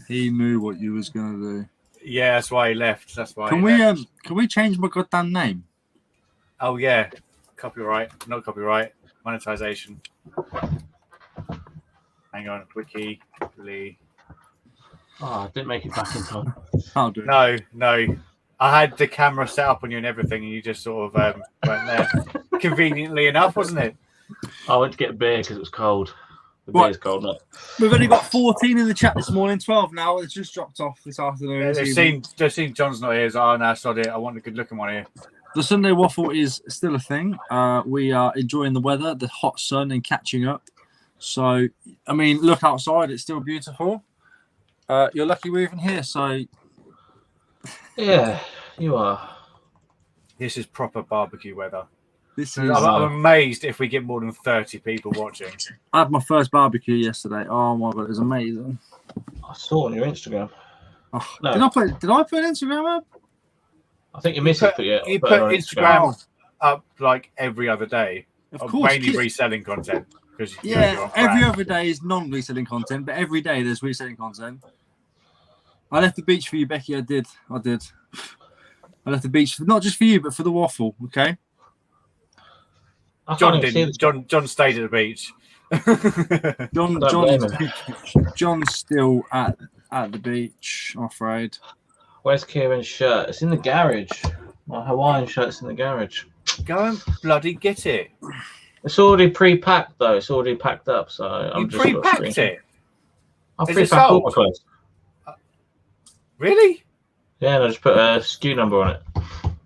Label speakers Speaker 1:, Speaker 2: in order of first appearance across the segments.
Speaker 1: He knew what you was gonna do.
Speaker 2: Yeah, that's why he left. That's why.
Speaker 1: Can we change my goddamn name?
Speaker 2: Oh yeah, copyright, not copyright, monetization. Hang on, wiki, Lee.
Speaker 3: Oh, I didn't make it back in time.
Speaker 1: I'll do it.
Speaker 2: No. I had the camera set up on you and everything, and you just sort of weren't there. Conveniently enough, wasn't it?
Speaker 3: I went to get a beer because it was cold. The
Speaker 1: Right.
Speaker 3: beer's cold now.
Speaker 1: We've only got 14 in the chat this morning, 12 now. It's just dropped off this afternoon.
Speaker 2: Yeah, they've seen John's not here, so oh no, sod it. I want a good looking one here.
Speaker 1: The Sunday Waffle is still a thing. We are enjoying the weather, the hot sun, and catching up. So, I mean, look outside; it's still beautiful. You're lucky we're even here. So,
Speaker 3: Yeah, you are.
Speaker 2: This is proper barbecue weather.
Speaker 1: this is.
Speaker 2: I'm amazed if we get more than 30 people watching.
Speaker 1: I had my first barbecue yesterday. Oh my god, it was amazing.
Speaker 3: I saw on your Instagram.
Speaker 1: Oh,
Speaker 3: No.
Speaker 1: Did I put Instagram up?
Speaker 3: I think you missed it.
Speaker 2: You put Instagram up like every other day.
Speaker 1: Of course,
Speaker 2: mainly reselling content.
Speaker 1: Yeah, every other day is non-reselling content, but every day there's reselling content. I left the beach for you, Becky. I did. I left the beach, not just for you, but for the waffle. Okay.
Speaker 2: John didn't. John stayed at the beach.
Speaker 1: John's still at the beach, I'm afraid.
Speaker 3: Where's Kieran's shirt? It's in the garage. My Hawaiian shirt's in the garage.
Speaker 2: Go and bloody get it.
Speaker 3: It's already pre-packed though. It's already packed up. So I'm
Speaker 2: You
Speaker 3: just
Speaker 2: pre-packed it?
Speaker 3: I
Speaker 2: Is it
Speaker 3: pre-packed all my
Speaker 2: sold?
Speaker 3: clothes.
Speaker 2: Really?
Speaker 3: Yeah, and I just put a SKU number on it.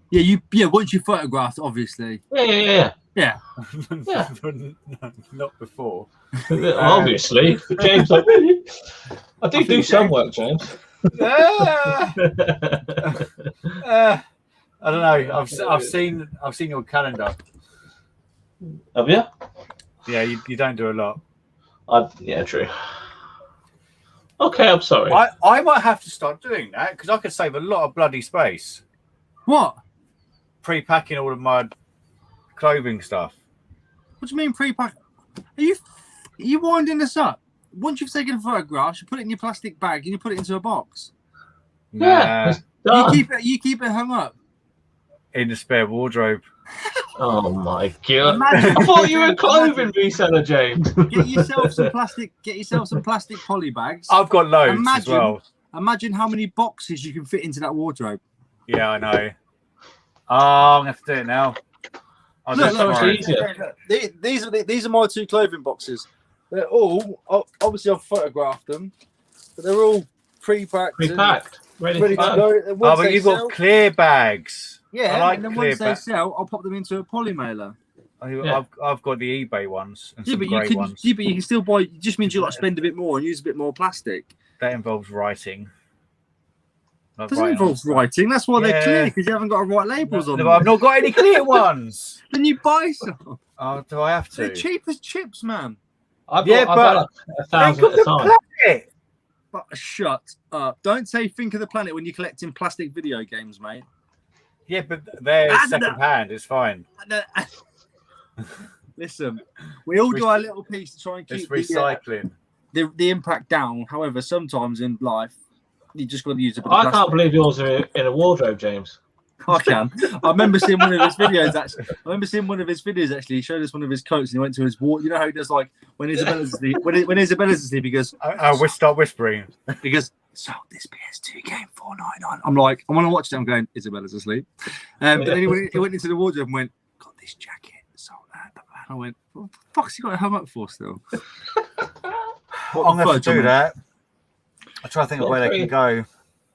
Speaker 1: Yeah. Once you photographed, obviously.
Speaker 3: Yeah.
Speaker 1: Yeah.
Speaker 3: Yeah.
Speaker 2: Not before.
Speaker 3: Obviously, James. Like, really? I do some work, James.
Speaker 2: I don't know. I've seen your calendar.
Speaker 3: Have you?
Speaker 2: Yeah, you don't do a lot.
Speaker 3: Yeah, true. Okay, I'm sorry.
Speaker 2: I might have to start doing that because I could save a lot of bloody space.
Speaker 1: What?
Speaker 2: Pre-packing all of my clothing stuff.
Speaker 1: What do you mean pre-pack? Are you winding this up? Once you've taken a photograph, you put it in your plastic bag and you put it into a box.
Speaker 3: Yeah.
Speaker 1: You keep it hung up
Speaker 2: in the spare wardrobe.
Speaker 3: Oh my god!
Speaker 1: Imagine,
Speaker 3: I thought you were a clothing reseller, James.
Speaker 1: Get yourself some plastic poly bags.
Speaker 2: I've got loads as well.
Speaker 1: Imagine how many boxes you can fit into that wardrobe.
Speaker 2: Yeah, I know. Oh, I'm gonna have to do it now.
Speaker 1: These are my two clothing boxes. They're all obviously I've photographed them, but they're all pre-packed.
Speaker 3: Ready
Speaker 1: to go.
Speaker 2: Oh, but you've got clear bags.
Speaker 1: Yeah,
Speaker 2: I like
Speaker 1: and then
Speaker 2: clear
Speaker 1: once they sell, I'll pop them into a poly mailer.
Speaker 2: I've got the eBay ones and some grey ones.
Speaker 1: Yeah, but you can still buy. It just means you like spend a bit more and use a bit more plastic.
Speaker 2: That involves writing.
Speaker 1: Doesn't involve writing. That's why they're clear, because you haven't got to write labels on them.
Speaker 2: I've not got any clear ones.
Speaker 1: Then you buy some.
Speaker 2: Oh, do I have to?
Speaker 1: They're cheap as chips, man.
Speaker 3: I've
Speaker 2: but
Speaker 3: got 1,000 at a time.
Speaker 2: Planet.
Speaker 1: But shut up! Don't say "think of the planet" when you're collecting plastic video games, mate.
Speaker 2: Yeah, but they're second hand. It's fine.
Speaker 1: Listen, we all do our little piece to try and keep
Speaker 2: recycling
Speaker 1: the impact down. However, sometimes in life, you just got to use a bit of
Speaker 3: I
Speaker 1: plastic.
Speaker 3: can't believe yours are in a wardrobe, James.
Speaker 1: I can. I remember seeing one of his videos. Actually, he showed us one of his coats, and he went to his ward. You know how he does, like when Isabella's asleep. When Isabella's asleep, he goes.
Speaker 2: I will start whispering.
Speaker 1: Because so this PS2 game $4.99. I'm like, I want to watch it. I'm going. Isabella's asleep. But then he went into the wardrobe and went, got this jacket. So and I went, what the fuck's he got it hung up for still?
Speaker 2: I'm going to do that. I'll try to think of where they can go.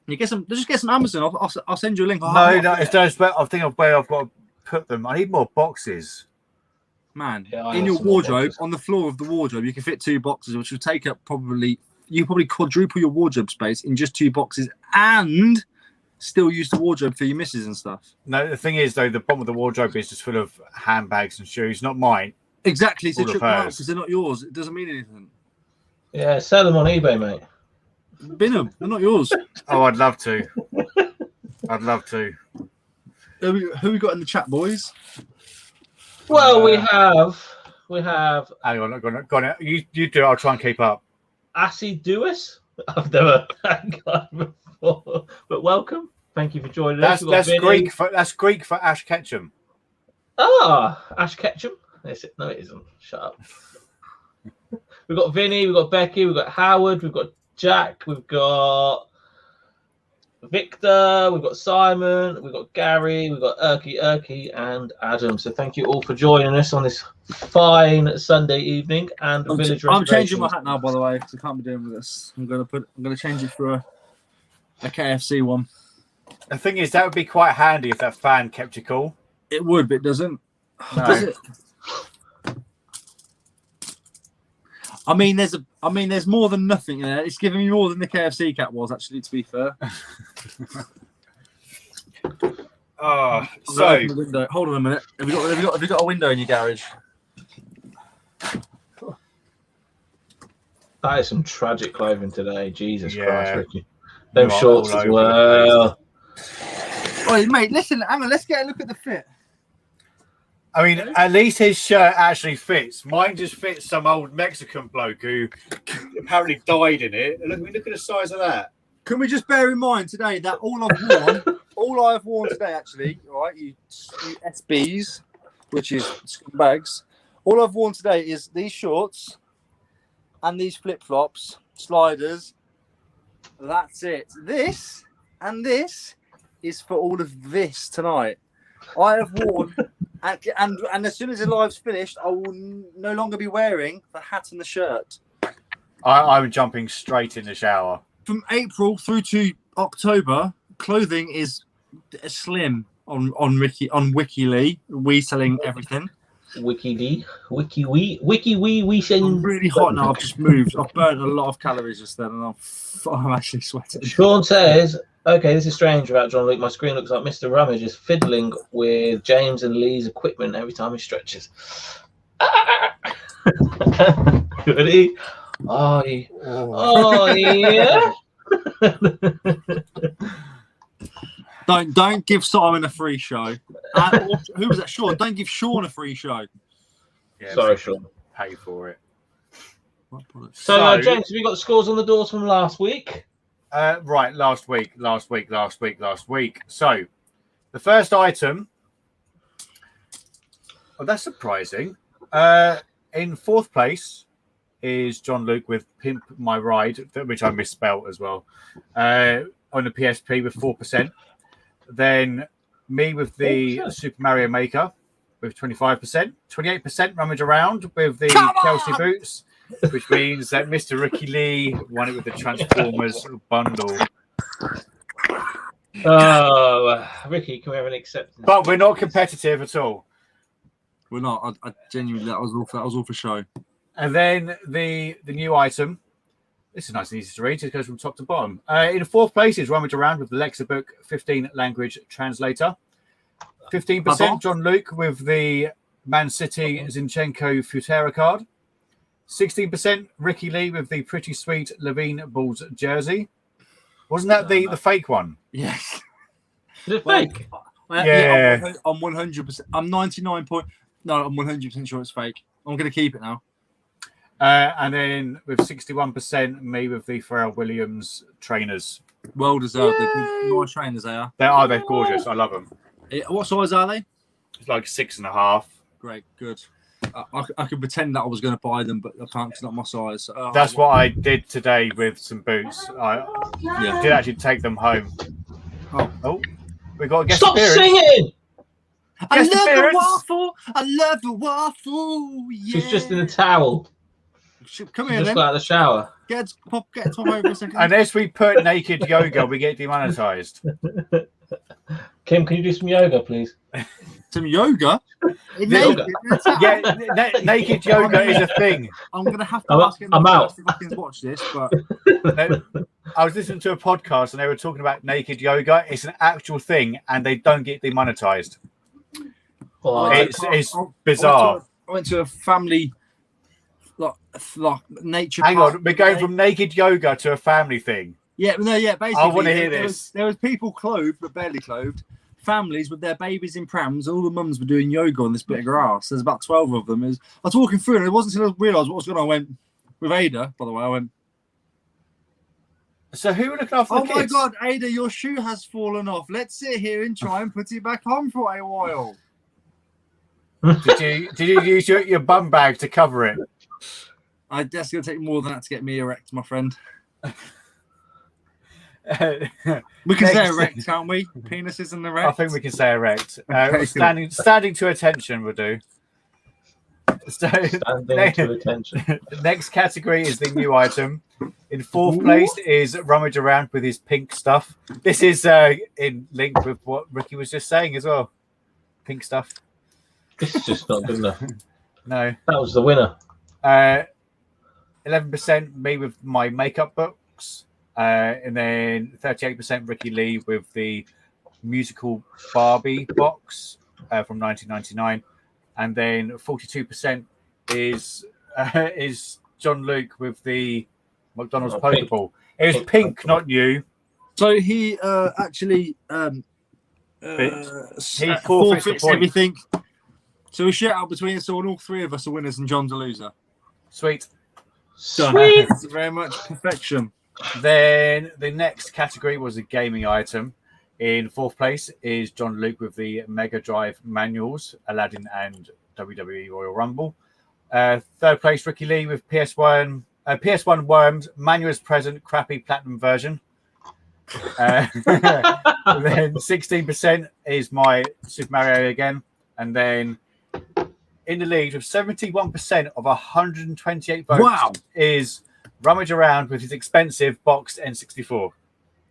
Speaker 1: You just get some Amazon. I'll send you a link.
Speaker 2: No, it's just. I think of where I've got to put them. I need more boxes.
Speaker 1: Man, in your wardrobe, on the floor of the wardrobe, you can fit 2 boxes, which will take up probably quadruple your wardrobe space in just 2 boxes, and still use the wardrobe for your misses and stuff.
Speaker 2: No, the thing is though, the bottom of the wardrobe is just full of handbags and shoes, not mine.
Speaker 1: Exactly, so chuck them out because they're not yours. It doesn't mean anything.
Speaker 3: Yeah, sell them on eBay, mate.
Speaker 1: Bin them. They're not yours.
Speaker 2: Oh, I'd love to. I'd love to.
Speaker 1: Who we got in the chat, boys?
Speaker 3: Well, we have
Speaker 4: We have
Speaker 2: Hang on, go on. You do it. I'll try and keep up.
Speaker 4: Assiduous. I've never had that before, but welcome. Thank you for joining us.
Speaker 2: That's Greek for Ash Ketchum.
Speaker 4: Ah, Ash Ketchum. Is it? No, it isn't. Shut up. We've got Vinny, we've got Becky, we've got Howard, we've got Jack, we've got Victor, we've got Simon, we've got Gary, we've got Erky, and Adam. So thank you all for joining us on this fine Sunday evening. And
Speaker 1: I'm changing my hat now, by the way, because I can't be doing with this. I'm gonna change it for a KFC one.
Speaker 2: The thing is, that would be quite handy if that fan kept you cool.
Speaker 1: It would, but it doesn't.
Speaker 2: No.
Speaker 1: Does it? I mean, there's more than nothing in there. It's giving me more than the KFC cat was, actually. To be fair.
Speaker 2: So
Speaker 1: hold on a minute. Have you got a window in your garage?
Speaker 4: That is some tragic clothing today. Jesus
Speaker 2: Yeah.
Speaker 4: Christ, Ricky. Them
Speaker 2: You are
Speaker 4: shorts
Speaker 2: all
Speaker 4: as
Speaker 2: over the
Speaker 4: well.
Speaker 1: Oh, mate, listen, hang on. Let's get a look at the fit.
Speaker 2: I mean, at least his shirt actually fits. Mine just fits some old Mexican bloke who apparently died in it. Look at the size of that.
Speaker 1: Can we just bear in mind today that all I've worn today, actually, right, you SBs, which is scumbags, all I've worn today is these shorts and these flip-flops, sliders. That's it. This and this is for all of this tonight. I have worn, and as soon as the live's finished, I will no longer be wearing the hat and the shirt.
Speaker 2: I'm jumping straight in the shower.
Speaker 1: From April through to October, clothing is slim on WikiLee. We selling everything.
Speaker 4: We
Speaker 1: I'm really hot now. I've just moved. I've burnt a lot of calories just then, and I'm actually sweating.
Speaker 4: Sean says, okay, this is strange about Jon Luc. My screen looks like Mr. Rummage is fiddling with James and Lee's equipment every time he stretches. Ready? Oh, yeah.
Speaker 1: Don't give Simon a free show. Who was that? Sean. Don't give Sean a free show.
Speaker 2: Yeah,
Speaker 4: Sorry, Sean.
Speaker 2: Pay for it.
Speaker 4: So, James, have you got the scores on the doors from last week?
Speaker 2: Right, last week. So, the first item. Oh, that's surprising. In fourth place is Jon Luc with Pimp My Ride, which I misspelled as well, on the PSP with 4%. Then me with the 4%. Super Mario Maker with 25%. 28% RummageAround with the Chelsea boots, which means that Mr. Ricky Lee won it with the Transformers bundle.
Speaker 4: Oh, Ricky, can we have an acceptance?
Speaker 2: But we're not competitive at all.
Speaker 1: We're not. I genuinely, that was all for show.
Speaker 2: And then the new item. This is nice and easy to read. It goes from top to bottom. In fourth place is RummageAround with the Lexibook 15 language translator. 15% Jon Luc with the Man City Zinchenko Futera card. 16% Ricky Lee with the pretty sweet Levine Bulls jersey. Wasn't that the fake one?
Speaker 1: Yes.
Speaker 4: Is it fake?
Speaker 2: Yeah.
Speaker 1: I'm 100%. I'm 99. No, I'm 100% sure it's fake. I'm going to keep it now.
Speaker 2: And then with 61%, me with the Pharrell Williams trainers.
Speaker 1: Well deserved. They're nice trainers, they are.
Speaker 2: They're gorgeous. I love them.
Speaker 1: What size are they?
Speaker 2: It's like 6.5.
Speaker 1: Great, good. I could pretend that I was going to buy them, but I can't. It's not my size. So,
Speaker 2: That's what I did today with some boots. I did actually take them home. Oh, we got a guest
Speaker 4: Stop
Speaker 2: appearance.
Speaker 4: singing!
Speaker 1: I love the waffle. I love the waffle. Yeah.
Speaker 4: She's just in a towel.
Speaker 1: Come here,
Speaker 4: Just
Speaker 1: then.
Speaker 4: got out of the shower.
Speaker 1: Get Tom over a second.
Speaker 2: Unless we put naked yoga, we get demonetized.
Speaker 4: Kim, can you do some yoga, please?
Speaker 1: Some yoga?
Speaker 4: Yoga.
Speaker 2: Naked yoga is a thing.
Speaker 1: I'm going to have to ask him
Speaker 4: I'm out.
Speaker 1: if I can watch this, but
Speaker 2: I was listening to a podcast and they were talking about naked yoga. It's an actual thing and they don't get demonetized.
Speaker 4: Oh,
Speaker 2: It's bizarre.
Speaker 1: I went to a family like nature.
Speaker 2: Hang
Speaker 1: park.
Speaker 2: on, we're going from naked yoga to a family thing.
Speaker 1: Yeah, basically.
Speaker 2: I want to hear this.
Speaker 1: There was people clothed but barely clothed, families with their babies in prams. All the mums were doing yoga on this bit of grass. There's about 12 of them. I was walking through, and it wasn't until I realised what was going on. I went with Ada. By the way, I went.
Speaker 2: So who were looking after the kids?
Speaker 1: My God, Ada, your shoe has fallen off. Let's sit here and try and put it back on for a while.
Speaker 2: Did you use your bum bag to cover it?
Speaker 1: That's going to take more than that to get me erect, my friend. We can say erect, can't we? Penises and erect.
Speaker 2: I think we can say erect.
Speaker 1: Okay,
Speaker 2: standing to attention will do.
Speaker 4: Standing to attention.
Speaker 2: The next category is the new item. In fourth place is Rummage Around with his pink stuff. This is in link with what Ricky was just saying as well. Pink stuff.
Speaker 4: This is just not good enough.
Speaker 2: No.
Speaker 4: That was the winner.
Speaker 2: 11% me with my makeup books. And then 38% Ricky Lee with the musical Barbie box from 1999. And then 42% is Jon Luc with the McDonald's Pokeball. It was pink, not you.
Speaker 1: So he actually
Speaker 2: he
Speaker 1: forfeits everything. So we share out between us all, and all three of us are winners, and John's a loser.
Speaker 2: Sweet.
Speaker 4: Sweet.
Speaker 1: Thank you very much. Perfection.
Speaker 2: Then the next category was a gaming item. In fourth place is Jon Luc with the Mega Drive manuals, Aladdin and WWE Royal Rumble. Third place, Ricky Lee with PS1 Worms, manuals present, crappy platinum version. Then 16% is my Super Mario again. And then in the lead with 71% of 128 votes is Rummage Around with his expensive boxed N64.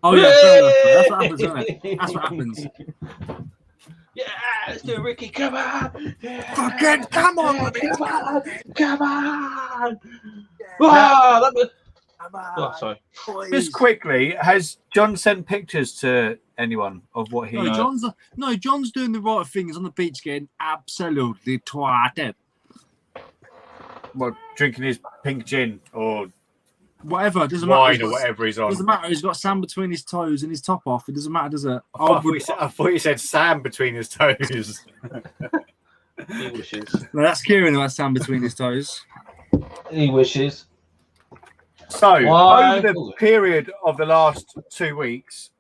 Speaker 1: Oh, yeah, fair enough. That's what happens, isn't it? That's what happens.
Speaker 4: Yeah, let's do it, Ricky. Come on. Yeah.
Speaker 1: Fucking come on.
Speaker 4: Come on. Wow, sorry.
Speaker 2: Just quickly, has John sent pictures to anyone of what he...
Speaker 1: John's doing the right things on the beach getting absolutely twatted.
Speaker 2: Well, drinking his pink gin or...
Speaker 1: Whatever, it doesn't
Speaker 2: wine
Speaker 1: matter.
Speaker 2: Or whatever he's on.
Speaker 1: Doesn't matter. He's got sand between his toes and his top off. It doesn't matter, does it?
Speaker 2: I thought you said sand between his toes.
Speaker 4: He wishes.
Speaker 1: No, that's Kieran who has sand between his toes.
Speaker 4: He wishes.
Speaker 2: So, over the period of the last 2 weeks,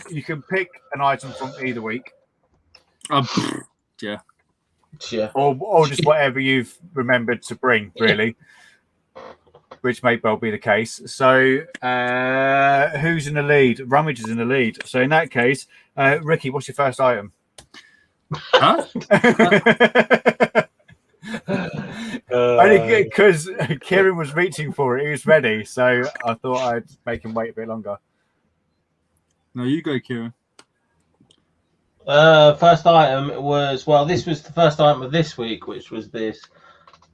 Speaker 2: you can pick an item from either week.
Speaker 1: Yeah.
Speaker 2: Or just whatever you've remembered to bring, really. Which may well be the case. So, who's in the lead? Rummage is in the lead. So, in that case, Ricky, what's your first item?
Speaker 1: Huh?
Speaker 2: Only because Kieran was reaching for it. He was ready. So, I thought I'd make him wait a bit longer.
Speaker 1: No, you go, Kieran.
Speaker 4: First item was, this was the first item of this week, which was this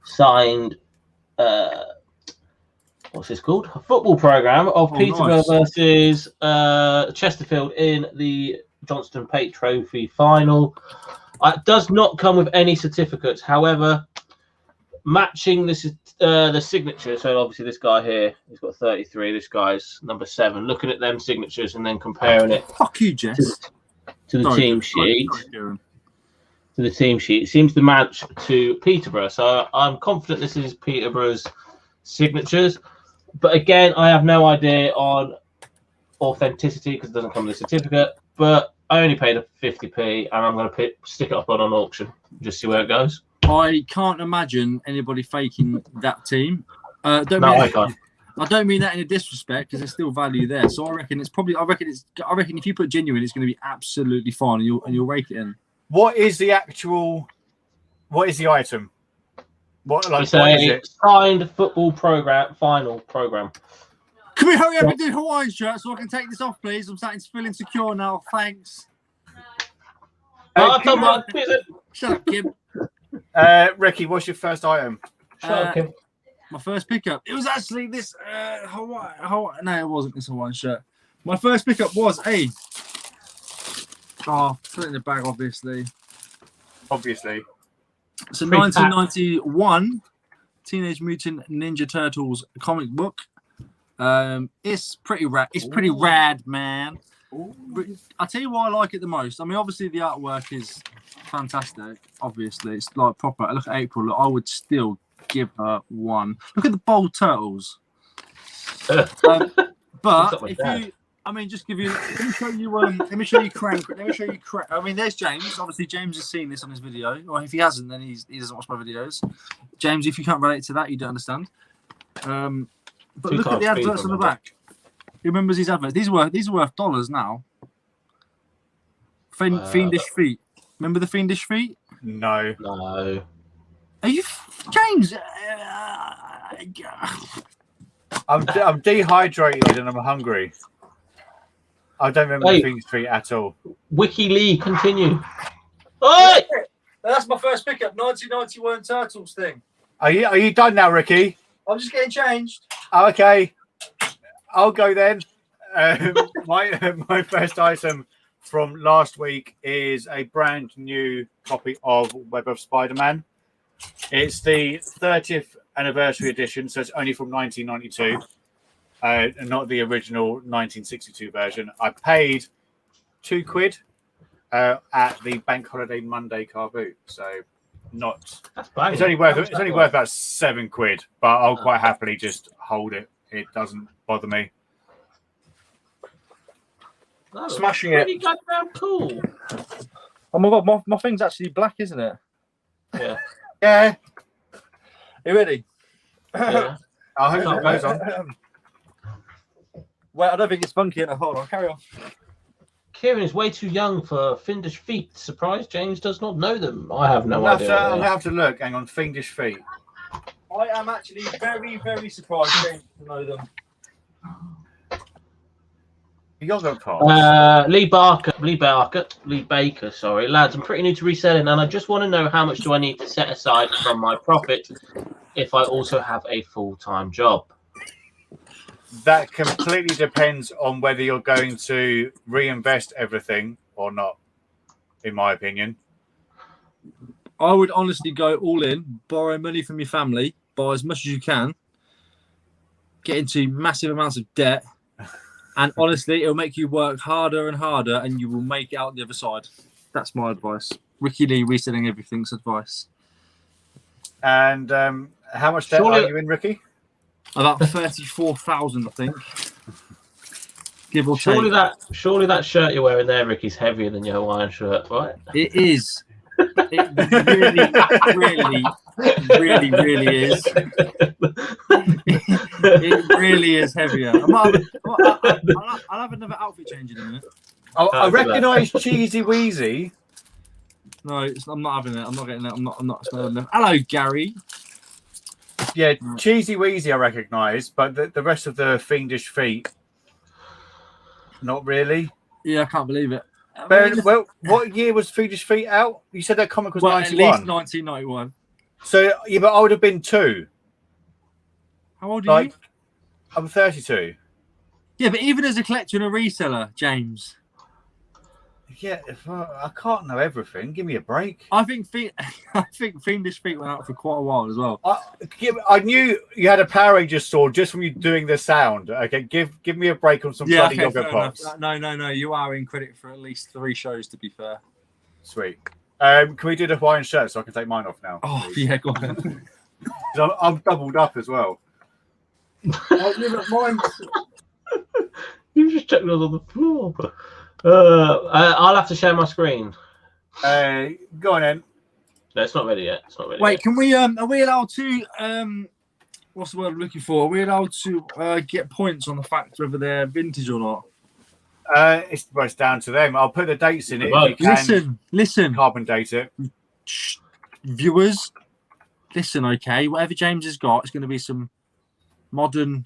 Speaker 4: signed... what's this called? A football program of Peterborough versus Chesterfield in the Johnston Pate Trophy final. It does not come with any certificates. However, matching this is the signature. So obviously this guy here, he's got 33. This guy's number 7. Looking at them signatures and then comparing it.
Speaker 1: Fuck you, Jess.
Speaker 4: To the team sheet. To the team sheet. It seems to match to Peterborough. So I'm confident this is Peterborough's signatures. But again, I have no idea on authenticity because it doesn't come with a certificate. But I only paid a 50p, and I'm going to stick it up on an auction. Just see where it goes.
Speaker 1: I can't imagine anybody faking that team. I can't. I don't mean that in a disrespect because there's still value there. So I reckon it's probably. I reckon if you put genuine, it's going to be absolutely fine, and you'll rake it in.
Speaker 2: What is the item? What is it?
Speaker 4: Signed football program, final program.
Speaker 1: Can we hurry up and do Hawaiian shirt so I can take this off, please? I'm starting to feel insecure now. Thanks.
Speaker 4: Shut
Speaker 1: up, Kim.
Speaker 2: Ricky, what's your first item?
Speaker 4: Shut up, Kim.
Speaker 1: My first pickup. It was actually this Hawaii. No, it wasn't this Hawaiian shirt. My first pickup was put it in the bag, obviously. It's a 1991 Teenage Mutant Ninja Turtles comic book. It's pretty rad. It's pretty rad, man. I tell you why I like it the most. I mean, obviously the artwork is fantastic. Obviously, it's like proper. Look at April. Look, I would still give her 1. Look at the bold turtles. But if you, I mean, just give you. Let me show you. Let me show you Crank. Let me show you Crank. I mean, there's James. Obviously, James has seen this on his video. Or if he hasn't, then he doesn't watch my videos. James, if you can't relate to that, you don't understand. But look at the adverts on the back. He remembers his adverts. These are worth dollars now. Fiendish feet. Remember the fiendish feet?
Speaker 2: No.
Speaker 1: Are you James?
Speaker 2: I'm dehydrated and I'm hungry. I don't remember the fiendish feet at all.
Speaker 4: Wiki Lee, continue. Oh!
Speaker 1: That's my first pickup. 1991 Turtles thing.
Speaker 2: Are you done now, Ricky?
Speaker 1: I'm just getting changed.
Speaker 2: Oh, okay. I'll go then. My first item from last week is a brand new copy of Web of Spider-Man. It's the 30th anniversary edition, so it's only from 1992, not the original 1962 version. I paid £2 at the Bank Holiday Monday car boot, so it's only worth about £7, but I'll quite happily just hold it. It doesn't bother me.
Speaker 1: Smashing it.
Speaker 4: Pretty goddamn cool.
Speaker 1: Oh my god, my thing's actually black, isn't it?
Speaker 4: Yeah.
Speaker 2: Yeah.
Speaker 1: You ready?
Speaker 4: Yeah.
Speaker 2: I hope it goes on.
Speaker 1: Wait, I don't think it's funky enough. Hold on, carry on.
Speaker 4: Kieran is way too young for Fiendish feet. Surprised James does not know them. I have no idea.
Speaker 2: I'll have to look. Hang on, fiendish feet.
Speaker 1: I am actually very, very surprised James to know them.
Speaker 2: Yogurt pots.
Speaker 4: Lee Baker, sorry. Lads, I'm pretty new to reselling and I just want to know how much do I need to set aside from my profit if I also have a full-time job?
Speaker 2: That completely depends on whether you're going to reinvest everything or not, in my opinion.
Speaker 1: I would honestly go all in, borrow money from your family, buy as much as you can, get into massive amounts of debt, and honestly, it'll make you work harder and harder, and you will make it out the other side. That's my advice. Ricky Lee, reselling everything's advice.
Speaker 2: And how much debt are you in, Ricky?
Speaker 1: About 34,000, I think. Give or
Speaker 4: surely
Speaker 1: take.
Speaker 4: Surely that shirt you're wearing there, Ricky's heavier than your Hawaiian shirt, right?
Speaker 1: It is. It really is. It really is heavier. I'll have another outfit change in a minute.
Speaker 2: I recognise Cheesy Wheezy.
Speaker 1: No, I'm not having it. I'm not getting it. I'm not smelling it. Hello, Gary.
Speaker 2: Yeah, Cheesy Wheezy I recognise, but the rest of the fiendish feet, not really.
Speaker 1: Yeah, I can't believe it.
Speaker 2: Well, what year was Fiendish Feet out? You said that comic was 91.
Speaker 1: At least 1991.
Speaker 2: So, yeah, but I would have been 2.
Speaker 1: How old are you?
Speaker 2: I'm 32.
Speaker 1: Yeah, but even as a collector and a reseller, James.
Speaker 2: Yeah, I can't know everything. Give me a break.
Speaker 1: I think Fiendish Feet went out for quite a while as well.
Speaker 2: I knew you had a Power Rangers sword just from you doing the sound. Okay, give me a break on some bloody yogurt pots.
Speaker 1: No. You are in credit for at least 3 shows, to be fair.
Speaker 2: Sweet. Can we do the Hawaiian shirt so I can take mine off now?
Speaker 1: Oh,
Speaker 2: please?
Speaker 1: Yeah, go on.
Speaker 2: I'm doubled up as well.
Speaker 1: Mine.
Speaker 4: You just checked those on the floor. I'll have to share my screen.
Speaker 2: Go on then.
Speaker 4: No, it's not ready yet.
Speaker 1: Wait, can we? Are we allowed to? What's the word I'm looking for? Are we allowed to get points on the fact whether they're vintage or not?
Speaker 2: It's down to them. I'll put the dates in it. If you can
Speaker 1: Listen.
Speaker 2: Carbon date it.
Speaker 1: Viewers, listen. Okay, whatever James has got, it's going to be some modern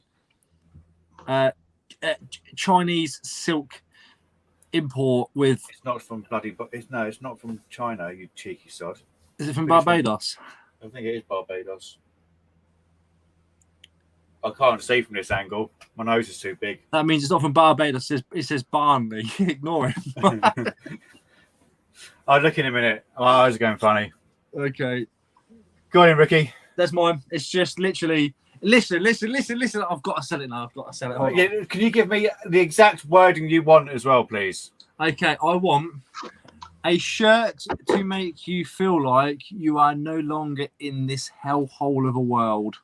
Speaker 1: Chinese silk import with.
Speaker 2: It's not from bloody. It's not from China. You cheeky sod.
Speaker 1: Is it from Barbados?
Speaker 2: I think it is Barbados. I can't see from this angle. My nose is too big.
Speaker 1: That means it's not from Barbados. It says Barnley. Ignore it.
Speaker 2: I'll look in a minute. My eyes are going funny.
Speaker 1: Okay.
Speaker 2: Go on in, Ricky.
Speaker 1: That's mine. It's just literally. Listen. I've got to sell it now. Hold on.
Speaker 2: Yeah, can you give me the exact wording you want as well, please?
Speaker 1: Okay, I want a shirt to make you feel like you are no longer in this hellhole of a world.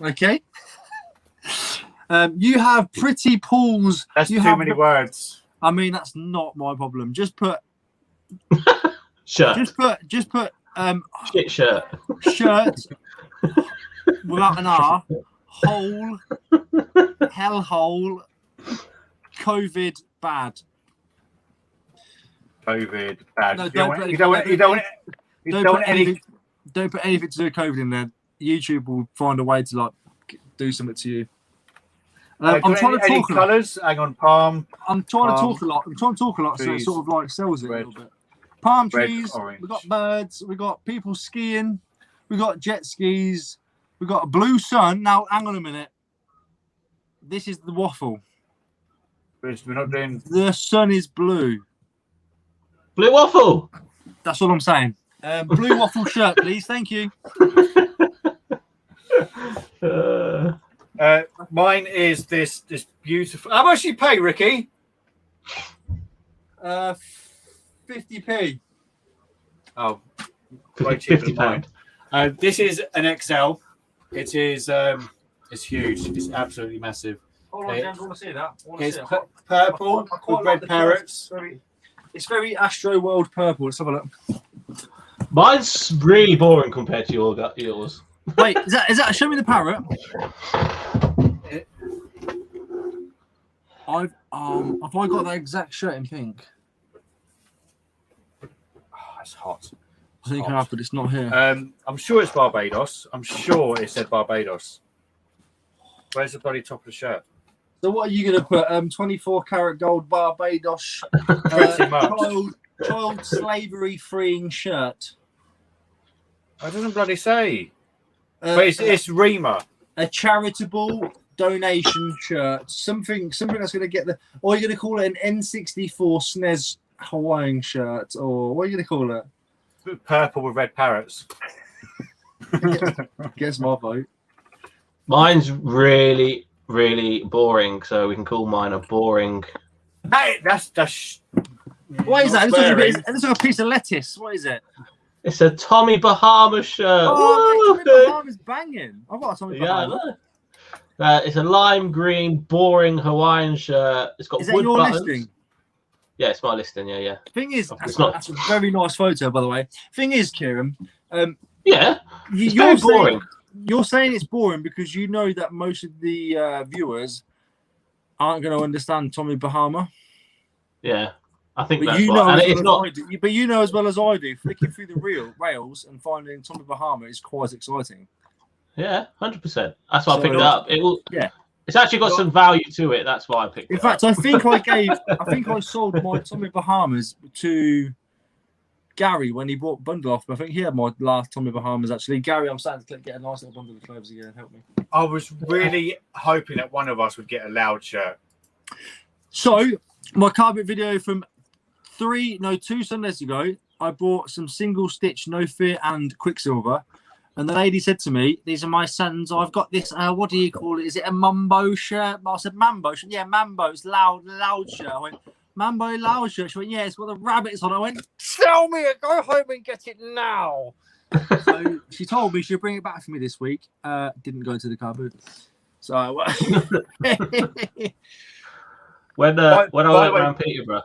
Speaker 1: Okay? You have pretty pools.
Speaker 2: That's
Speaker 1: you
Speaker 2: too many words.
Speaker 1: I mean, that's not my problem. Just put
Speaker 4: Shirt.
Speaker 1: Just put
Speaker 4: Shit shirt.
Speaker 1: shirt without an R, hole, hellhole, COVID bad.
Speaker 2: COVID bad.
Speaker 1: No,
Speaker 2: You don't want any.
Speaker 1: Don't put anything to do with COVID in there. YouTube will find a way to like do something to you. I'm trying to talk
Speaker 2: colours. Hang on, palm.
Speaker 1: I'm trying to talk a lot. So it sort of like sells it a little bit. Palm trees. We've got birds. We've got people skiing. We've got jet skis. We've got a blue sun. Now, hang on a minute. This is the waffle.
Speaker 2: We're not doing.
Speaker 1: The sun is blue.
Speaker 4: Blue waffle.
Speaker 1: That's all I'm saying. Blue waffle shirt, please. Thank you.
Speaker 2: Mine is this beautiful. How much do you pay, Ricky?
Speaker 1: 50p.
Speaker 2: Oh,
Speaker 4: £50.
Speaker 2: This is an XL. It is. It's huge. It's absolutely massive.
Speaker 1: Hold on, James. I want to see that.
Speaker 2: It's purple with red parrots.
Speaker 1: It's very Astro World purple. Let's have a look.
Speaker 4: Mine's really boring compared to yours.
Speaker 1: Wait, is that? Show me the parrot. Have I got that exact shirt in pink?
Speaker 2: Oh, it's hot.
Speaker 1: I think I have, but it's not here.
Speaker 2: I'm sure it's Barbados. I'm sure it said Barbados. Where's the bloody top of the shirt?
Speaker 1: So what are you going to put? 24 karat gold Barbados child slavery freeing shirt.
Speaker 2: It doesn't bloody say. But it's Rima.
Speaker 1: A charitable donation shirt. Something that's going to get the. Or are you going to call it an N64 SNES Hawaiian shirt? Or what are you going to call it?
Speaker 2: Purple with red parrots.
Speaker 1: Guess my vote.
Speaker 4: Mine's really, really boring, so we can call mine a boring.
Speaker 2: Hey, that's.
Speaker 1: What is that? It looks like a piece of lettuce. What is it?
Speaker 4: It's a Tommy Bahama shirt.
Speaker 1: Oh, mate, Tommy Bahama's banging. I've got a Tommy Bahama.
Speaker 4: It's a lime green, boring Hawaiian shirt. It's got wood buttons. Listing? Yeah, it's my listing. Yeah.
Speaker 1: Thing is, that's a very nice photo, by the way. Thing is, Kieran.
Speaker 4: Yeah, it's boring.
Speaker 1: You're saying it's boring because you know that most of the viewers aren't going to understand Tommy Bahama.
Speaker 4: Yeah, I think
Speaker 1: but
Speaker 4: that's
Speaker 1: you
Speaker 4: right.
Speaker 1: know,
Speaker 4: And it's not.
Speaker 1: But you know as well as I do, flicking through the rails and finding Tommy Bahama is quite exciting.
Speaker 4: Yeah, 100%. That's why I picked it up. It will.
Speaker 1: Yeah,
Speaker 4: it's actually got some value to it. That's why I picked it up.
Speaker 1: In fact, I think I sold my Tommy Bahamas to Gary when he bought bundle off. I think he had my last Tommy Bahamas actually. Gary, I'm starting to get a nice little bundle of clothes again. Help me.
Speaker 2: I was really hoping that one of us would get a loud shirt.
Speaker 1: So my carpet video from 2 Sundays ago, I bought some single stitch No Fear and Quicksilver. And the lady said to me, "These are my sons. I've got this. What do you call it? Is it a Mambo shirt?" I said, "Mambo shirt." Yeah, Mambo. It's loud shirt. I went, "Mambo loud shirt." She went, "Yeah, it's got the rabbits on." I went, "Sell me it. Go home and get it now." So she told me she'll bring it back for me this week. Didn't go into the cupboard. So
Speaker 4: when I went around Peterborough.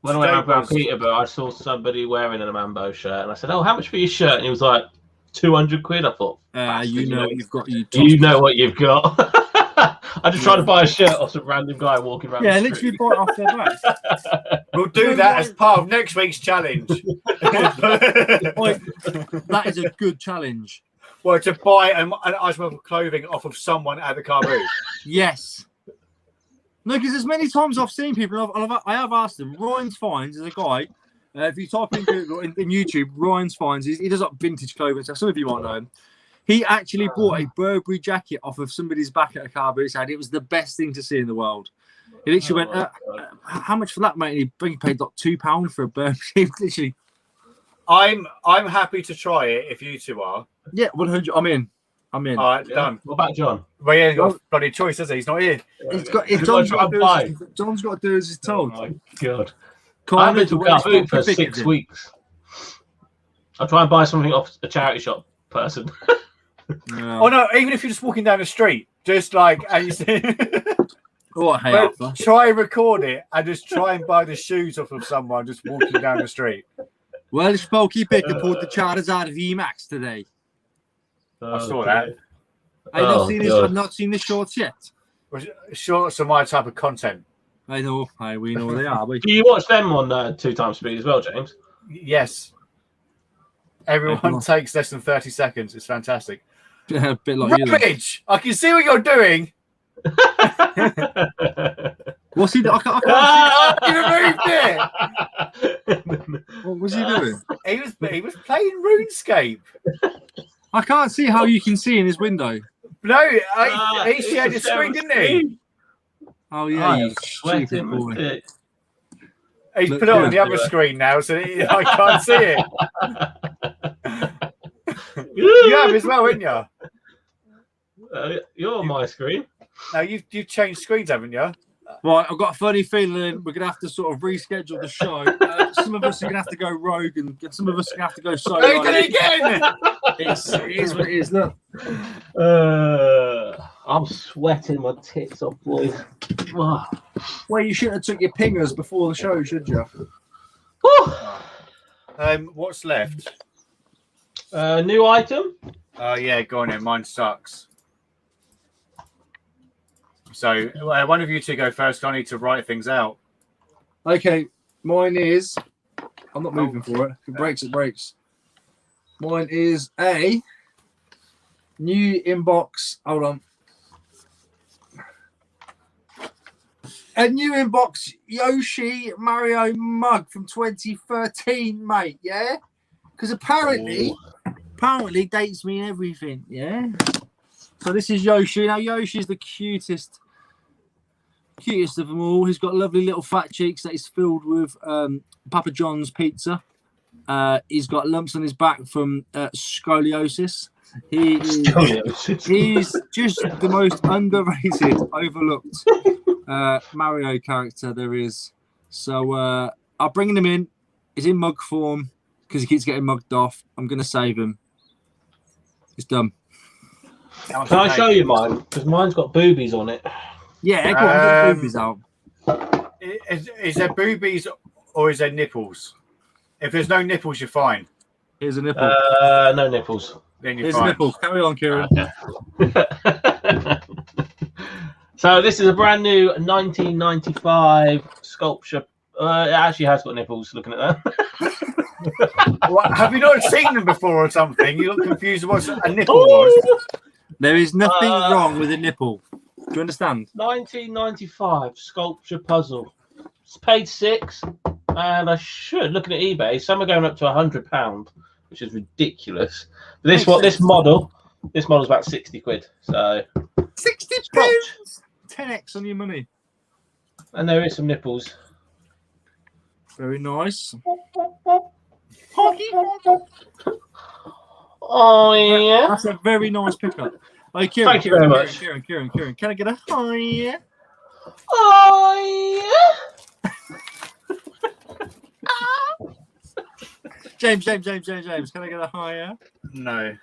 Speaker 4: When I went around Peterborough, I saw somebody wearing a Mambo shirt, and I said, "Oh, how much for your shirt?" And he was like, 200 quid. I thought,
Speaker 1: you know what you've got.
Speaker 4: You know what you've got. I just tried to buy a shirt off some random guy walking around.
Speaker 1: Yeah, literally buy it off their back.
Speaker 2: We'll do that as part of next week's challenge.
Speaker 1: That is a good challenge.
Speaker 2: Well, to buy an item of clothing off of someone at the car booth.
Speaker 1: Yes. No, because as many times I've seen people, I have asked them. Ryan's Finds is a guy. If you type in Google in YouTube, Ryan's Finds, he does like vintage clothing stuff. Some of you might know him. He actually bought a Burberry jacket off of somebody's back at a car boot. It was the best thing to see in the world. He literally went, "How much for that, mate?" And he paid like £2 for a Burberry. Literally.
Speaker 2: I'm happy to try it if you two are.
Speaker 1: Yeah, 100. I'm in.
Speaker 2: All right, done.
Speaker 4: What about John?
Speaker 2: Well, yeah, he's got a bloody choice, has he? He's not here.
Speaker 1: John's got to do as he's told.
Speaker 4: Oh my god!
Speaker 1: Can't
Speaker 4: I've been to
Speaker 1: Welsh
Speaker 4: Calhoun for
Speaker 1: Funky
Speaker 4: 6
Speaker 1: Pickers.
Speaker 4: weeks. I'll try and buy something off a charity shop person.
Speaker 1: Yeah.
Speaker 2: Oh no! Even if you're just walking down the street, just like and you see,
Speaker 1: Oh, hey,
Speaker 2: well,
Speaker 1: Alpha.
Speaker 2: try and record it and just try and buy the shoes off of someone just walking down the street.
Speaker 1: Welsh Funky Picker pulled the Charizard VMAX today.
Speaker 2: I saw that.
Speaker 1: I've not seen the shorts yet.
Speaker 2: Shorts are my type of content.
Speaker 1: I know. We know they are.
Speaker 4: Do you watch them on 2 times speed as well, James?
Speaker 2: Yes. Everyone takes less than 30 seconds. It's fantastic.
Speaker 1: A bit like you.
Speaker 2: Rubbish! I can see what you're doing.
Speaker 1: What's he doing? I can't
Speaker 2: You removed it.
Speaker 1: What was he doing?
Speaker 2: He was playing RuneScape.
Speaker 1: I can't see how you can see in his window.
Speaker 2: No, he shared his screen, didn't he?
Speaker 1: Oh yeah,
Speaker 4: I
Speaker 1: you
Speaker 4: am sweating
Speaker 1: stupid
Speaker 4: with
Speaker 1: boy.
Speaker 4: it.
Speaker 2: He's
Speaker 1: Look
Speaker 2: put it on the
Speaker 4: good.
Speaker 2: other screen now, so I can't see it. You have as well, haven't you?
Speaker 4: You're on my screen.
Speaker 2: No, you've changed screens, haven't you?
Speaker 1: Right, I've got a funny feeling we're gonna have to sort of reschedule the show. Some of us are gonna have to go rogue, and some of us are gonna have to go solo.
Speaker 2: No, you did it again.
Speaker 1: It is what it is. Look,
Speaker 4: I'm sweating my tits off, boys.
Speaker 1: well, you shouldn't have took your pingers before the show, should you?
Speaker 2: What's left?
Speaker 4: New item.
Speaker 2: Yeah, go on then. Mine sucks. So one of you two go first. I need to write things out.
Speaker 1: Okay, mine is. I'm not moving for it. If it breaks, it breaks. Mine is a new inbox. Hold on. A new inbox Yoshi Mario mug from 2013, mate. Yeah, because apparently dates me and everything. Yeah. So this is Yoshi. Now Yoshi's the cutest of them all. He's got lovely little fat cheeks that he's filled with Papa John's pizza. He's got lumps on his back from scoliosis. He's just the most underrated, overlooked Mario character there is. So I'm bringing him in. He's in mug form because he keeps getting mugged off. I'm going to save him. It's done.
Speaker 4: Can I show you mine? Because mine's got boobies on it.
Speaker 1: Yeah, go on, get the boobies out.
Speaker 2: Is there boobies or is there nipples? If there's no nipples, you're fine.
Speaker 1: Here's a nipple.
Speaker 4: No nipples.
Speaker 2: Then you're
Speaker 1: Here's
Speaker 2: fine.
Speaker 1: a nipple. Carry on, Kieran.
Speaker 4: Okay. So this is a brand new 1995 sculpture. It actually has got nipples. Looking at that.
Speaker 2: What, have you not seen them before or something? You look confused what a nipple was.
Speaker 1: There is nothing wrong with a nipple. Do you understand?
Speaker 4: 1995 sculpture puzzle. It's paid 6, and I should looking at eBay. Some are going up to £100, which is ridiculous. But this model's about 60 quid. So
Speaker 1: 60 pounds. 10x on your money.
Speaker 4: And there is some nipples.
Speaker 1: Very nice.
Speaker 4: Oh yeah.
Speaker 1: That's a very nice pickup. Hey, Kieran,
Speaker 4: Thank you very much.
Speaker 1: Kieran, can I get a hi?
Speaker 4: Oh yeah.
Speaker 1: James, can I get a hi?
Speaker 2: No.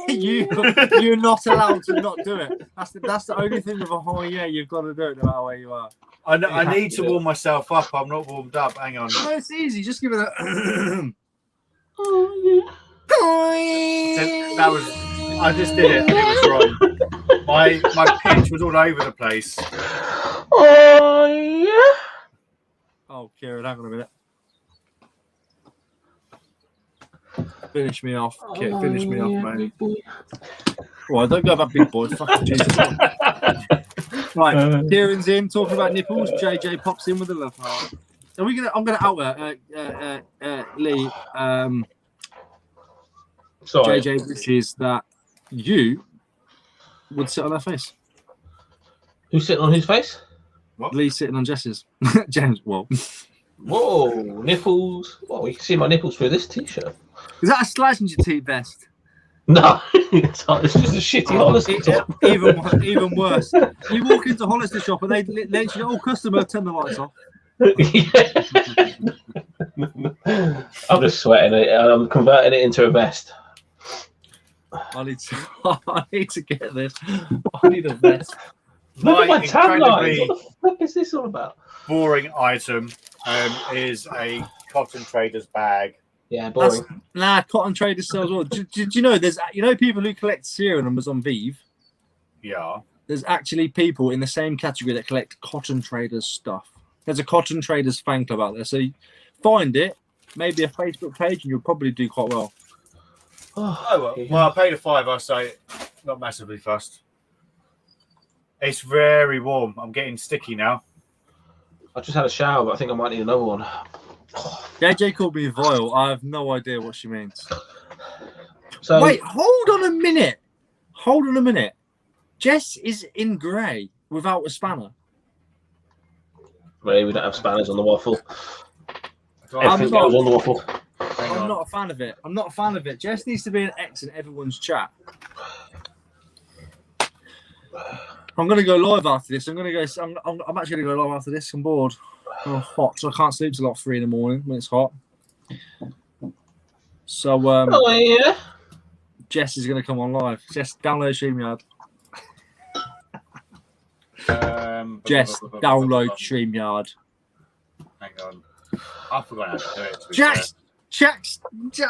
Speaker 1: You're not allowed to not do it. That's the only thing with a hi, yeah, you've got to do it no matter where you are.
Speaker 2: I need to warm myself up. I'm not warmed up. Hang on.
Speaker 1: No, it's easy. Just give it a.
Speaker 4: Oh yeah.
Speaker 2: That was. I just did it. And it was wrong. My pitch was all over the place.
Speaker 4: Oh yeah.
Speaker 1: Oh, Kieran, hang on a minute. Finish me off, Kieran. Finish me off, mate. Well, don't go about big boys. Fucking Jesus. Right, Kieran's in talking about nipples. JJ pops in with a love heart. Are we gonna? I'm gonna out Lee.
Speaker 4: Sorry.
Speaker 1: JJ wishes that you would sit on her face.
Speaker 4: Who's sitting on his face?
Speaker 2: What?
Speaker 1: Lee sitting on Jess's. James, whoa.
Speaker 4: Whoa, nipples. Well, you can see my nipples through this t-shirt.
Speaker 1: Is that a slice into your teeth vest?
Speaker 4: No, it's just a shitty Hollister top.
Speaker 1: Even worse. You walk into Hollister shop and they literally, customer, turn the lights off.
Speaker 4: I'm just sweating it. I'm converting it into a vest.
Speaker 1: I need to get this. I need a vest.
Speaker 4: Look at my tagline.
Speaker 2: Incredibly
Speaker 4: What the fuck is this all about?
Speaker 2: boring item is a cotton trader's bag.
Speaker 4: Yeah, boring.
Speaker 1: Cotton traders sells well. Do you know there's people who collect serial numbers on Vive?
Speaker 2: Yeah.
Speaker 1: There's actually people in the same category that collect cotton traders stuff. There's a cotton traders fan club out there. So find it, maybe a Facebook page, and you'll probably do quite well.
Speaker 2: Well, I paid a £5, so not massively fussed. It's very warm. I'm getting sticky now.
Speaker 4: I just had a shower, but I think I might need another one.
Speaker 1: JJ called me vile. I have no idea what she means.
Speaker 4: So
Speaker 1: wait, hold on a minute. Jess is in grey without a spanner.
Speaker 4: Maybe we don't have spanners on the waffle.
Speaker 1: I'm
Speaker 4: Everything goes on the waffle.
Speaker 1: I'm not a fan of it. Jess needs to be an X in everyone's chat. I'm going to go live after this. I'm actually going to go live after this. I'm bored. I'm hot, so I can't sleep till like 3 in the morning when it's hot. So,
Speaker 4: Oh yeah.
Speaker 1: Jess is going to come on live. Jess, download StreamYard. Jess, download StreamYard.
Speaker 2: Hang on. I forgot how to do it.
Speaker 1: Jess, do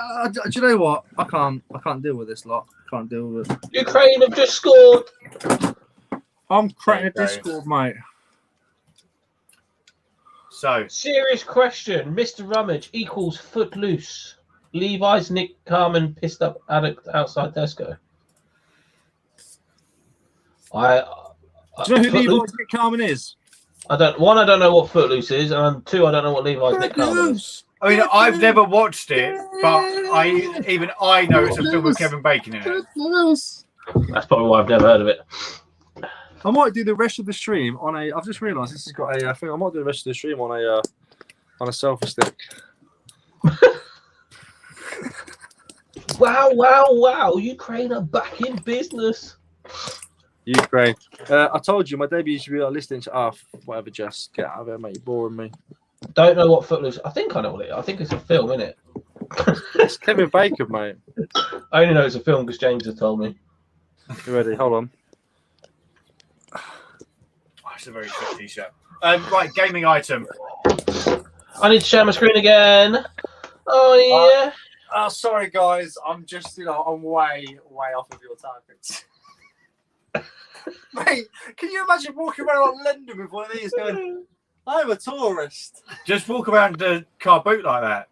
Speaker 1: you know what? I can't deal with this lot. I can't deal with it.
Speaker 4: Ukraine have just scored.
Speaker 1: I'm creating a Discord, mate.
Speaker 2: So,
Speaker 4: Serious question. Mr. Rummage equals Footloose. Levi's Nick Carmen pissed up addict outside Tesco.
Speaker 1: Do you know who Levi's Nick Carmen is?
Speaker 4: I don't know what Footloose is, and 2, I don't know what Levi's Nick Carmen is.
Speaker 2: I mean, I've never watched it, but I know it's a film with Kevin Bacon in it.
Speaker 4: That's probably why I've never heard of it.
Speaker 1: I might do the rest of the stream on a. I've just realised this has got a thing. I might do the rest of the stream on a selfie stick.
Speaker 4: Wow! Ukraine are back in business.
Speaker 1: Ukraine. I told you my debut should be like listening to whatever. Jess, get out of here, mate. You're boring me.
Speaker 4: Don't know what Footloose. I think I know what it is. I think it's a film, isn't it?
Speaker 1: It's Kevin Bacon, mate.
Speaker 4: I only know it's a film because James has told me.
Speaker 1: You ready? Hold on.
Speaker 2: It's a very short t-shirt. Right, gaming item.
Speaker 4: I need to share my screen again. Oh yeah.
Speaker 1: Sorry guys. I'm just I'm way off of your targets. Mate, can you imagine walking around London with one of these going, I'm a tourist.
Speaker 2: Just walk around the car boot like that.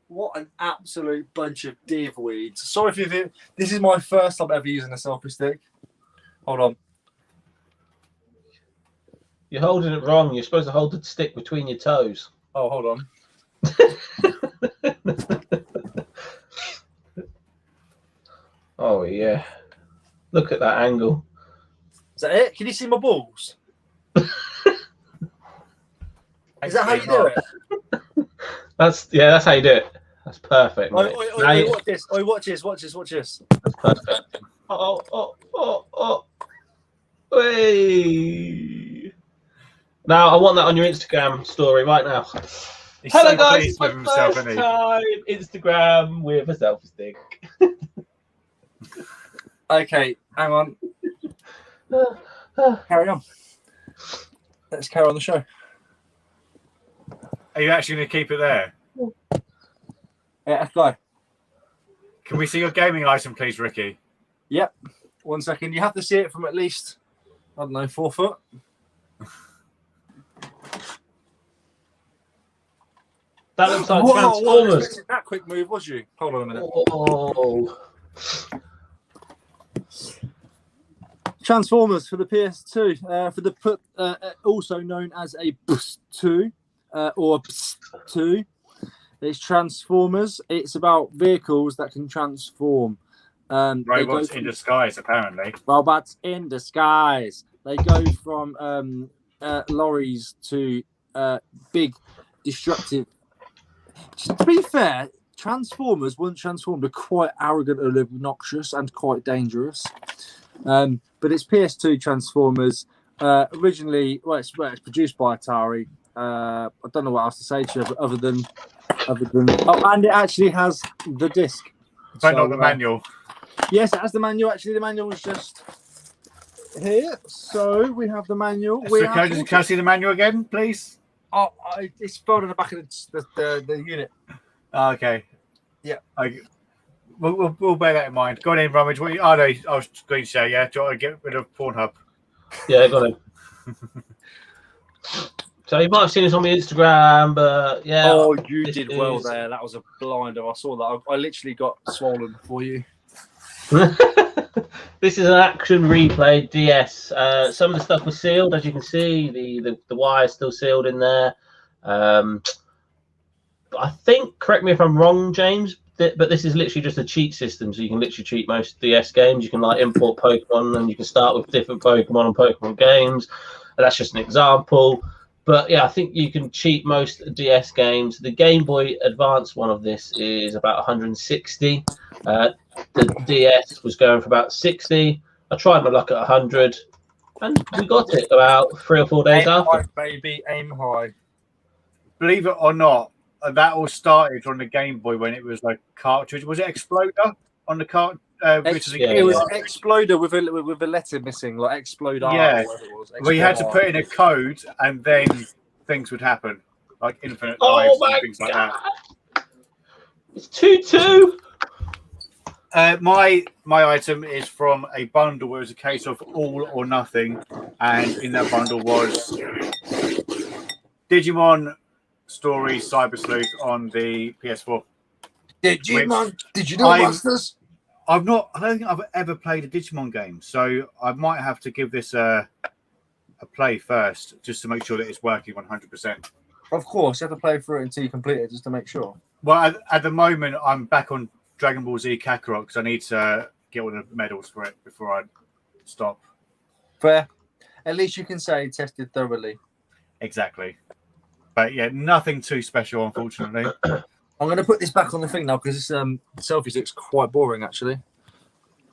Speaker 1: What an absolute bunch of dickweeds. Sorry if you. This is my first time ever using a selfie stick. Hold on.
Speaker 4: You're holding it wrong. You're supposed to hold the stick between your toes.
Speaker 1: Oh, hold on.
Speaker 4: Oh yeah. Look at that angle.
Speaker 1: Is that it? Can you see my balls? Is that how you do it?
Speaker 4: That's how you do it. That's perfect.
Speaker 1: Watch this. Watch this.
Speaker 4: That's perfect. Oh. Hey. Now I want that on your Instagram story right now.
Speaker 2: He's
Speaker 4: Hello
Speaker 2: so
Speaker 4: guys,
Speaker 2: pleased
Speaker 4: it's my
Speaker 2: with himself,
Speaker 4: first
Speaker 2: isn't he?
Speaker 4: time Instagram with a selfie stick.
Speaker 1: Okay, hang on. Carry on. Let's carry on the show.
Speaker 2: Are you actually going to keep it there?
Speaker 1: Yeah, let's go.
Speaker 2: Can we see your gaming item, please, Ricky?
Speaker 1: Yep. 1 second. You have to see it from at least, 4 foot.
Speaker 4: That looks like Transformers.
Speaker 1: That quick move, was you? Hold on a minute.
Speaker 4: Oh.
Speaker 1: Transformers for the PS2, for the also known as a PS2 or a PS2. It's Transformers. It's about vehicles that can transform.
Speaker 2: Robots in disguise, apparently.
Speaker 1: Robots in disguise. They go from lorries to big, destructive. To be fair, Transformers, once transformed, are quite arrogant and obnoxious and quite dangerous. But it's PS2 Transformers. Originally, it's produced by Atari. I don't know what else to say to you other than. Oh, and it actually has the disc.
Speaker 2: But not the manual.
Speaker 1: Yes, it has the manual. Actually, the manual is just here. So we have the manual.
Speaker 2: So can I see the manual again, please?
Speaker 1: Oh, it's spelled on the back of the unit.
Speaker 2: Okay.
Speaker 1: Yeah.
Speaker 2: We'll bear that in mind. Go on in, Rummage. No, I was going to say, do you want to get rid of Pornhub?
Speaker 4: Yeah, got it. So you might have seen this on my Instagram, but yeah.
Speaker 1: Oh, you did well there. That was a blinder. I saw that. I literally got swollen for you.
Speaker 4: This is an action replay DS. Some of the stuff was sealed, as you can see. The wire is still sealed in there. I think, correct me if I'm wrong, James, but this is literally just a cheat system, so you can literally cheat most DS games. You can like import Pokemon, and you can start with different Pokemon and Pokemon games. And that's just an example. But yeah, I think you can cheat most DS games. The Game Boy Advance one of this is about 160. The DS was going for about 60. I tried my luck at 100, and we got it about 3 or 4 days after.
Speaker 1: High, baby, aim high.
Speaker 2: Believe it or not, that all started on the Game Boy when it was like cartridge. Was it Exploder on the cart?
Speaker 1: It was Exploder with a letter missing, like Explode R.
Speaker 2: Yeah,
Speaker 1: or whatever it was.
Speaker 2: where you had to put in a code and then things would happen, like infinite lives and things like that.
Speaker 4: It's 2-2.
Speaker 2: My item is from a bundle where it was a case of all or nothing, and in that bundle was Digimon Story Cyber Sleuth on the PS4.
Speaker 1: Digimon, Digital Masters.
Speaker 2: I don't think I've ever played a Digimon game, so I might have to give this a play first, just to make sure that it's working 100%.
Speaker 1: Of course, you have to play through it until you complete it, just to make sure.
Speaker 2: Well, at the moment, I'm back on Dragon Ball Z Kakarot because I need to get all the medals for it before I stop.
Speaker 1: Fair. At least you can say tested thoroughly.
Speaker 2: Exactly. But yeah, nothing too special, unfortunately.
Speaker 1: I'm going to put this back on the thing now because this selfie stick's quite boring, actually.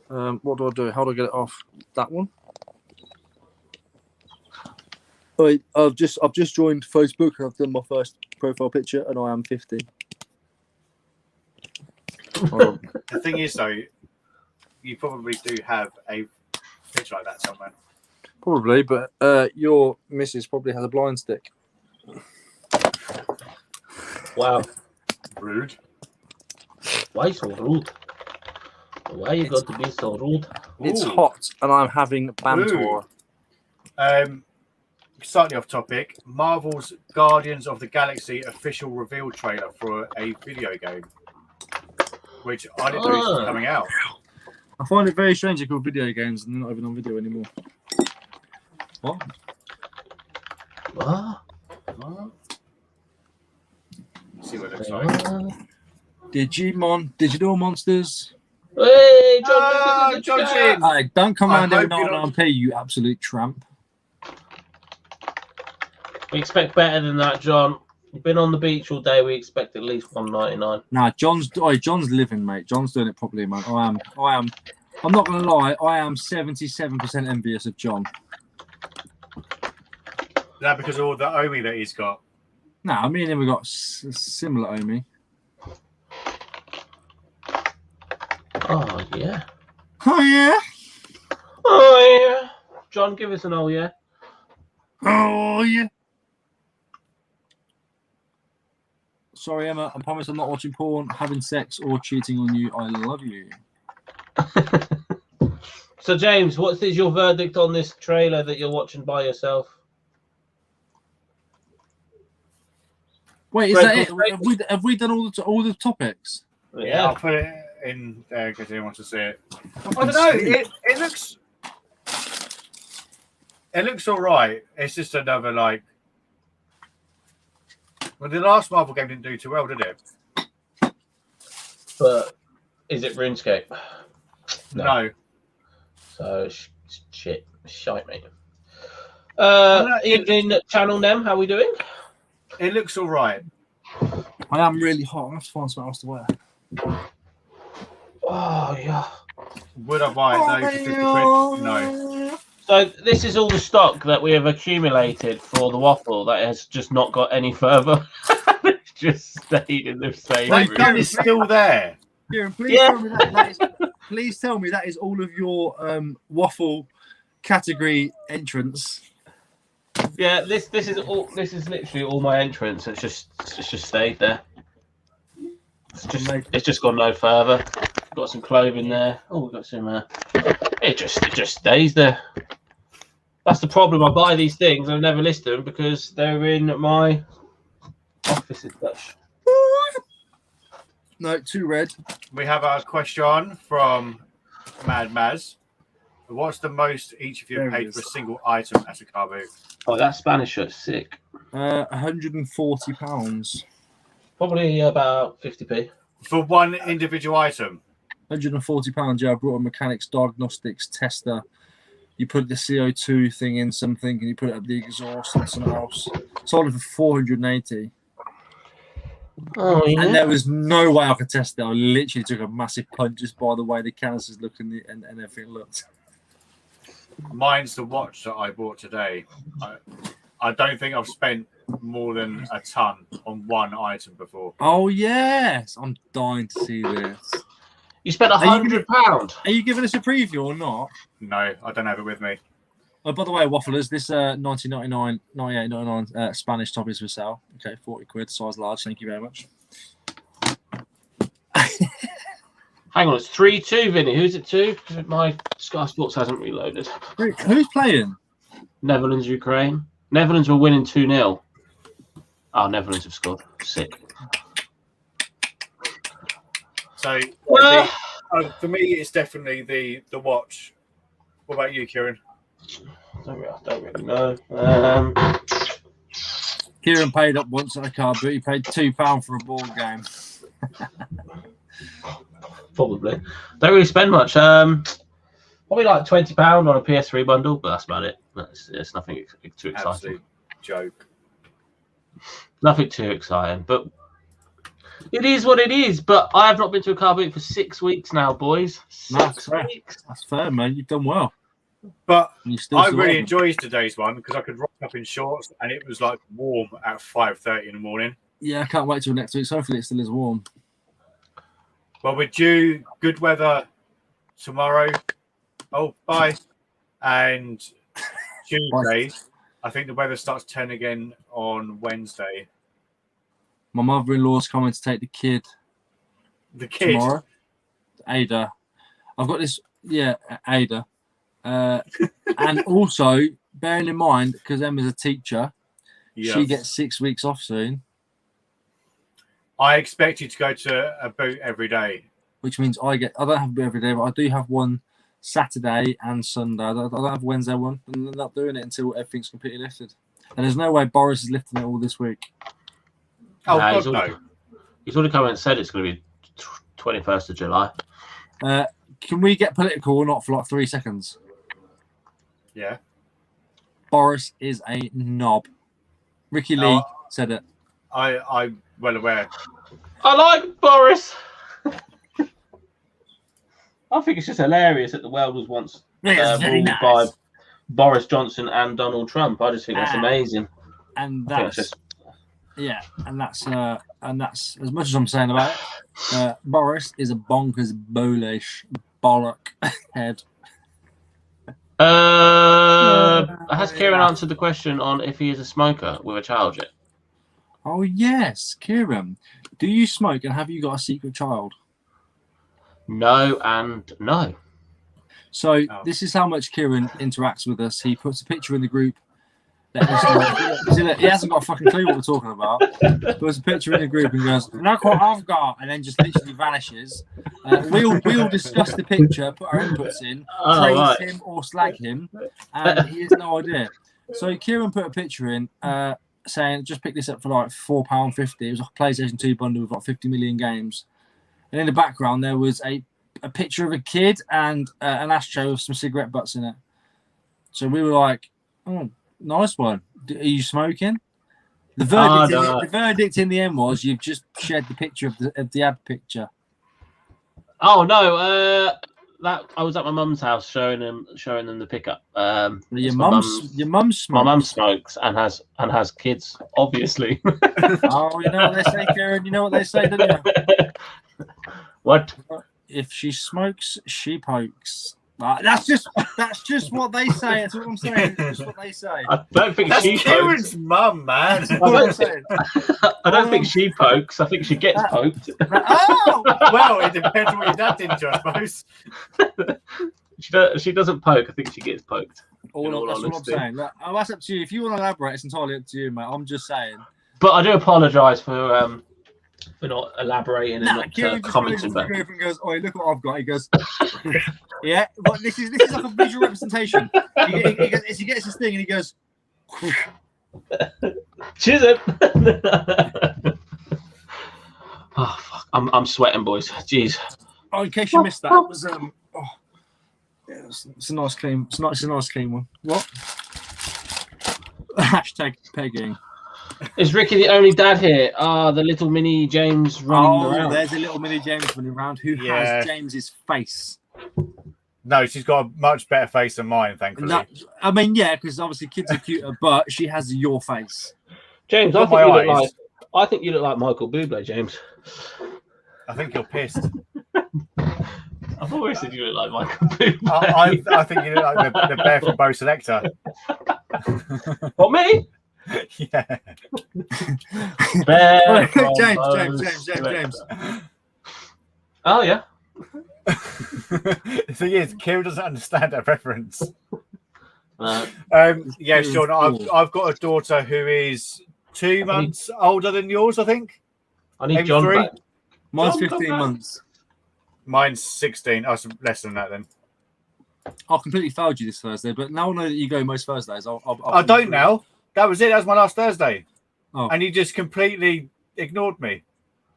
Speaker 1: What do I do? How do I get it off? That one? Wait, I've just joined Facebook. I've done my first profile picture, and I am 50.
Speaker 2: The thing is, though, you probably do have a picture like that somewhere.
Speaker 1: Probably, but your missus probably has a blind stick.
Speaker 4: Wow.
Speaker 2: Rude.
Speaker 4: Why so rude? Why you got to be so rude?
Speaker 1: It's hot, and I'm having banter.
Speaker 2: Slightly off topic. Marvel's Guardians of the Galaxy official reveal trailer for a video game, which I didn't know was coming out.
Speaker 1: I find it very strange they call video games and they're not even on video anymore. What?
Speaker 2: See what it looks like.
Speaker 1: Digimon, Digital Monsters.
Speaker 4: Hey, John!
Speaker 2: John!
Speaker 1: Hey, don't come around
Speaker 2: I
Speaker 1: here
Speaker 2: hope you
Speaker 1: and pay, you absolute tramp.
Speaker 4: We expect better than that, John. You've been on the beach all day. We expect at least $1.99.
Speaker 1: Nah, John's living, mate. John's doing it properly, man. I am. I'm not gonna lie. I am 77% envious of John.
Speaker 2: Is that because of all the Omi that he's got?
Speaker 1: Nah, me and him we got similar Omi.
Speaker 4: Oh yeah.
Speaker 1: Oh yeah.
Speaker 4: Oh yeah. John, give us an oh yeah.
Speaker 1: Oh yeah. Sorry, Emma. I promise I'm not watching porn, having sex, or cheating on you. I love you.
Speaker 4: So, James, what is your verdict on this trailer that you're watching by yourself?
Speaker 1: Wait, is that it? Have we done all the topics?
Speaker 2: Yeah, I'll put it in there because he wants to see it. I don't know. It looks all right. It's just another like. Well, the last Marvel game didn't do too well, did it?
Speaker 4: But is it RuneScape?
Speaker 2: No.
Speaker 4: So shit, shite, mate. Evening, Channel Nem. How we doing?
Speaker 2: It looks all right.
Speaker 1: I am really hot. I have to find something else to wear.
Speaker 4: Oh yeah.
Speaker 2: Would I buy it though for 50 quid? No.
Speaker 4: So this is all the stock that we have accumulated for the waffle that has just not got any further. It's just stayed in the same
Speaker 2: That
Speaker 4: room.
Speaker 2: gun is still there.
Speaker 1: Kieran, please tell me that is. Please tell me that is all of your waffle category entrance.
Speaker 4: Yeah, this is all. This is literally all my entrance. It's just stayed there. It's just gone no further. Got some clothing there. Oh, we've got some. It just stays there. That's the problem. I buy these things. I never list them because they're in my office as such.
Speaker 1: No, too red.
Speaker 2: We have a question from Mad Maz. What's the most each of you
Speaker 1: There it
Speaker 2: paid
Speaker 1: is.
Speaker 2: for a single item at a car boot?
Speaker 4: Oh, that Spanish shirt's sick.
Speaker 1: £140.
Speaker 4: Probably about 50p.
Speaker 2: For one individual item?
Speaker 1: £140. Yeah, I brought a mechanics diagnostics tester. You put the CO2 thing in something, and you put it up the exhaust and something else. Sold it for 480.
Speaker 4: Oh yeah.
Speaker 1: And there was no way I could test it. I literally took a massive punch just by the way the canisters looked and everything looked.
Speaker 2: Mine's the watch that I bought today. I don't think I've spent more than a ton on one item before.
Speaker 1: Oh yes, I'm dying to see this.
Speaker 4: You spent £100.
Speaker 1: Are you giving us a preview or not?
Speaker 2: No, I don't have it with me.
Speaker 1: Oh, by the way, wafflers, this 1999, 98.99 Spanish top is for sale. Okay, 40 quid, size large. Thank you very much.
Speaker 4: Hang on, it's 3-2, Vinny. Who's it to? My Sky Sports hasn't reloaded.
Speaker 1: Who's playing?
Speaker 4: Netherlands, Ukraine. Netherlands were winning 2-0. Oh, Netherlands have scored. Sick.
Speaker 2: So for me, it's definitely the watch. What about you, Kieran?
Speaker 4: I don't really know.
Speaker 1: Kieran paid up once at a car boot. He paid £2 for a ball game.
Speaker 4: Probably. Don't really spend much. Probably like £20 on a PS3 bundle, but that's about it. It's nothing too exciting.
Speaker 2: Absolute joke.
Speaker 4: Nothing too exciting, but it is what it is. But I have not been to a car boot for 6 weeks now, boys. Six weeks.
Speaker 1: That's fair, man. You've done well.
Speaker 2: But
Speaker 1: You still
Speaker 2: I
Speaker 1: survived.
Speaker 2: really enjoyed today's one because I could rock up in shorts and it was like warm at 5:30 in the morning.
Speaker 1: Yeah, I can't wait till next week. So hopefully it still is warm.
Speaker 2: Well, we're due good weather tomorrow. Oh, bye. And Tuesday. I think the weather starts turning again on Wednesday.
Speaker 1: My mother-in-law's coming to take the kid
Speaker 2: The kid.
Speaker 1: tomorrow. Ada. I've got this, Ada. And also, bearing in mind, because Emma's a teacher,
Speaker 2: Yes.
Speaker 1: she gets 6 weeks off soon,
Speaker 2: I expect you to go to a boot every day.
Speaker 1: which means I don't have a boot every day, but I do have one Saturday and Sunday. I don't have Wednesday one, and they're not doing it until everything's completely lifted. And there's no way Boris is lifting it all this week.
Speaker 2: Oh,
Speaker 4: Nah,
Speaker 2: God, no.
Speaker 4: He's already come out and said it's going to be 21st of July.
Speaker 1: Can we get political or not for like 3 seconds?
Speaker 2: Yeah.
Speaker 1: Boris is a knob. Ricky Lee said it.
Speaker 2: I'm well aware.
Speaker 4: I like Boris. I think it's just hilarious that the world was once ruled by Boris Johnson and Donald Trump. I just think that's amazing.
Speaker 1: And that's and that's as much as I'm saying about it. Boris is a bonkers, bullish bollock head.
Speaker 4: Has Kieran answered the question on if he is a smoker with a child yet?
Speaker 1: Oh yes, Kieran. Do you smoke and have you got a secret child?
Speaker 4: No and no.
Speaker 1: So this is how much Kieran interacts with us. He puts a picture in the group. He hasn't got a fucking clue what we're talking about. Puts a picture in the group and goes, "Look what I've got," and then just literally vanishes. We'll discuss the picture, put our inputs in, praise him or slag him, and he has no idea. So Kieran put a picture in saying, "Just pick this up for like £4.50." It was a PlayStation 2 bundle with like 50 million games, and in the background there was a picture of a kid and an ashtray with some cigarette butts in it. So we were like, "Oh, nice one. Are you smoking?" The verdict in the end was you've just shared the picture of the ad picture.
Speaker 4: Oh no, that I was at my mum's house showing them the pickup.
Speaker 1: Your mum smokes.
Speaker 4: My mum smokes and has kids, obviously.
Speaker 1: Oh, you know what they say, Karen. You know what they say, don't you?
Speaker 4: What?
Speaker 1: If she smokes, she pokes. That's just what they say. That's what I'm saying. That's just what they say.
Speaker 4: I don't think
Speaker 2: That's
Speaker 4: she
Speaker 2: Kieran's
Speaker 4: pokes.
Speaker 2: mum, man.
Speaker 4: I don't think she pokes. I think she gets poked.
Speaker 1: Oh!
Speaker 2: Well, it depends on what your dad did, I suppose.
Speaker 4: She doesn't poke. I think she gets poked.
Speaker 1: That's what I'm saying. Look, that's up to you. If you want to elaborate, it's entirely up to you, mate. I'm just saying.
Speaker 4: But I do apologise for not elaborating and not
Speaker 1: Kieran
Speaker 4: commenting.
Speaker 1: Just goes and goes, "Oh, look what I've got." He goes, "Yeah, but this is like a visual representation." He gets this thing and he goes,
Speaker 4: "Cheers it." Oh fuck! I'm sweating, boys. Jeez.
Speaker 1: Oh, in case you missed that, it was it's a nice clean. It's a nice clean one. What? Hashtag pegging.
Speaker 4: Is Ricky the only dad here? The little mini James running around.
Speaker 1: There's a little mini James running around who has James's face.
Speaker 2: No, she's got a much better face than mine, thankfully.
Speaker 1: I mean, yeah, because obviously kids are cuter, but she has your face.
Speaker 4: James, I think you look like Michael Bublé, James.
Speaker 2: I think you're pissed.
Speaker 4: I've always said you look like Michael Bublé.
Speaker 2: I think you look like the bear from Bo Selector.
Speaker 4: What, me?
Speaker 2: Yeah.
Speaker 1: James.
Speaker 4: Oh yeah.
Speaker 2: The thing is, Kieran doesn't understand that reference.
Speaker 1: Yeah,
Speaker 2: Sean, I've got a daughter who is 2 months older than yours, I think.
Speaker 4: I need John back.
Speaker 1: Mine's 15 months.
Speaker 2: Mine's 16. Oh, so less than that then.
Speaker 1: I completely failed you this Thursday, but now I know that you go most Thursdays.
Speaker 2: I don't now. That was it. That was my last Thursday.
Speaker 1: Oh.
Speaker 2: And you just completely ignored me.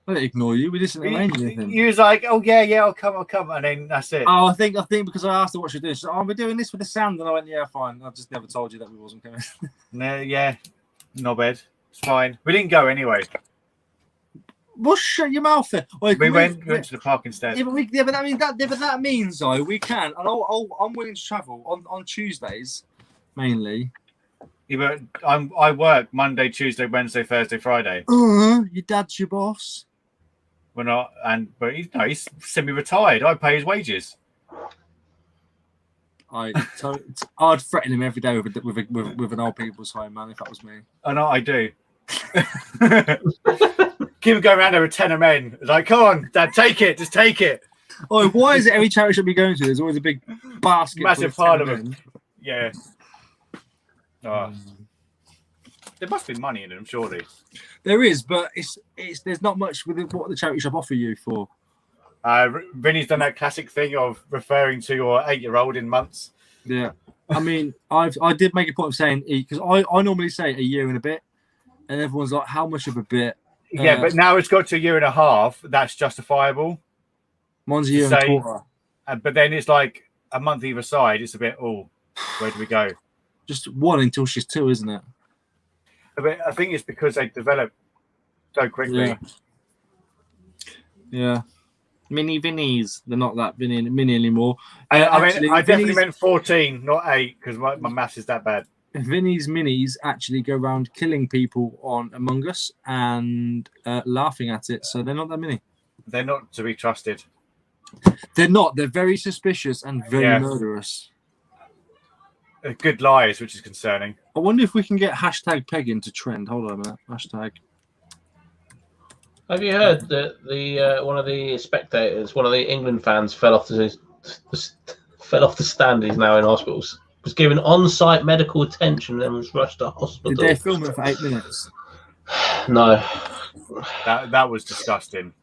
Speaker 1: I didn't ignore you. We didn't arrange anything.
Speaker 2: You was like, "Oh yeah, I'll come," and then that's it.
Speaker 1: Oh, I think because I asked her what she'd do. She said, "Oh, we're doing this for the sound," and I went, "Yeah, fine." I just never told you that we wasn't coming.
Speaker 2: No, yeah, not bad. It's fine. We didn't go anyway.
Speaker 1: Well, shut your mouth there.
Speaker 2: We went to the park instead.
Speaker 1: Yeah, but that means though we can, and I'm willing to travel on Tuesdays mainly.
Speaker 2: Yeah, but I work Monday, Tuesday, Wednesday, Thursday, Friday.
Speaker 1: Your dad's your boss.
Speaker 2: We're not, but he's semi-retired. I pay his wages.
Speaker 1: I'd threaten him every day with an old people's home, man. If that was me.
Speaker 2: I know I do. Keep him going around there with 10 of men. Like, come on, Dad, take it. Just take it.
Speaker 1: Oh, why is it every charity shop you go to? There's always a big basket.
Speaker 2: Massive part of it. Yeah. Oh. There must be money in them, surely.
Speaker 1: There is, but it's there's not much with what the charity shop offer you for.
Speaker 2: Vinny's done that classic thing of referring to your 8-year-old in months.
Speaker 1: Yeah. I mean, I did make a point of saying because I normally say a year and a bit, and everyone's like, how much of a bit?
Speaker 2: Yeah, but now it's got to a year and a half. That's justifiable.
Speaker 1: Mine's a year and a quarter.
Speaker 2: But then it's like a month either side. It's a bit, where do we go?
Speaker 1: Just one until she's 2, isn't it?
Speaker 2: But I think it's because they develop so quickly.
Speaker 1: Yeah. Mini Vinnies. They're not that mini anymore.
Speaker 2: I definitely meant 14, not 8, because my maths is that bad.
Speaker 1: Vinny's minis actually go around killing people on Among Us and laughing at it, so they're not that mini.
Speaker 2: They're not to be trusted.
Speaker 1: They're not. They're very suspicious and very murderous.
Speaker 2: Good lies, which is concerning.
Speaker 1: I wonder if we can get hashtag pegging to trend. Hold on a minute. Hashtag.
Speaker 4: Have you heard that the one of the spectators, one of the England fans, fell off the stand? He's now in hospitals. Was given on-site medical attention and then was rushed to hospital.
Speaker 1: Did they film it for 8 minutes?
Speaker 4: No.
Speaker 2: That was disgusting.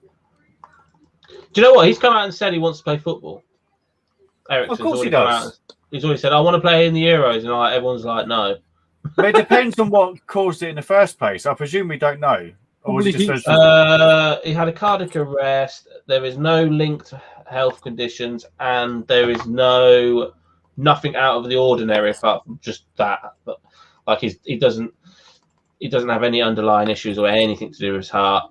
Speaker 4: Do you know what? He's come out and said he wants to play football.
Speaker 2: Of course he does.
Speaker 4: He's always said, I want to play in the Euros. And everyone's like, no.
Speaker 2: But it depends on what caused it in the first place. I presume we don't know. Or was it just
Speaker 4: he had a cardiac arrest. There is no linked health conditions. And there is nothing out of the ordinary apart from just that. But like he doesn't. He doesn't have any underlying issues or anything to do with his heart.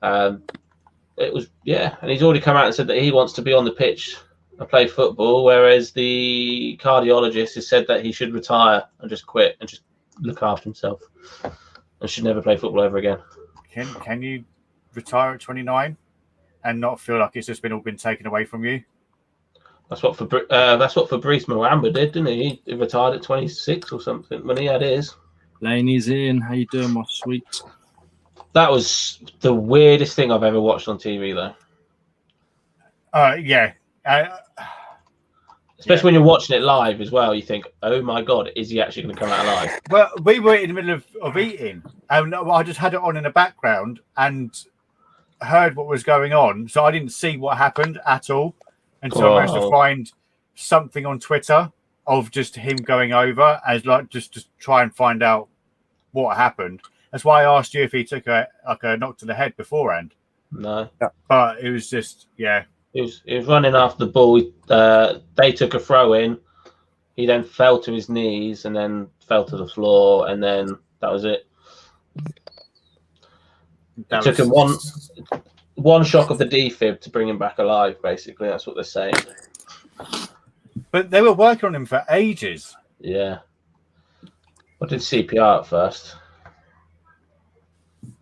Speaker 4: It was, and he's already come out and said that he wants to be on the pitch and play football, whereas the cardiologist has said that he should retire and just quit and just look after himself and should never play football ever again.
Speaker 2: Can you retire at 29 and not feel like it's just all been taken away from you?
Speaker 4: That's what Fabrice Muamba did, didn't he? He retired at 26 or something when he had his.
Speaker 1: Laney's in. How you doing, my sweet?
Speaker 4: That was the weirdest thing I've ever watched on TV, though. Especially when you're watching it live as well, you think, "Oh my god, is he actually going to come out alive?"
Speaker 2: Well, we were in the middle of eating, and I just had it on in the background and heard what was going on, so I didn't see what happened at all until I managed to find something on Twitter of just him going over as just to try and find out what happened. That's why I asked you if he took a knock to the head beforehand.
Speaker 4: No,
Speaker 2: but it was just
Speaker 4: He was running after the ball. They took a throw in. He then fell to his knees and then fell to the floor, and then that was it. It took him one shock of the defib to bring him back alive. Basically, that's what they're saying.
Speaker 2: But they were working on him for ages.
Speaker 4: Yeah. I did CPR at first.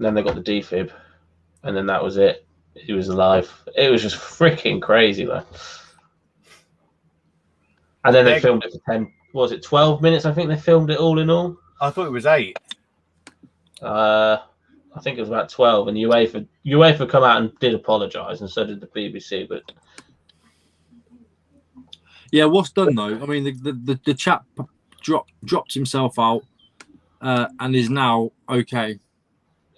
Speaker 4: Then they got the defib, and then that was it. He was alive. It was just freaking crazy, though. And then they filmed it for 10. Was it 12 minutes? I think they filmed it all in all.
Speaker 2: I thought it was 8.
Speaker 4: I think it was about 12. And UEFA come out and did apologise, and so did the BBC. But
Speaker 1: yeah, what's done though? I mean, the chap dropped himself out and is now okay.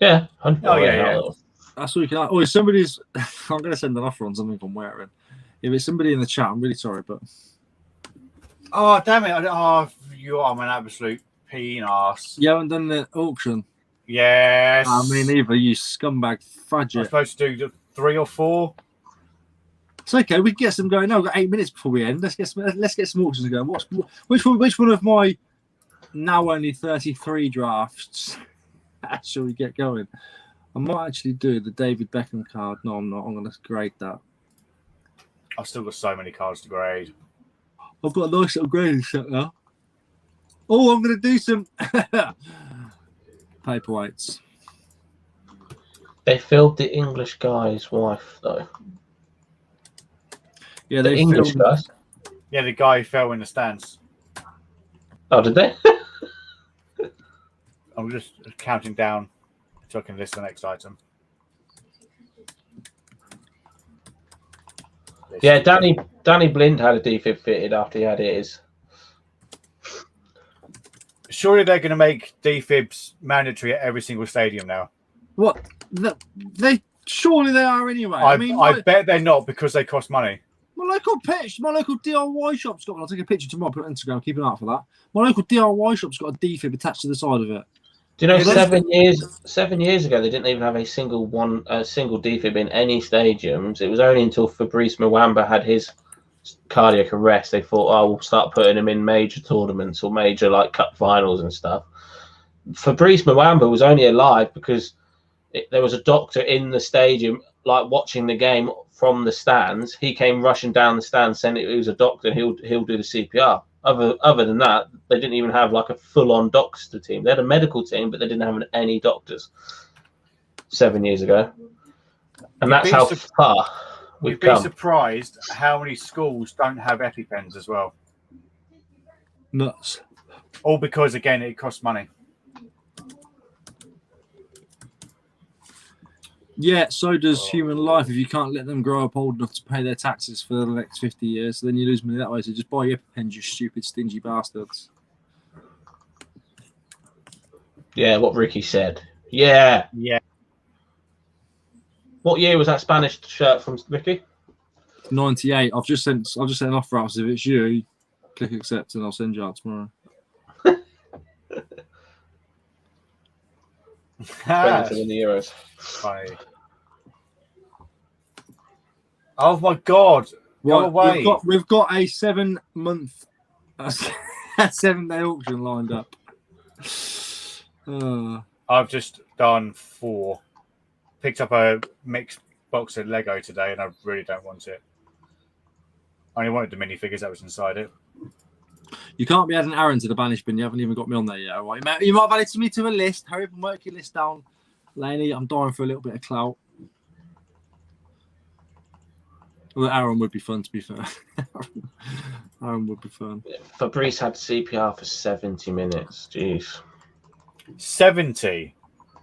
Speaker 4: Yeah.
Speaker 2: Yeah.
Speaker 1: That's what you can. Oh, if somebody's, I'm going to send an offer on something I'm wearing. If it's somebody in the chat, I'm really sorry, but.
Speaker 2: Oh, damn it. You are an absolute penis.
Speaker 1: You haven't done the auction?
Speaker 2: Yes.
Speaker 1: I mean, either, you scumbag fudge
Speaker 2: I'm
Speaker 1: it.
Speaker 2: supposed to do 3 or 4.
Speaker 1: It's okay. We can get some going now. We've got 8 minutes before we end. Let's get some auctions going. Which one of my now only 33 drafts shall we get going? I might actually do the David Beckham card. No, I'm not. I'm going to grade that.
Speaker 2: I've still got so many cards to grade.
Speaker 1: I've got a nice little grading set now. Oh, I'm going to do some paperweights.
Speaker 4: they filmed the English guy's wife, though.
Speaker 1: Yeah,
Speaker 4: The English guys.
Speaker 2: Yeah, the guy who fell in the stands.
Speaker 4: Oh, did they?
Speaker 2: I'm just counting down so I can list the next item.
Speaker 4: Yeah, Danny Blind had a defib fitted after he had his.
Speaker 2: Surely they're going to make defibs mandatory at every single stadium now.
Speaker 1: What? Surely they are anyway.
Speaker 2: I bet they're not because they cost money.
Speaker 1: My local DIY shop's got one. I'll take a picture tomorrow, put it on Instagram, keep an eye out for that. My local DIY shop's got a defib attached to the side of it.
Speaker 4: Do you know 7 years ago they didn't even have a single defib in any stadiums? It was only until Fabrice Muamba had his cardiac arrest they thought, oh, we'll start putting him in major tournaments or major like cup finals and stuff. Fabrice Muamba was only alive because there was a doctor in the stadium like watching the game from the stands. He came rushing down the stands saying it was a doctor and he'll do the CPR. Other than that, they didn't even have like a full-on doctor team. They had a medical team, but they didn't have any doctors 7 years ago. And that's how far we've come.
Speaker 2: You'd be surprised how many schools don't have EpiPens as well.
Speaker 1: Nuts.
Speaker 2: All because, again, it costs money.
Speaker 1: Yeah, so does human life. If you can't let them grow up old enough to pay their taxes for the next 50 years, so then you lose money that way. So just buy your EpiPens, you stupid, stingy bastards.
Speaker 4: Yeah, what Ricky said. Yeah.
Speaker 2: Yeah.
Speaker 4: What year was that Spanish shirt from Ricky?
Speaker 1: 98. I've just sent an offer out. So if it's you, click accept and I'll send you out tomorrow.
Speaker 4: 20 in the Euros.
Speaker 2: Funny. Oh my God! Go away.
Speaker 1: We've got a 7-month, 7-day auction lined up.
Speaker 2: I I've just done 4. Picked up a mixed box of Lego today, and I really don't want it. I only wanted the minifigures that was inside it.
Speaker 1: You can't be adding Aaron to the banish bin. You haven't even got me on there yet. All right, you might have added me to a list. Hurry up and work your list down, Laney. I'm dying for a little bit of clout. Well, Aaron would be fun, to be fair. Aaron would be fun.
Speaker 4: Fabrice had CPR for 70 minutes. Jeez.
Speaker 2: 70.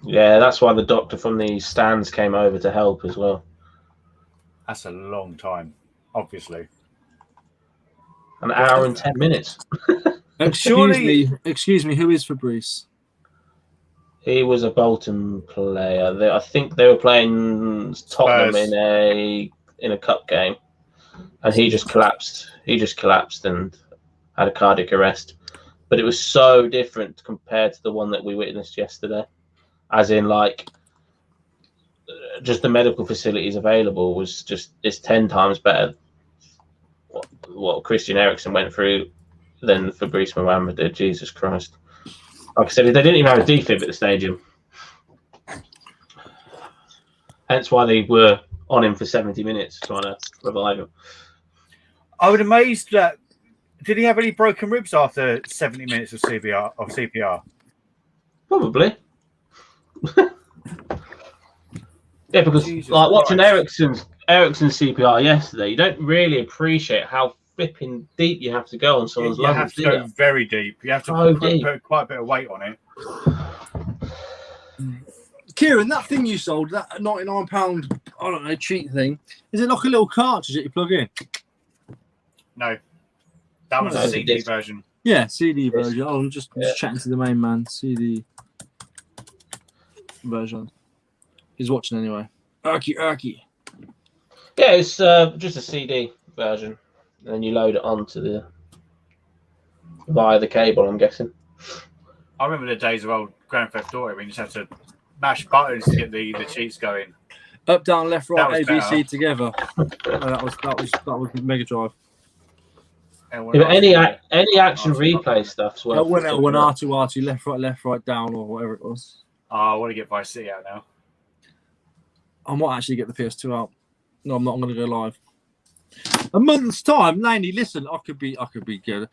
Speaker 4: Yeah, that's why the doctor from the stands came over to help as well.
Speaker 2: That's a long time, obviously.
Speaker 4: An hour and 10 minutes.
Speaker 1: Excuse me, who is Fabrice?
Speaker 4: He was a Bolton player. I think they were playing Tottenham in a cup game, and he just collapsed. He just collapsed and had a cardiac arrest. But it was so different compared to the one that we witnessed yesterday. As in, like, just the medical facilities available was it's 10 times better. What Christian Eriksen went through than Fabrice Muamba did. Jesus Christ! Like I said, they didn't even have a defib at the stadium. Hence why they were on him for 70 minutes trying to revive him.
Speaker 2: I would amazed that. Did he have any broken ribs after 70 minutes of CPR?
Speaker 4: Probably. Yeah, because
Speaker 2: Jesus
Speaker 4: like watching
Speaker 2: Christ.
Speaker 4: Eriksen's CPR yesterday, you don't really appreciate how flipping deep you have to go on someone's lungs.
Speaker 2: You have to go very deep. You have to put quite a bit of weight on it.
Speaker 1: Kieran, that thing you sold, that £99, I don't know, cheat thing, is it like a little cartridge that you plug in?
Speaker 2: No. That was a CD version.
Speaker 1: Yeah, CD version. Oh, I'm just chatting to the main man. CD version. He's watching anyway. Erky.
Speaker 4: Yeah, it's just a CD version. And then you load it onto via the cable, I'm guessing.
Speaker 2: I remember the days of old Grand Theft Auto when you just have to mash buttons to get the cheats going.
Speaker 1: Up, down, left, right,
Speaker 2: That was
Speaker 1: ABC together. That was Mega Drive.
Speaker 4: Yeah, but any action replay stuff's worth.
Speaker 1: When R2, left, right, down, or whatever it was.
Speaker 2: Oh, I want to get Vice City out now.
Speaker 1: I might actually get the PS2 out. No, I'm not. I'm going to go live. A month's time, Laney. Listen, I could be good.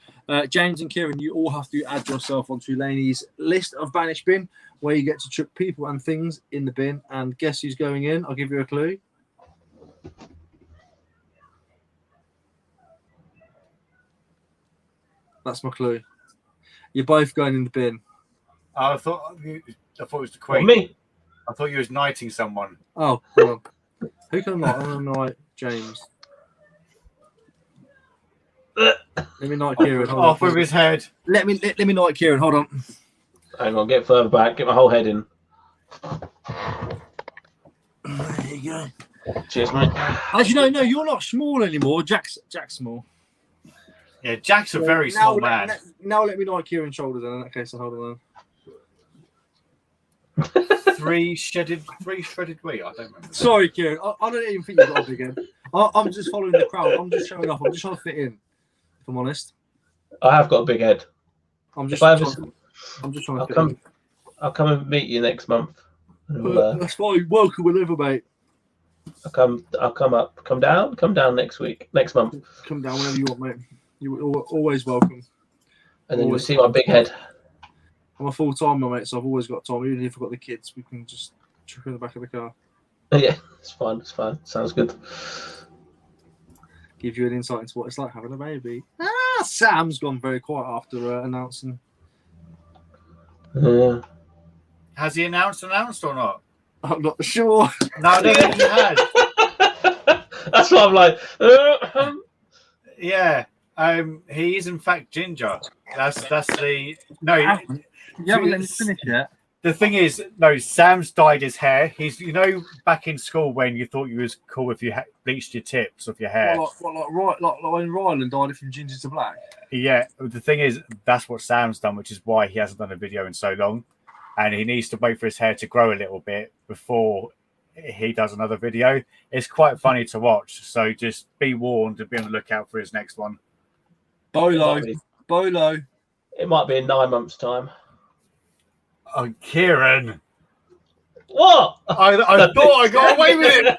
Speaker 1: James and Kieran, you all have to add yourself onto Laney's list of banish bin, where you get to chuck people and things in the bin. And guess who's going in? I'll give you a clue. That's my clue. You're both going in the bin.
Speaker 2: I thought it was the Queen.
Speaker 4: What, me?
Speaker 2: I thought you was knighting someone.
Speaker 1: Oh, well. Who can I knight? I'm going to knight James. Let me knight Kieran.
Speaker 2: Off with his head.
Speaker 1: Let me knight Kieran. Hold on.
Speaker 4: Hang on, get further back. Get my whole head in.
Speaker 1: There you go.
Speaker 4: Cheers, mate.
Speaker 1: Actually, no, you're not small anymore. Jack's small.
Speaker 2: Yeah, Jack's a very small man.
Speaker 1: Now let me knight Kieran's shoulders then. In that case, hold on.
Speaker 2: Three shredded wheat. I don't remember.
Speaker 1: Sorry, Kieran. I don't even think you've got a big head. I'm just following the crowd. I'm just showing off. I'm just trying to fit in. If I'm honest.
Speaker 4: I have got a big head.
Speaker 1: I'm just trying to fit in.
Speaker 4: I'll come and meet you next month.
Speaker 1: That's fine. Welcome whenever, mate.
Speaker 4: I'll come down next month.
Speaker 1: Come down whenever you want, mate. You're always welcome.
Speaker 4: And then you'll see my big head.
Speaker 1: I'm a full-timer, mate, so I've always got time. Even if I've got the kids, we can just chuck in the back of the car.
Speaker 4: Yeah, it's fine. Sounds good.
Speaker 1: Give you an insight into what it's like having a baby. Sam's gone very quiet after announcing.
Speaker 4: Yeah.
Speaker 2: Has he announced or not?
Speaker 1: I'm not sure.
Speaker 2: No, I don't think he has.
Speaker 4: That's why I'm like.
Speaker 2: Yeah. He is in fact ginger. That's the no.
Speaker 1: You haven't let me finish yet.
Speaker 2: The thing is, no. Sam's dyed his hair. He's back in school when you thought you was cool if you bleached your tips of your hair.
Speaker 1: Like when Ryland dyed it from ginger to black.
Speaker 2: Yeah. The thing is, that's what Sam's done, which is why he hasn't done a video in so long, and he needs to wait for his hair to grow a little bit before he does another video. It's quite funny to watch. So just be warned and be on the lookout for his next one.
Speaker 1: Bolo.
Speaker 4: It might be in 9 months' time.
Speaker 2: Oh, Kieran.
Speaker 4: What?
Speaker 2: I thought I got away with it.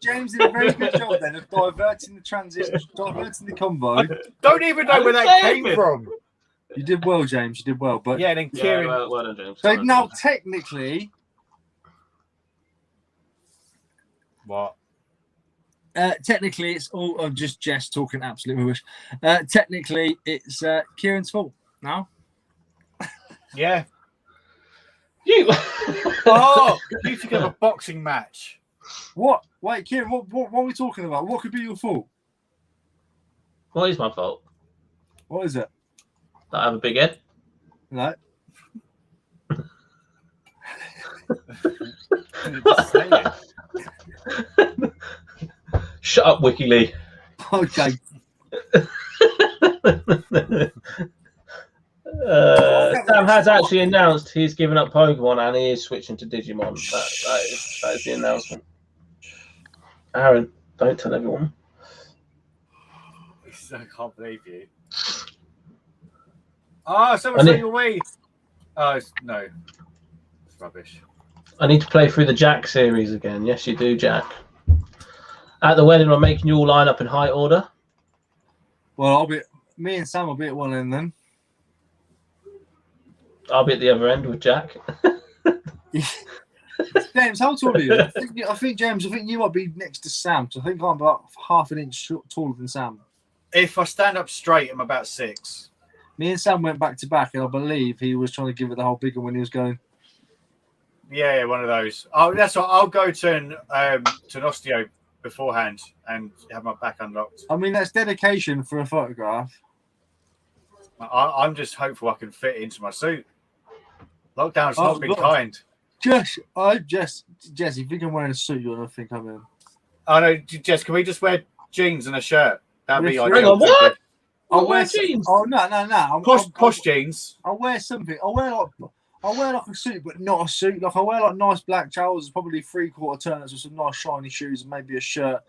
Speaker 1: James did a very good job then of diverting the transition, diverting the combo.
Speaker 2: I don't even know where that came from.
Speaker 1: You did well, James. You did well. But
Speaker 2: yeah, then Kieran.
Speaker 4: Well done, James.
Speaker 1: So now technically,
Speaker 2: What?
Speaker 1: Technically it's all. I'm just Jess talking absolute rubbish. Technically, it's Kieran's fault now.
Speaker 2: Yeah.
Speaker 4: You.
Speaker 2: Oh, you should have a boxing match.
Speaker 1: What? Wait, Kieran. What are we talking about? What could be your fault?
Speaker 4: What is my fault?
Speaker 1: What is it?
Speaker 4: That I have a big head.
Speaker 1: No.
Speaker 4: Shut up, WikiLee.
Speaker 1: Okay.
Speaker 4: Sam has actually announced he's given up Pokemon and he is switching to Digimon. That is the announcement. Aaron, don't tell everyone.
Speaker 2: I can't believe you. Oh, someone's saying away. Oh, no. It's rubbish.
Speaker 4: I need to play through the Jack series again. Yes, you do, Jack. At the wedding, I'm making you all line up in high order.
Speaker 1: Well, me and Sam will be at one end then.
Speaker 4: I'll be at the other end with Jack.
Speaker 1: James, how tall are you? I think James, you might be next to Sam. So I think I'm about half an inch taller than Sam.
Speaker 2: If I stand up straight, I'm about 6.
Speaker 1: Me and Sam went back to back, and I believe he was trying to give it the whole bigger when he was going.
Speaker 2: Yeah, one of those. Oh, that's what I'll go to an osteo beforehand and have my back unlocked.
Speaker 1: I mean, that's dedication for a photograph.
Speaker 2: I'm just hopeful I can fit into my suit. Lockdown's not been kind.
Speaker 1: Jess, if you can wear a suit, you're gonna think I'm in.
Speaker 2: Oh no, Jess, can we just wear jeans and a shirt? That'd be
Speaker 4: Hang
Speaker 2: ideal.
Speaker 4: on, what?
Speaker 1: I'll wear
Speaker 4: jeans.
Speaker 1: Oh no.
Speaker 2: Posh jeans.
Speaker 1: I'll wear something. I'll wear like a suit, but not a suit. Like I'll wear like nice black trousers, probably 3/4 turns with some nice shiny shoes, and maybe a shirt,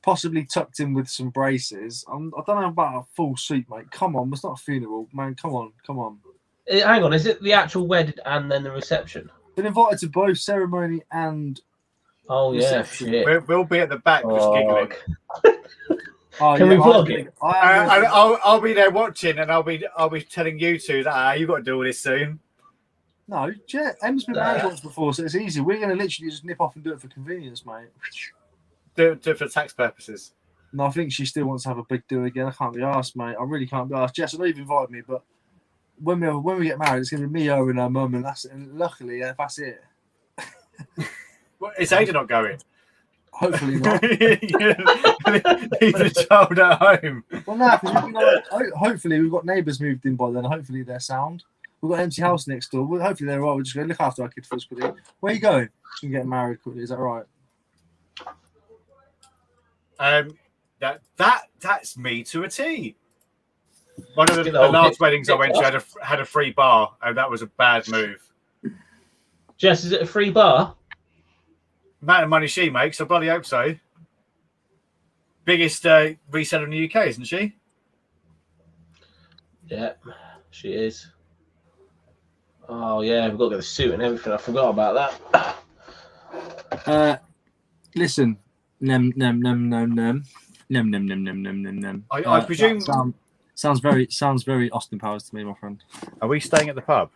Speaker 1: possibly tucked in with some braces. I don't know about a full suit, mate. Come on, it's not a funeral, man. Come on.
Speaker 4: Hang on, is it the actual wedding and then the reception?
Speaker 1: Been invited to both ceremony and.
Speaker 4: Oh yeah,
Speaker 1: reception.
Speaker 4: shit.
Speaker 2: We'll be at the back just giggling.
Speaker 1: Can
Speaker 4: we vlog it?
Speaker 2: I'll be there watching, and I'll be telling you two that you got to do all this soon.
Speaker 1: No, Em's been married once before, so it's easy. We're going to literally just nip off and do it for convenience, mate.
Speaker 2: Do it for tax purposes.
Speaker 1: No, I think she still wants to have a big do again. I can't be asked, mate. I really can't be asked. Jess, I know you've invited me, but when we get married, it's going to be me, her, and her mum, and that's it. And luckily, that's it.
Speaker 2: Well, is Ada not going?
Speaker 1: Hopefully not.
Speaker 2: Leave the child at home.
Speaker 1: Well, no, because hopefully we've got neighbours moved in by then. Hopefully they're sound. We've got an empty house next door. Well, hopefully they're right. We're just going to look after our kid first quickly. Where are you going? You can get married quickly. Is that right?
Speaker 2: That's me to a T. One of the last weddings I went to had a free bar, and that was a bad move.
Speaker 4: Jess, is it a free bar?
Speaker 2: Amount of money she makes, I bloody hope so. Biggest reseller in the UK, isn't she?
Speaker 4: Yeah, she is. Oh yeah, we've got to get the suit and everything. I forgot about
Speaker 1: that. Listen, nem.
Speaker 2: I presume
Speaker 1: sounds very Austin Powers to me, my friend.
Speaker 2: Are we staying at the pub?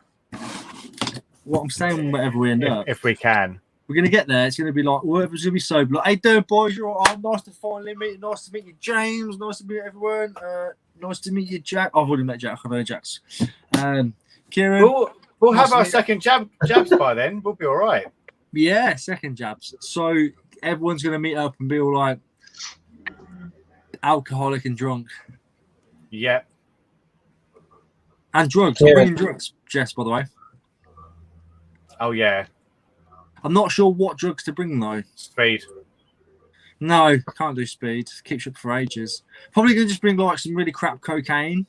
Speaker 1: Well, I'm staying wherever we end up.
Speaker 2: If we can.
Speaker 1: We're gonna get there. It's gonna be like whoever's gonna be sober. Like, hey, doing boys, you're all right. Nice to finally meet. Nice to meet you, James. Nice to meet everyone. Nice to meet you, Jack. I've already met Jack. I've heard Jack's. Kieran.
Speaker 2: We'll have our second jabs by then. We'll be all right.
Speaker 1: Yeah, second jabs. So everyone's gonna meet up and be all like alcoholic and drunk.
Speaker 2: Yeah.
Speaker 1: And drugs. I'm bringing drugs, Jess, by the way.
Speaker 2: Oh yeah.
Speaker 1: I'm not sure what drugs to bring though.
Speaker 2: Speed.
Speaker 1: No, can't do speed. Keeps you up for ages. Probably gonna just bring like some really crap cocaine.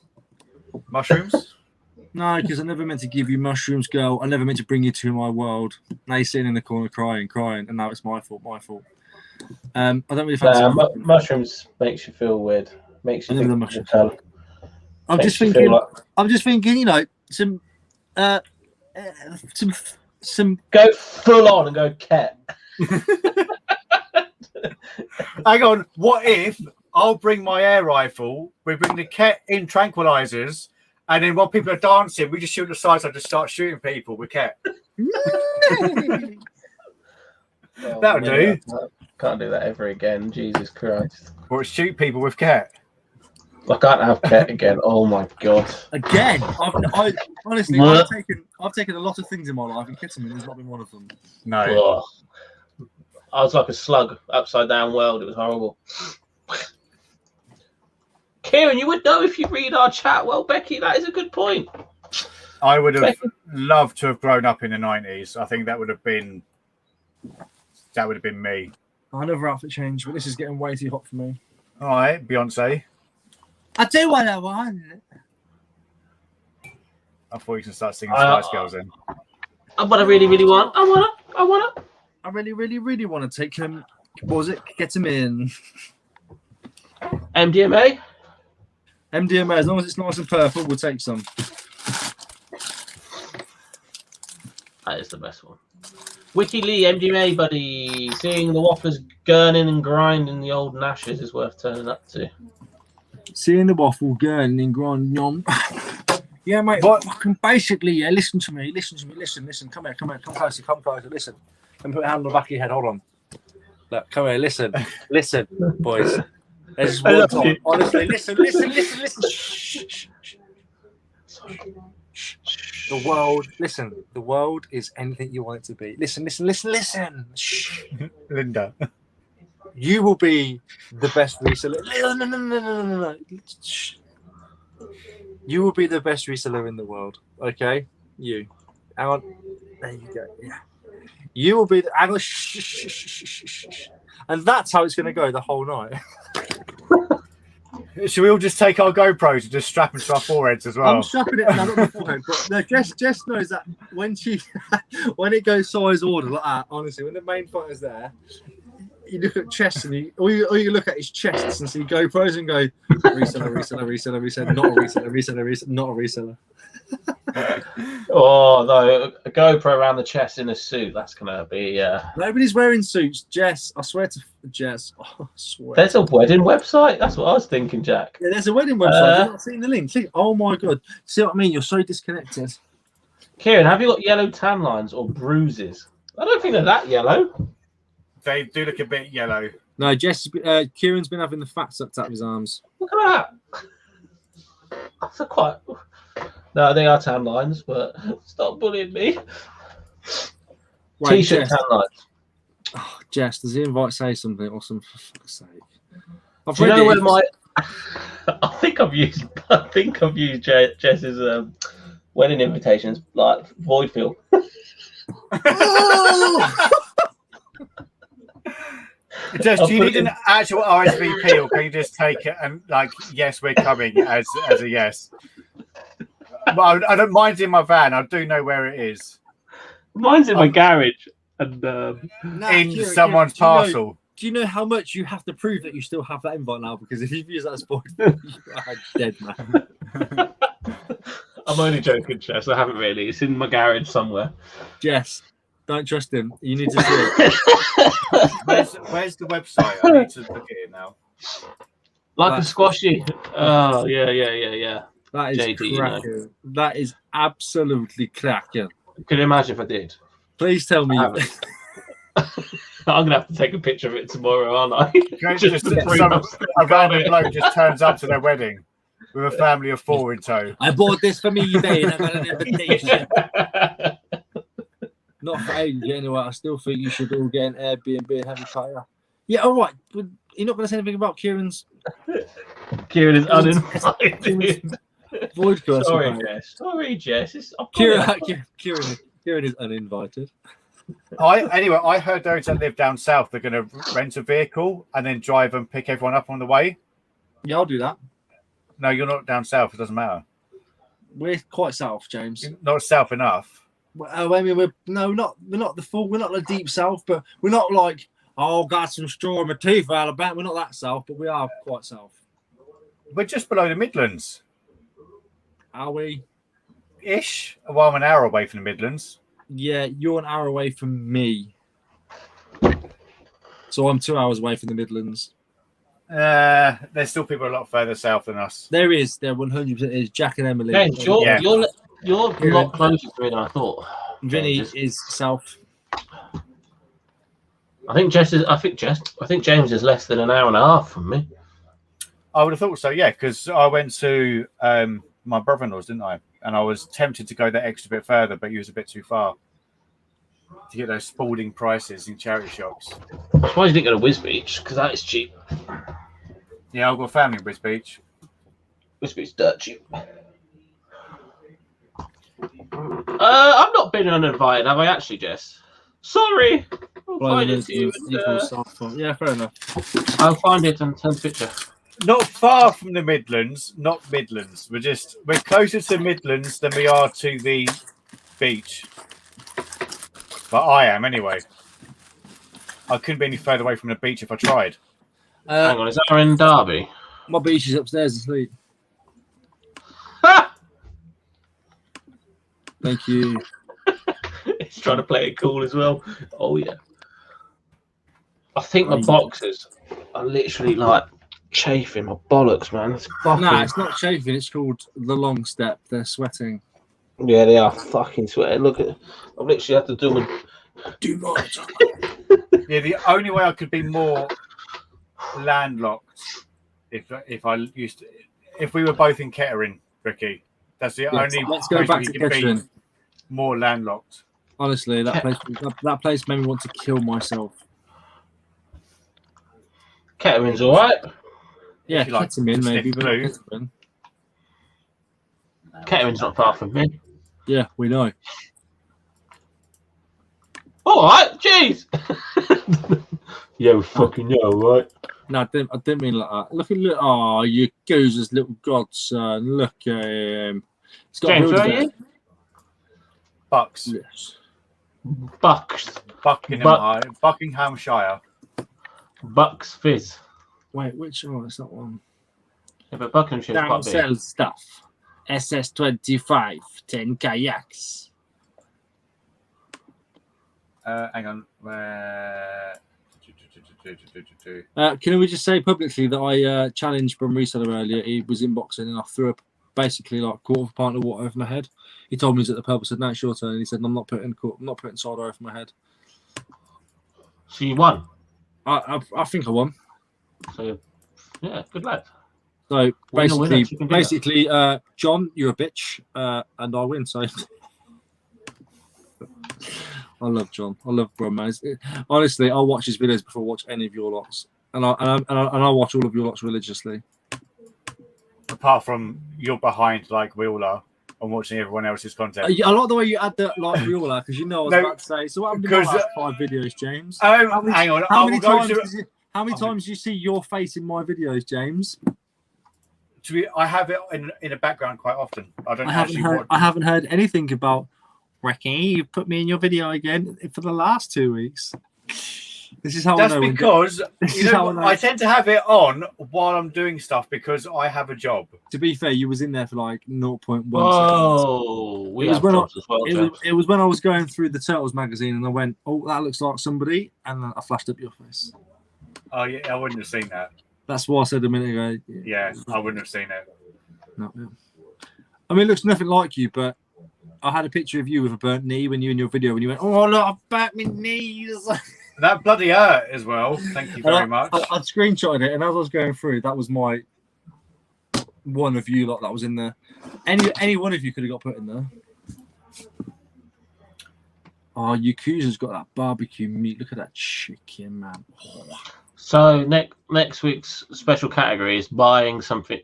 Speaker 2: Mushrooms?
Speaker 1: No, because I never meant to give you mushrooms, girl. I never meant to bring you to my world. Now you're sitting in the corner crying, and now it's my fault. I don't really fancy
Speaker 4: mushrooms. Makes you feel weird. Makes you think
Speaker 1: I'm just thinking, you know, some some.
Speaker 4: Go full on and go cat.
Speaker 2: Hang on. What if I'll bring my air rifle, we bring the cat in tranquilizers, and then while people are dancing, we just shoot the sides and just start shooting people with cat. That'll do.
Speaker 4: Can't do that ever again. Jesus Christ.
Speaker 2: Or shoot people with cat.
Speaker 4: I can't have cat again. Oh my god.
Speaker 1: Again, honestly, I've taken a lot of things in my life, and ketamine has not been one of them.
Speaker 2: No.
Speaker 4: Ugh. I was like a slug, upside down world. It was horrible. Kieran, you would know if you read our chat. Well, Becky, that is a good point.
Speaker 2: I would have loved to have grown up in the 90s. I think that would have been me.
Speaker 1: I never outfit change, but this is getting way too hot for me.
Speaker 2: All right, Beyonce.
Speaker 1: I do what I want.
Speaker 2: I thought you can start singing Spice Girls then.
Speaker 4: What I really, really want. I
Speaker 1: really, really, really want to take him. What was it? Get him in.
Speaker 4: MDMA?
Speaker 1: MDMA, as long as it's nice and purple, we'll take some.
Speaker 4: That is the best one. Wiki Lee, MDMA, buddy. Seeing the wafflers gurning and grinding the old Nashes is worth turning up to.
Speaker 1: Seeing the waffle gurning and grinding. Yeah, mate. What? Fucking basically, yeah. Listen to me. Listen. Come here. Come closer. Listen. Let me put a hand on the back of your head. Hold on. Look, come here. Listen, boys. There's one time. Honestly, listen. Shh. The world. Listen. The world is anything you want it to be. Listen. Shh.
Speaker 2: Linda.
Speaker 1: You will be the best reseller. No. Shh. You will be the best reseller in the world. Okay? You. Hang on. There you go. Yeah. You will be the. Hang on. Shh. And that's how it's going to go the whole night.
Speaker 2: Should we all just take our GoPros and just strap them to our foreheads as well?
Speaker 1: I'm strapping it not my forehead, but no, Jess knows that when it goes size order like that, honestly, when the main fighter's there, you look at chests and all you look at is chests and see GoPros and go reseller, not a reseller, not a reseller.
Speaker 4: Oh no, a GoPro around the chest in a suit. That's gonna be.
Speaker 1: Nobody's wearing suits, Jess. I swear to Jess. Oh, I swear.
Speaker 4: There's a wedding website. That's what I was thinking, Jack.
Speaker 1: Yeah, there's a wedding website. You've not seen the link. Oh my god. See what I mean? You're so disconnected.
Speaker 4: Kieran, have you got yellow tan lines or bruises? I don't think they're that yellow.
Speaker 2: They do look a bit yellow.
Speaker 1: No, Kieran's been having the fat sucked out of his arms.
Speaker 4: Look at that. That's a quite. No, they are tan lines, but stop bullying me.
Speaker 1: Right,
Speaker 4: T-shirt
Speaker 1: Jess.
Speaker 4: tan lines.
Speaker 1: Oh, Jess, does the invite say something awesome? For fuck's sake!
Speaker 4: Do you know where my? I think I've used Jess's wedding invitations like void fill.
Speaker 2: Jess, do you need an actual RSVP, or can you just take it and like, yes, we're coming as a yes? Well, I don't mind in my van. I do know where it is.
Speaker 4: Mine's in my garage and
Speaker 2: in someone's parcel.
Speaker 1: Do you know how much you have to prove that you still have that invite now? Because if you've used that as void, you are dead, man.
Speaker 4: I'm only joking, Jess. I haven't really. It's in my garage somewhere.
Speaker 1: Jess, don't trust him. You need to see it.
Speaker 2: Where's the website? I need to look at it now.
Speaker 4: Like a squashy. Oh, yeah.
Speaker 1: That is
Speaker 4: JD,
Speaker 1: cracking.
Speaker 4: you know.
Speaker 1: That is absolutely cracking.
Speaker 4: Can you imagine if I did?
Speaker 1: Please tell me.
Speaker 4: I'm going to have to take a picture of it tomorrow, aren't I?
Speaker 2: A random bloke just turns up to their wedding with a family of 4 in tow.
Speaker 1: I bought this from eBay and I got an invitation. Not for ages anyway. I still think you should all get an Airbnb and have a party. Yeah, all right. But you're not going to say anything about Kieran's.
Speaker 4: Kieran is uninvited.
Speaker 1: Void curse.
Speaker 4: Sorry, Jess.
Speaker 1: Kieran is uninvited.
Speaker 2: I heard those that live down south are going to rent a vehicle and then drive and pick everyone up on the way.
Speaker 1: Yeah, I'll do that.
Speaker 2: No, you're not down south. It doesn't matter.
Speaker 1: We're quite south, James.
Speaker 2: You're not south enough.
Speaker 1: Well, I mean, we're not the deep south, but we're not like, got some straw in my teeth, Alabama. We're not that south, but we are quite south.
Speaker 2: We're just below the Midlands.
Speaker 1: Are we?
Speaker 2: Ish. Well, I'm an hour away from the Midlands.
Speaker 1: Yeah, you're an hour away from me. So I'm 2 hours away from the Midlands.
Speaker 2: There's still people a lot further south than us.
Speaker 1: There 100% is. Jack and Emily.
Speaker 4: James, you're a lot closer to me than I thought.
Speaker 1: Vinny is south.
Speaker 4: I think James is less than an hour and a half from me.
Speaker 2: I would have thought so, yeah, because I went to my brother-in-law's, didn't I? And I was tempted to go that extra bit further, but he was a bit too far to get those Spalding prices in charity shops.
Speaker 4: I'm surprised you didn't go to Whiz Beach, because that is cheap.
Speaker 2: Yeah, I've got family in Whiz Beach.
Speaker 4: Whiz Beach is dirt cheap. I've not been uninvited, have I actually, Jess? Sorry. I'll find it to you.
Speaker 1: Yeah, fair enough.
Speaker 4: I'll find it and send a picture.
Speaker 2: Not far from the Midlands, not Midlands. We're closer to Midlands than we are to the beach. But I am anyway. I couldn't be any further away from the beach if I tried.
Speaker 4: Hang on, is that in Derby?
Speaker 1: My beach is upstairs asleep. Thank you.
Speaker 4: He's trying to play it cool as well. Oh yeah. I think my boxes are literally like chafing my bollocks, man.
Speaker 1: No, it's not chafing. It's called the long step. They're sweating.
Speaker 4: Yeah, they are fucking sweating. Look at it. I've literally had to do my...
Speaker 1: Do not.
Speaker 2: Yeah, the only way I could be more landlocked if we were both in Kettering, Ricky. That's the only.
Speaker 1: Let's go back to Kettering.
Speaker 2: More landlocked.
Speaker 1: Honestly, that place made me want to kill myself.
Speaker 4: Kettering's all right.
Speaker 1: Yeah, Kettering maybe, but
Speaker 2: blue.
Speaker 4: Kettering's not far from me.
Speaker 1: Yeah, we know.
Speaker 4: All right, jeez. Yo, fucking yo, right?
Speaker 1: No, I didn't mean like that. Look, oh, you Goose's little godson. Look at him. He's got
Speaker 4: James, where are you?
Speaker 2: Bucks.
Speaker 1: Yes.
Speaker 4: Bucks.
Speaker 2: Buckinghamshire.
Speaker 4: Bucks Fizz.
Speaker 1: Wait, which? Oh, it's that one.
Speaker 4: Yeah, but Buckinghamshire's quite big.
Speaker 1: Downsell stuff. SS25, 10 kayaks.
Speaker 2: Hang on.
Speaker 1: Can we just say publicly that I challenged from Reseller earlier? He was inboxing and I threw up basically like a quarter of a pint of water over my head. He told me he was at the pub. I said, "No, it's your turn." And he said, "I'm not putting cider over my head."
Speaker 4: So you won.
Speaker 1: I think I won.
Speaker 4: So yeah, good lad.
Speaker 1: So
Speaker 4: Winner.
Speaker 1: basically, John, you're a bitch, and I win. So I love John. I love bro, man. Honestly, I'll watch his videos before I watch any of your lots, and I watch all of your lots religiously.
Speaker 2: Apart from you're behind like Wheeler and watching everyone else's content.
Speaker 1: I like the way you add that like Wheeler because you know I was about to say. So what happened in the last 5 videos, James?
Speaker 2: Hang on.
Speaker 1: How many times do you see your face in my videos, James?
Speaker 2: I have it in the background quite often.
Speaker 1: I haven't heard anything about Ricky. You've put me in your video again for the last 2 weeks. This is how
Speaker 2: That's
Speaker 1: I know.
Speaker 2: Because I tend to have it on while I'm doing stuff because I have a job.
Speaker 1: To be fair, you was in there for like 0.1
Speaker 4: Oh,
Speaker 1: seconds. It was when I was going through the Turtles magazine and I went, "Oh, that looks like somebody," and then I flashed up your face.
Speaker 2: Oh yeah, I wouldn't have seen that.
Speaker 1: That's what I said a minute ago.
Speaker 2: Yeah, I wouldn't have seen it.
Speaker 1: No, yeah. I mean, it looks nothing like you, but I had a picture of you with a burnt knee when you in your video when you went, "Oh look, I've burnt my knees."
Speaker 2: That bloody hurt as well. Thank you very much.
Speaker 1: I screenshotted it, and as I was going through, that was my one of you lot that was in there. Any one of you could have got put in there. Oh, Yakuza's got that barbecue meat. Look at that chicken, man. Oh.
Speaker 4: So next week's special category is buying something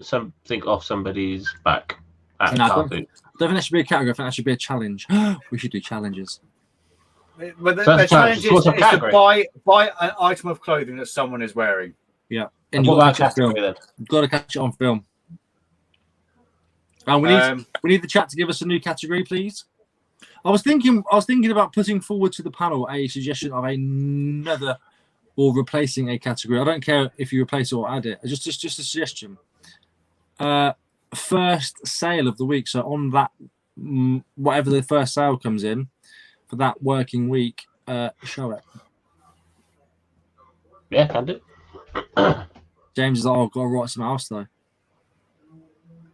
Speaker 4: off somebody's back. I don't think that should be a category. I think that should be a challenge. We should do challenges.
Speaker 2: But the challenge is to buy an item of clothing that someone is wearing.
Speaker 1: Yeah.
Speaker 4: And what about category then?
Speaker 1: You've got to catch it on film. And we need the chat to give us a new category, please. I was thinking about putting forward to the panel a suggestion of another or replacing a category. I don't care if you replace it or add it. Just a suggestion. First sale of the week. So on that, whatever the first sale comes in, for that working week, show it.
Speaker 4: Yeah, can do.
Speaker 1: James is like, I've got to write some else though.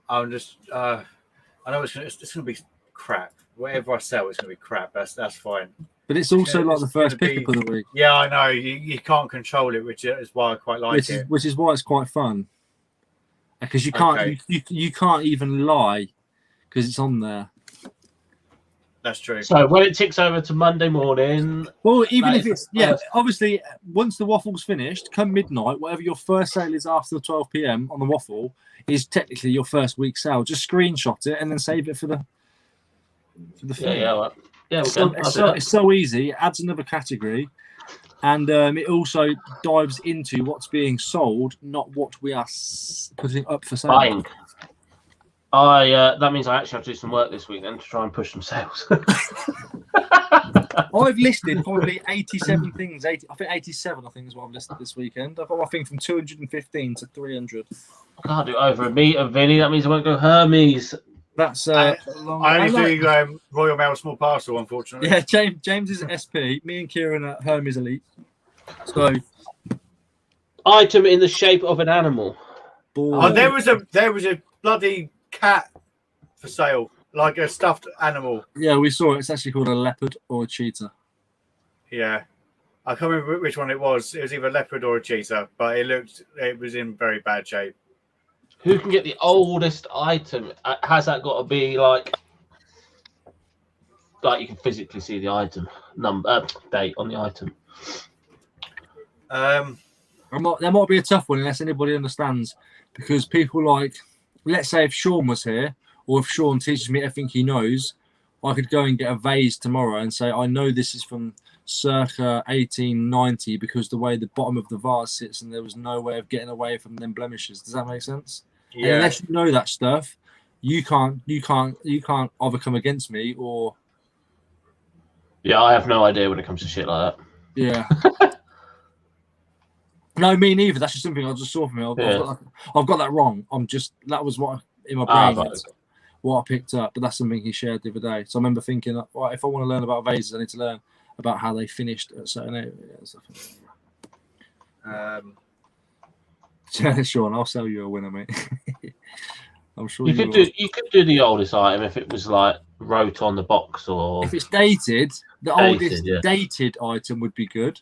Speaker 2: I'm just, I know it's going to be crap. Whatever I sell, it's going to be crap. That's fine.
Speaker 1: But it's also like the first
Speaker 2: gonna
Speaker 1: pickup of the week.
Speaker 2: Yeah, I know. You can't control it, which is why I quite like it.
Speaker 1: Which is why it's quite fun. Because you can't
Speaker 2: Okay.
Speaker 1: you can't even lie because it's on there.
Speaker 2: That's true.
Speaker 4: So when it ticks over to Monday morning,
Speaker 1: Well, even
Speaker 4: that
Speaker 1: if
Speaker 4: is
Speaker 1: it's
Speaker 4: the first.
Speaker 1: obviously once the waffle's finished, come midnight, whatever your first sale is after 12 p.m. on the waffle is technically your first week sale. Just screenshot it and then save it for the thing.
Speaker 4: Well, yeah, we've done.
Speaker 1: It's so easy. It adds another category, and it also dives into what's being sold, not what we are putting up for sale.
Speaker 4: Buying. That means I actually have to do some work this week then to try and push some sales.
Speaker 1: I've listed probably 87 things. 87, I think, is what I've listed this weekend. I've got my thing from 215 to 300.
Speaker 4: I can't do over a meter, Vinny. That means I won't go Hermes.
Speaker 1: That's
Speaker 2: I only do Royal Mail small parcel, unfortunately.
Speaker 1: Yeah, James is at SP. Me and Kieran at Hermes Elite. So,
Speaker 4: Item in the shape of an animal.
Speaker 2: Oh, there was a bloody cat for sale, like a stuffed animal.
Speaker 1: Yeah, we saw it. It's actually called a leopard or a cheetah.
Speaker 2: Yeah, I can't remember which one it was. It was either a leopard or a cheetah, but it was in very bad shape.
Speaker 4: Who can get the oldest item? Has that got to be like you can physically see the item number, date on the item?
Speaker 1: That might be a tough one unless anybody understands, because people like, let's say if Sean was here, or if Sean teaches me everything he knows, I could go and get a vase tomorrow and say, I know this is from circa 1890 because the way the bottom of the vase sits and there was no way of getting away from them blemishes. Does that make sense?
Speaker 2: Yeah.
Speaker 1: And unless you know that stuff, you can't either come against me or.
Speaker 4: Yeah, I have no idea when it comes to shit like that.
Speaker 1: Yeah. No, me neither. That's just something I just saw from me. I've got that wrong. That was what in my brain.
Speaker 4: Right.
Speaker 1: What I picked up, but that's something he shared the other day. So I remember thinking, well, if I want to learn about vases, I need to learn about how they finished at certain areas. Sean, I'll sell you a winner, mate. I'm sure
Speaker 4: you could do the oldest item if it was like wrote on the box, or
Speaker 1: if it's dated. The oldest dated item would be good.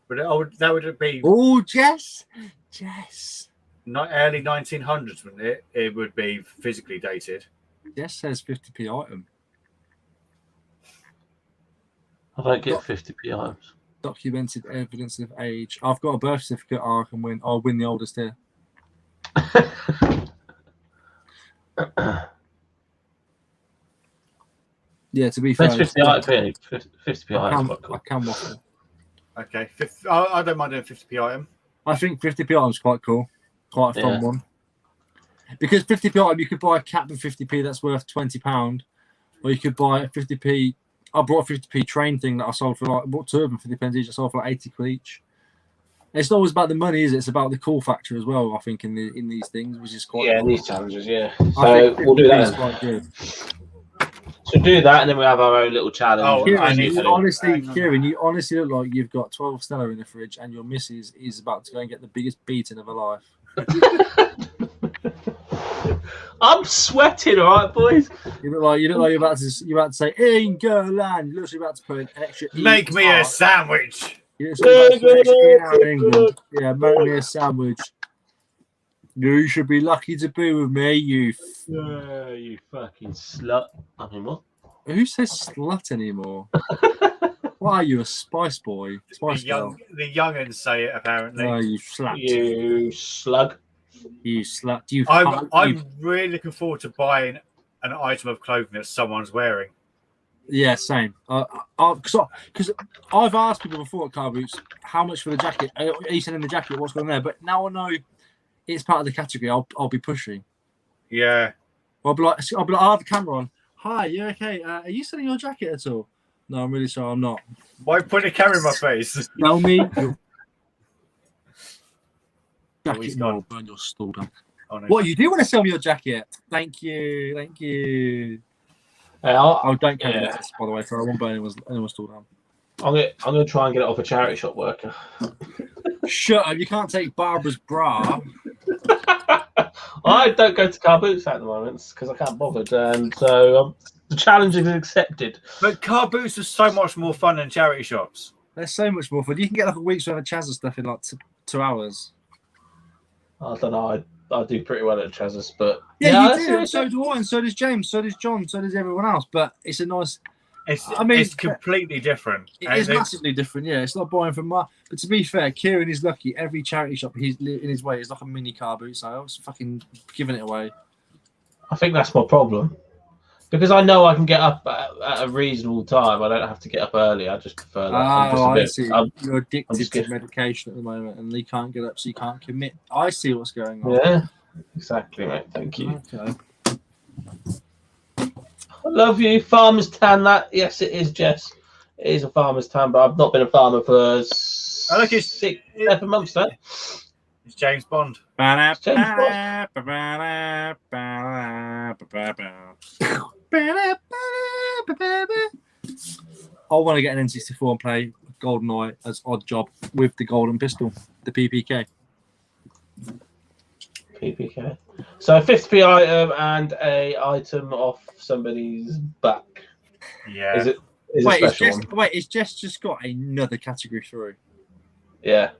Speaker 2: But that would be
Speaker 1: Jess.
Speaker 2: Not early 1900s, wouldn't it? It would be physically dated.
Speaker 1: Jess says 50p item.
Speaker 4: I don't get 50p items.
Speaker 1: Documented evidence of age. I've got a birth certificate. I can win. I'll win the oldest here. Yeah, to be fair,
Speaker 4: 50p items.
Speaker 1: I can waffle.
Speaker 2: Okay, I don't mind doing 50p item.
Speaker 1: I think 50p item is quite cool. Quite a fun one. Because 50p item, you could buy a cap of 50p that's worth £20, or you could buy a 50p. I brought a 50p train thing that I sold for I bought two of them 50 pence each. I sold for like 80 quid each. It's not always about the money, is it? It's about the cool factor as well. I think in these things, which is quite
Speaker 4: in these challenges, yeah. So we'll do that.
Speaker 1: Quite good.
Speaker 4: So do that, and then we have our own little challenge.
Speaker 1: Kieran, you honestly look like you've got 12 Stella in the fridge, and your missus is about to go and get the biggest beating of her life.
Speaker 4: I'm sweating, all right, boys.
Speaker 1: You look like you're about to say England. You're literally about to put an extra.
Speaker 2: Make me a sandwich.
Speaker 1: Yeah, make me a sandwich. You should be lucky to be with me, you
Speaker 4: fucking slut. I mean, what?
Speaker 1: Who says slut anymore? Why are you, a spice boy? Spice girl?
Speaker 2: The young'uns say it, apparently.
Speaker 1: Oh, you slut.
Speaker 4: You slug.
Speaker 1: You slut.
Speaker 2: I'm really looking forward to buying an item of clothing that someone's wearing.
Speaker 1: Yeah, same. Because I've asked people before at Car Boots, how much for the jacket? Are you selling the jacket? What's going on there? But now I know it's part of the category. I'll be pushing.
Speaker 2: Yeah.
Speaker 1: I'll be like, I'll have the camera on. Hi, you okay? Are you selling your jacket at all? No, I'm really sorry, I'm not.
Speaker 2: Why put a camera in my face?
Speaker 1: Tell me your jacket. No, burn your stall down. Oh, no. What, you do want to sell me your jacket? Thank you. Don't carry this, by the way, so I won't burn anyone's store down.
Speaker 4: I'm gonna try and get it off a charity shop worker.
Speaker 1: Shut up! You can't take Barbara's bra.
Speaker 4: I don't go to car boots at the moment because I can't bother, and so the challenge is accepted.
Speaker 2: But car boots are so much more fun than charity shops.
Speaker 1: They're so much more fun. You can get like a week's worth of Chazza stuff in like 2 hours.
Speaker 4: I don't know. I do pretty well at Chazza's, but
Speaker 1: yeah, you do. And so do I, and so does James, so does John, so does everyone else. But it's a nice.
Speaker 2: It's completely different.
Speaker 1: It is massively different. Yeah, it's not buying from my. But to be fair, Kieran is lucky. Every charity shop he's in his way is like a mini car boot. So I was fucking giving it away.
Speaker 4: I think that's my problem. Because I know I can get up at a reasonable time. I don't have to get up early. I just prefer that.
Speaker 1: I see. You're addicted to medication at the moment and you can't get up, so you can't commit. I see what's going on.
Speaker 4: Yeah, exactly, mate. Thank you.
Speaker 1: Okay.
Speaker 4: I love you. Farmer's tan, that. Yes, it is, Jess. It is a farmer's tan, but I've not been a farmer for 7 months now.
Speaker 2: It's James Bond.
Speaker 4: It's James Bond.
Speaker 1: I want to get an N64 and play GoldenEye as Odd Job with the golden pistol, the PPK.
Speaker 4: PPK. So 50p item and a item off somebody's back.
Speaker 2: Yeah.
Speaker 4: Is it?
Speaker 1: It's just got another category through.
Speaker 4: Yeah.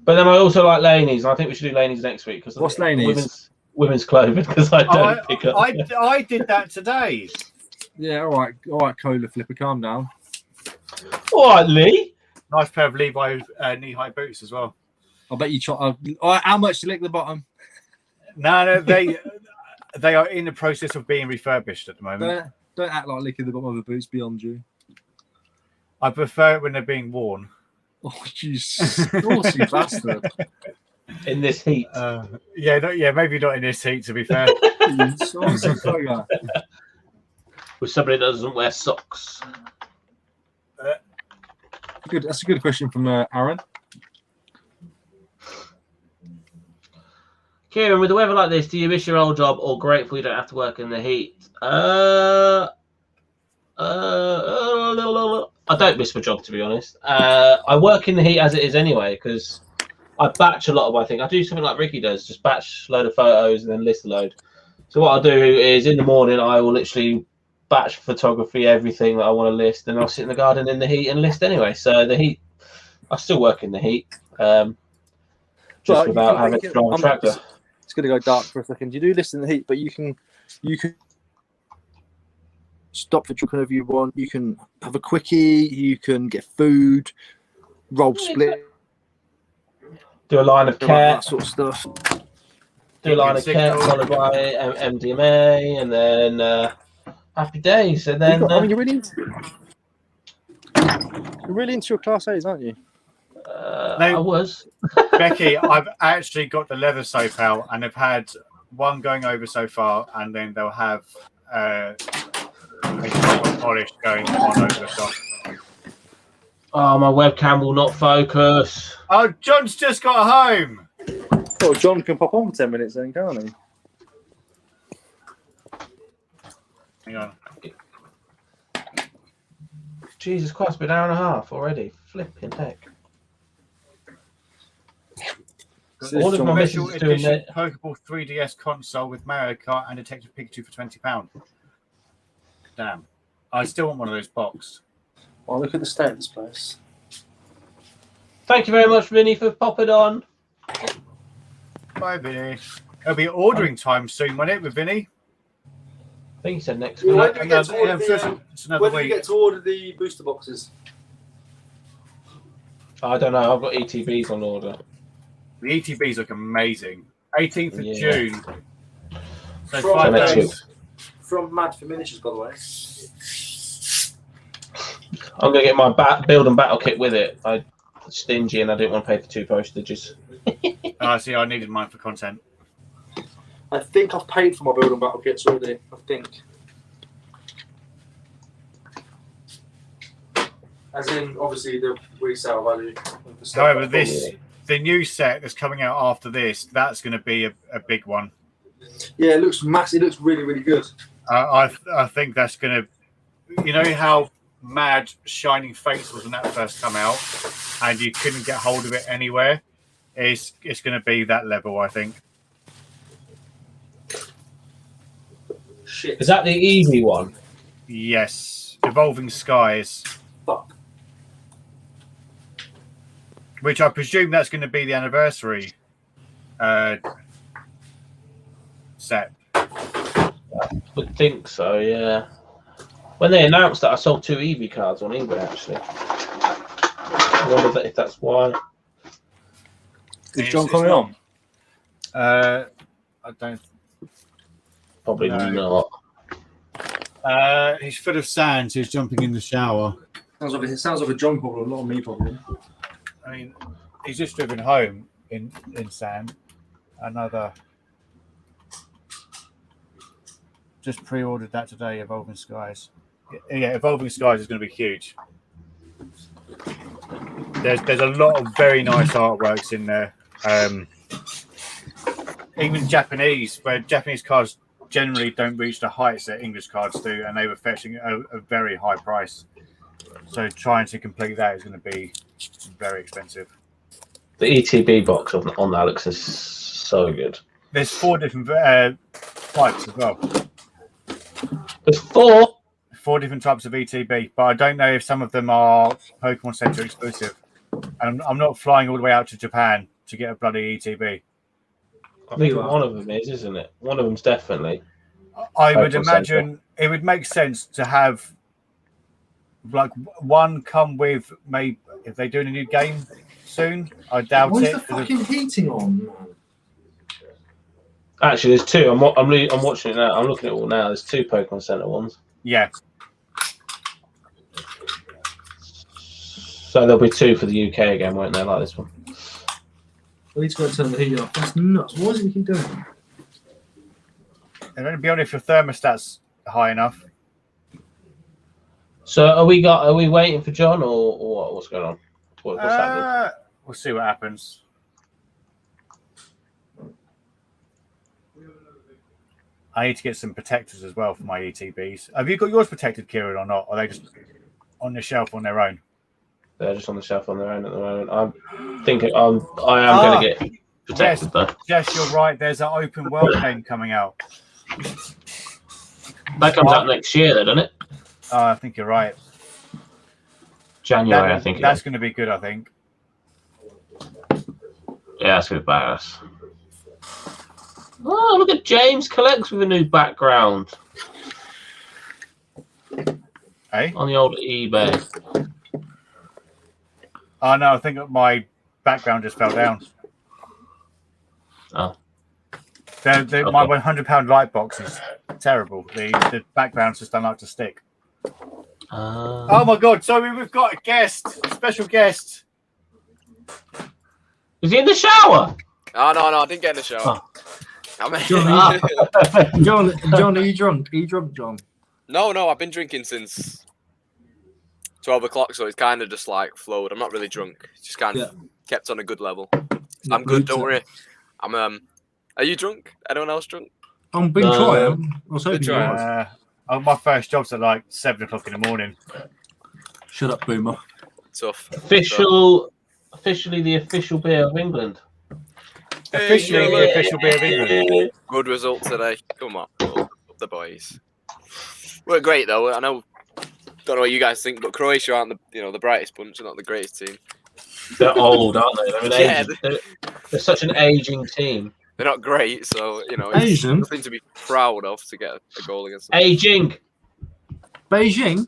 Speaker 4: But then I also like Laney's. I think we should do Laney's next week because
Speaker 1: what's Laney's?
Speaker 4: Women's clothing because I don't pick up.
Speaker 2: I did that today.
Speaker 1: Yeah, all right, Cola Flipper, calm down.
Speaker 4: All right, Lee.
Speaker 2: Nice pair of Levi knee-high boots as well.
Speaker 1: I bet you try. How much to lick the bottom?
Speaker 2: No, they are in the process of being refurbished at the moment.
Speaker 1: Don't act like licking the bottom of the boots beyond you.
Speaker 2: I prefer it when they're being worn.
Speaker 1: Oh, you saucy bastard!
Speaker 4: In this heat.
Speaker 2: Maybe not in this heat. To be fair,
Speaker 1: You saucy bugger.
Speaker 4: With somebody that doesn't wear socks.
Speaker 1: Good. That's a good question from Aaron.
Speaker 4: Kieran, with the weather like this, do you miss your old job or grateful you don't have to work in the heat? I don't miss my job, to be honest. I work in the heat as it is anyway because I batch a lot of my things. I do something like Ricky does, just batch a load of photos and then list a load. So what I'll do is in the morning, I will literally batch photography, everything that I want to list, and I'll sit in the garden in the heat and list anyway. So the heat, I still work in the heat, just without having to drive a tractor.
Speaker 1: It's going to go dark for a second. You do list in the heat, but you can stop for truck whenever you want. You can have a quickie. You can get food, roll split,
Speaker 4: do a line of care,
Speaker 1: that sort of stuff.
Speaker 4: Do a line of care followed by MDMA, and then happy days. And then
Speaker 1: you're really into your Class A's, aren't you?
Speaker 4: I was.
Speaker 2: Becky, I've actually got the leather soap out, and they've had one going over so far, and then they'll have a polish going on over the top.
Speaker 4: Oh, my webcam will not focus.
Speaker 2: Oh, John's just got home.
Speaker 1: Well, John can pop on for 10 minutes then, can't he?
Speaker 2: Hang on.
Speaker 4: Jesus Christ, it's been an hour and a half already. Flipping heck. All of my
Speaker 2: Special
Speaker 4: missions doing
Speaker 2: edition
Speaker 4: that.
Speaker 2: Pokeball 3DS console with Mario Kart and Detective Pikachu for £20. Damn. I still want one of those boxed.
Speaker 1: Well, look at the state of this place.
Speaker 4: Thank you very much, Vinny, for popping on.
Speaker 2: Bye, Vinny. It'll be ordering time soon, won't it, with Vinny?
Speaker 4: I think he said next
Speaker 1: Yeah,
Speaker 4: week.
Speaker 1: when do you get to order
Speaker 2: It's another week.
Speaker 1: you get to order the booster boxes?
Speaker 4: I don't know. I've got ETBs on order.
Speaker 2: The ETBs look amazing. 18th of
Speaker 4: Yeah.
Speaker 2: June. So
Speaker 1: From
Speaker 2: 5
Speaker 4: next
Speaker 2: days.
Speaker 1: From Mad for Miniatures, by the way.
Speaker 4: I'm going to get my build and battle kit with it. I'm stingy and I didn't want to pay for 2 postages.
Speaker 2: See, I needed mine for content.
Speaker 1: I think I've paid for my build and battle kits already. I think. As in, obviously, the resale value of the stuff.
Speaker 2: However, the new set that's coming out after this, that's going to be a big one.
Speaker 1: Yeah, it looks massive. It looks really, really good.
Speaker 2: I think that's going to, you know how mad Shining Fates was when that first come out, and you couldn't get hold of it anywhere. It's going to be that level, I think.
Speaker 4: Shit. Is that the easy one?
Speaker 2: Yes, Evolving Skies.
Speaker 4: Fuck.
Speaker 2: Which I presume that's going to be the anniversary set.
Speaker 4: I would think so, yeah. When they announced that, I sold 2 EV cards on eBay, actually. I wonder if that's why.
Speaker 1: Is John coming on?
Speaker 2: I don't.
Speaker 4: Probably not.
Speaker 2: He's full of sand, so he's jumping in the shower.
Speaker 1: Sounds like a John problem, not a me problem.
Speaker 2: I mean, he's just driven home in sand. Another. Just pre-ordered that today, Evolving Skies. Yeah, Evolving Skies is going to be huge. There's a lot of very nice artworks in there. Even Japanese, where Japanese cards generally don't reach the heights that English cards do, and they were fetching a very high price. So trying to complete that is going to be very expensive.
Speaker 4: The ETB box on that looks so good.
Speaker 2: There's 4 different types as well.
Speaker 4: There's 4
Speaker 2: different types of ETB, but I don't know if some of them are Pokemon Center exclusive. And I'm not flying all the way out to Japan to get a bloody ETB.
Speaker 4: I think one of them is, isn't it? One of them's definitely.
Speaker 2: I would imagine it would make sense to have like one come with, maybe if they're doing a new game soon. I doubt
Speaker 1: Why
Speaker 2: it.
Speaker 1: is the fucking heating on, man?
Speaker 4: Actually, there's 2. I'm watching it now. I'm looking at it all now. There's 2 Pokemon Center ones.
Speaker 2: Yeah.
Speaker 4: So there'll be 2 for the UK again, won't there? Like this one.
Speaker 1: We need to go turn the heat off. That's nuts. Why does it keep doing that?
Speaker 2: And then be honest, if your thermostat's high enough.
Speaker 4: So are we waiting for John or what's going on? What's happening?
Speaker 2: We'll see what happens. I need to get some protectors as well for my ETBs. Have you got yours protected, Kieran, or not? Or are they just on the shelf on their own?
Speaker 4: They're just on the shelf on their own at the moment. I'm thinking I am going to get protected though.
Speaker 2: Yes, you're right. There's an open world game coming out.
Speaker 4: That comes out next year, though, doesn't it?
Speaker 2: I think you're right.
Speaker 4: January, I think.
Speaker 2: That's going to be good, I think.
Speaker 4: Yeah, that's going to be badass. Oh, look at James Collects with a new background.
Speaker 2: Hey?
Speaker 4: On the old eBay.
Speaker 2: Oh, no, I think my background just fell down.
Speaker 4: Oh.
Speaker 2: My £100 light box is terrible. The backgrounds just don't like to stick. Oh, my God. Sorry, we've got a guest. Special guest.
Speaker 4: Is he in the shower?
Speaker 5: Oh, no, I didn't get in the shower.
Speaker 4: Oh.
Speaker 1: John, are you drunk? Are you drunk, John?
Speaker 5: No, I've been drinking since 12 o'clock, so it's kind of just like flowed. I'm not really drunk. It's just kind of kept on a good level. I'm good, don't worry. Are you drunk? Anyone else drunk?
Speaker 1: I'm been trying. I was hoping you was.
Speaker 2: My first job's at like 7 o'clock in the morning.
Speaker 1: Shut up, Boomer.
Speaker 5: Tough.
Speaker 4: Officially the official beer of England.
Speaker 2: Officially the official beer of England.
Speaker 5: Good result today. Come on, the boys. We're great though. I know. Don't know what you guys think, but Croatia aren't the brightest bunch. They're not the greatest team.
Speaker 4: They're old, aren't they? I mean, they're such an aging team.
Speaker 5: They're not great, so it's nothing to be proud of to get a goal against them.
Speaker 4: Aging.
Speaker 1: Beijing.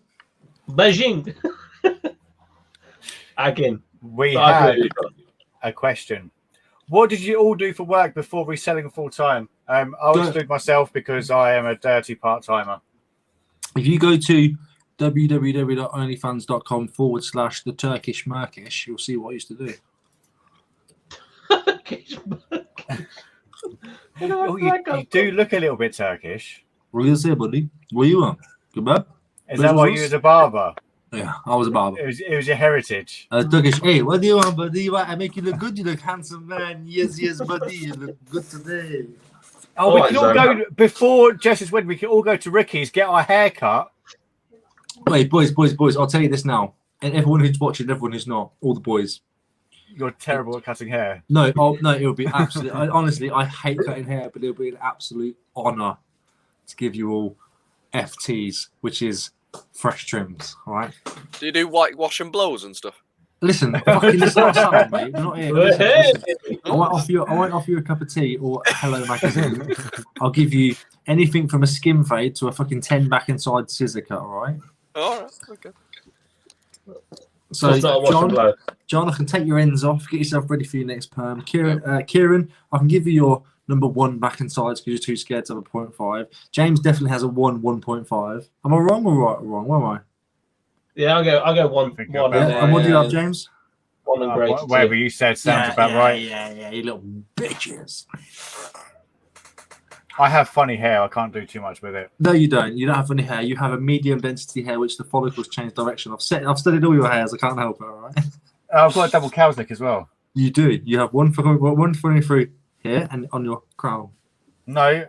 Speaker 4: Again.
Speaker 2: We have a question. What did you all do for work before reselling full time? I exclude myself because I am a dirty part timer.
Speaker 1: If you go to www.onlyfans.com/the Turkish Merkish, you'll see what I used to do.
Speaker 2: You do look a little bit Turkish.
Speaker 1: What are you gonna say, buddy? What you want? Kebab?
Speaker 2: Is that why you was a barber?
Speaker 1: Yeah, I was a barber.
Speaker 2: It was your heritage.
Speaker 1: Turkish. Hey, what do you want, buddy? I make you look good. You look handsome, man. Yes, buddy. You look good today.
Speaker 2: Oh, we can all go before Jess's wedding. We can all go to Ricky's, get our hair cut.
Speaker 1: Wait, boys! I'll tell you this now, and everyone who's watching, everyone who's not, all the boys.
Speaker 2: You're terrible at cutting hair.
Speaker 1: No, it'll be absolutely. Honestly, I hate cutting hair, but it'll be an absolute honour to give you all FTs, which is fresh trims. All right.
Speaker 5: Do you do whitewash and blows and stuff?
Speaker 1: Listen, fucking listen to someone, mate. We're not here. Listen. I won't offer you a cup of tea or a Hello magazine. I'll give you anything from a skin fade to a fucking 10 back inside scissor cut. All right.
Speaker 5: All right. Okay.
Speaker 1: So, John, I can take your ends off. Get yourself ready for your next perm. Kieran, I can give you your number 1 back and sides because you're too scared to have a 0.5. James definitely has a 1.5. Am I wrong or right? Wrong? Where am I?
Speaker 4: Yeah, I'll go 1.
Speaker 1: And what do you have, James?
Speaker 4: 1 and grade.
Speaker 2: Whatever you said sounds about right.
Speaker 1: Yeah, you little bitches.
Speaker 2: I have funny hair. I can't do too much with it.
Speaker 1: No, you don't. You don't have funny hair. You have a medium density hair, which the follicles change direction. I've studied all your hairs. I can't help it. All right.
Speaker 2: I've got a double cowslick as well.
Speaker 1: You do. You have one funny through here and on your crown.
Speaker 2: No,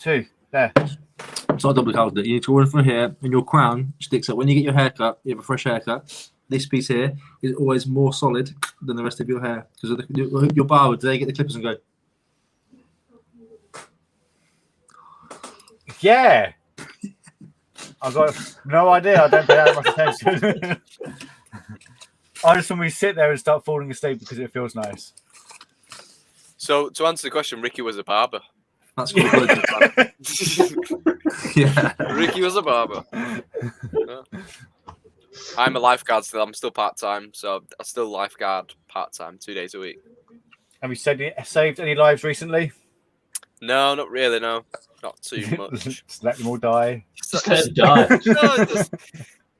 Speaker 2: 2 there.
Speaker 1: It's not double cowslick. You need to one from here, and your crown sticks up. When you get your haircut, you have a fresh haircut. This piece here is always more solid than the rest of your hair because your barber. Do they get the clippers and go?
Speaker 2: Yeah. I've got no idea. I don't pay that much attention. I just when we sit there and start falling asleep because it feels nice.
Speaker 5: So to answer the question, Ricky was a barber.
Speaker 1: That's cool. Yeah.
Speaker 5: Ricky was a barber. Yeah. I'm a lifeguard still. I'm still part-time, so I still lifeguard part-time 2 days a week.
Speaker 2: Have you saved any lives recently?
Speaker 5: No, not really, no. Not too much.
Speaker 2: Just let them all die.
Speaker 4: Just let them die.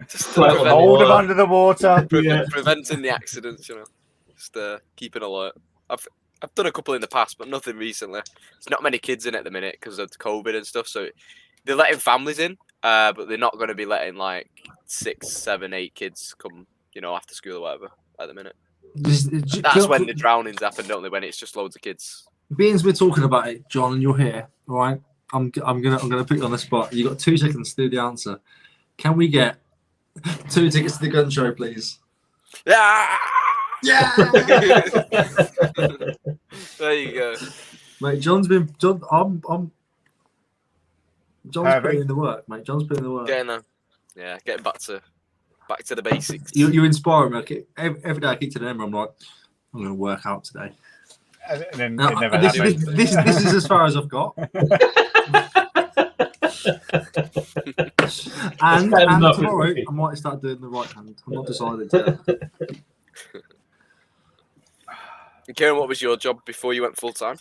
Speaker 5: Just
Speaker 2: hold them under the water.
Speaker 5: Preventing the accidents, you know. Just keeping alert. I've done a couple in the past, but nothing recently. There's not many kids in at the minute because of COVID and stuff, so they're letting families in, but they're not going to be letting like 6, 7, 8 kids come, you know, after school or whatever at the minute. That's when the drownings happen, don't they? When it's just loads of kids.
Speaker 1: Being as we're talking about it, John, and you're here, all right? I'm gonna put you on the spot. You got 2 seconds to do the answer. Can we get 2 tickets to the gun show, please?
Speaker 5: Yeah.
Speaker 1: Yeah.
Speaker 5: There you go,
Speaker 1: mate. John's putting in the work, mate. John's putting in the work.
Speaker 5: Getting there. Yeah, getting back to the basics.
Speaker 1: You inspire me. Every day I kick to the number, I'm like, I'm going to work out today.
Speaker 2: And then
Speaker 1: now,
Speaker 2: it never
Speaker 1: this is as far as I've got. and tomorrow I might start doing the right hand. I'm not decided yet.
Speaker 5: Kieran, what was your job before you went full time?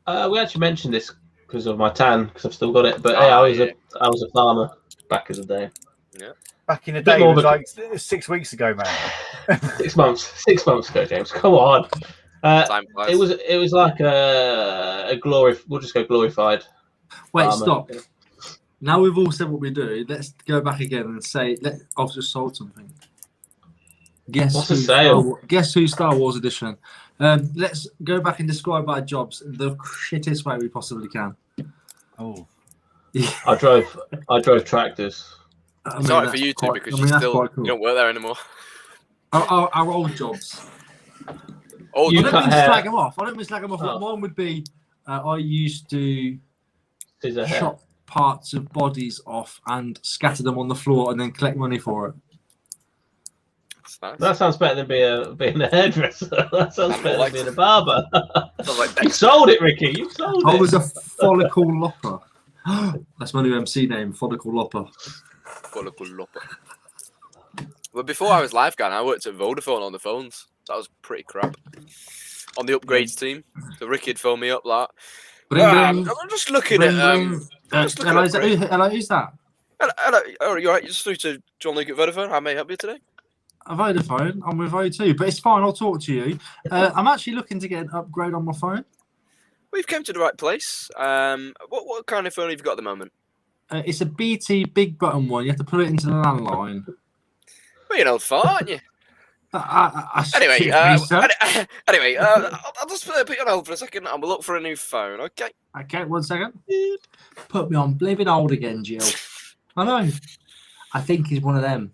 Speaker 4: We actually mentioned this because of my tan, because I've still got it. But I was a farmer back in the day.
Speaker 5: Yeah.
Speaker 2: Back in the day, it was like 6 weeks ago, man.
Speaker 4: 6 months. 6 months ago, James. Come on. It was like a glory. We'll just go glorified.
Speaker 1: Wait, stop. Now we've all said what we do. Let's go back again and say, I've just sold something. Guess who Star Wars edition? Let's go back and describe our jobs in the shittest way we possibly can.
Speaker 2: Oh,
Speaker 1: yeah.
Speaker 4: I drove tractors.
Speaker 5: Sorry for you two because you don't work there anymore.
Speaker 1: Our old jobs. I don't mean slag them off. Oh. One would be I used to chop parts of bodies off and scatter them on the floor and then collect money for it.
Speaker 5: Nice.
Speaker 4: That sounds better than being a hairdresser. That sounds better than being a barber.
Speaker 5: Like
Speaker 4: you sold it, Ricky. You sold it.
Speaker 1: I was a follicle lopper. That's my new MC name, follicle lopper.
Speaker 5: Follicle lopper. Well, before I was lifeguard, I worked at Vodafone on the phones. That was pretty crap. On the upgrades team, so Ricky had phoned me up like, I'm just looking at.
Speaker 1: Hello, who's that?
Speaker 5: Hello. Oh, you're right. You're just through to Jon Luc at Vodafone. How may I help you today?
Speaker 1: Vodafone. I'm with O2, but it's fine. I'll talk to you. I'm actually looking to get an upgrade on my phone.
Speaker 5: Well, you've come to the right place. What kind of phone have you got at the moment?
Speaker 1: It's a BT big button one. You have to put it into the landline.
Speaker 5: Well, you're an old fart, aren't you? Anyway,
Speaker 1: Reseller.
Speaker 5: I'll just put you on hold for a second and we'll look for a new phone, okay?
Speaker 1: Okay, 1 second. Put me on living old again, Jill. I know. I think he's one of them.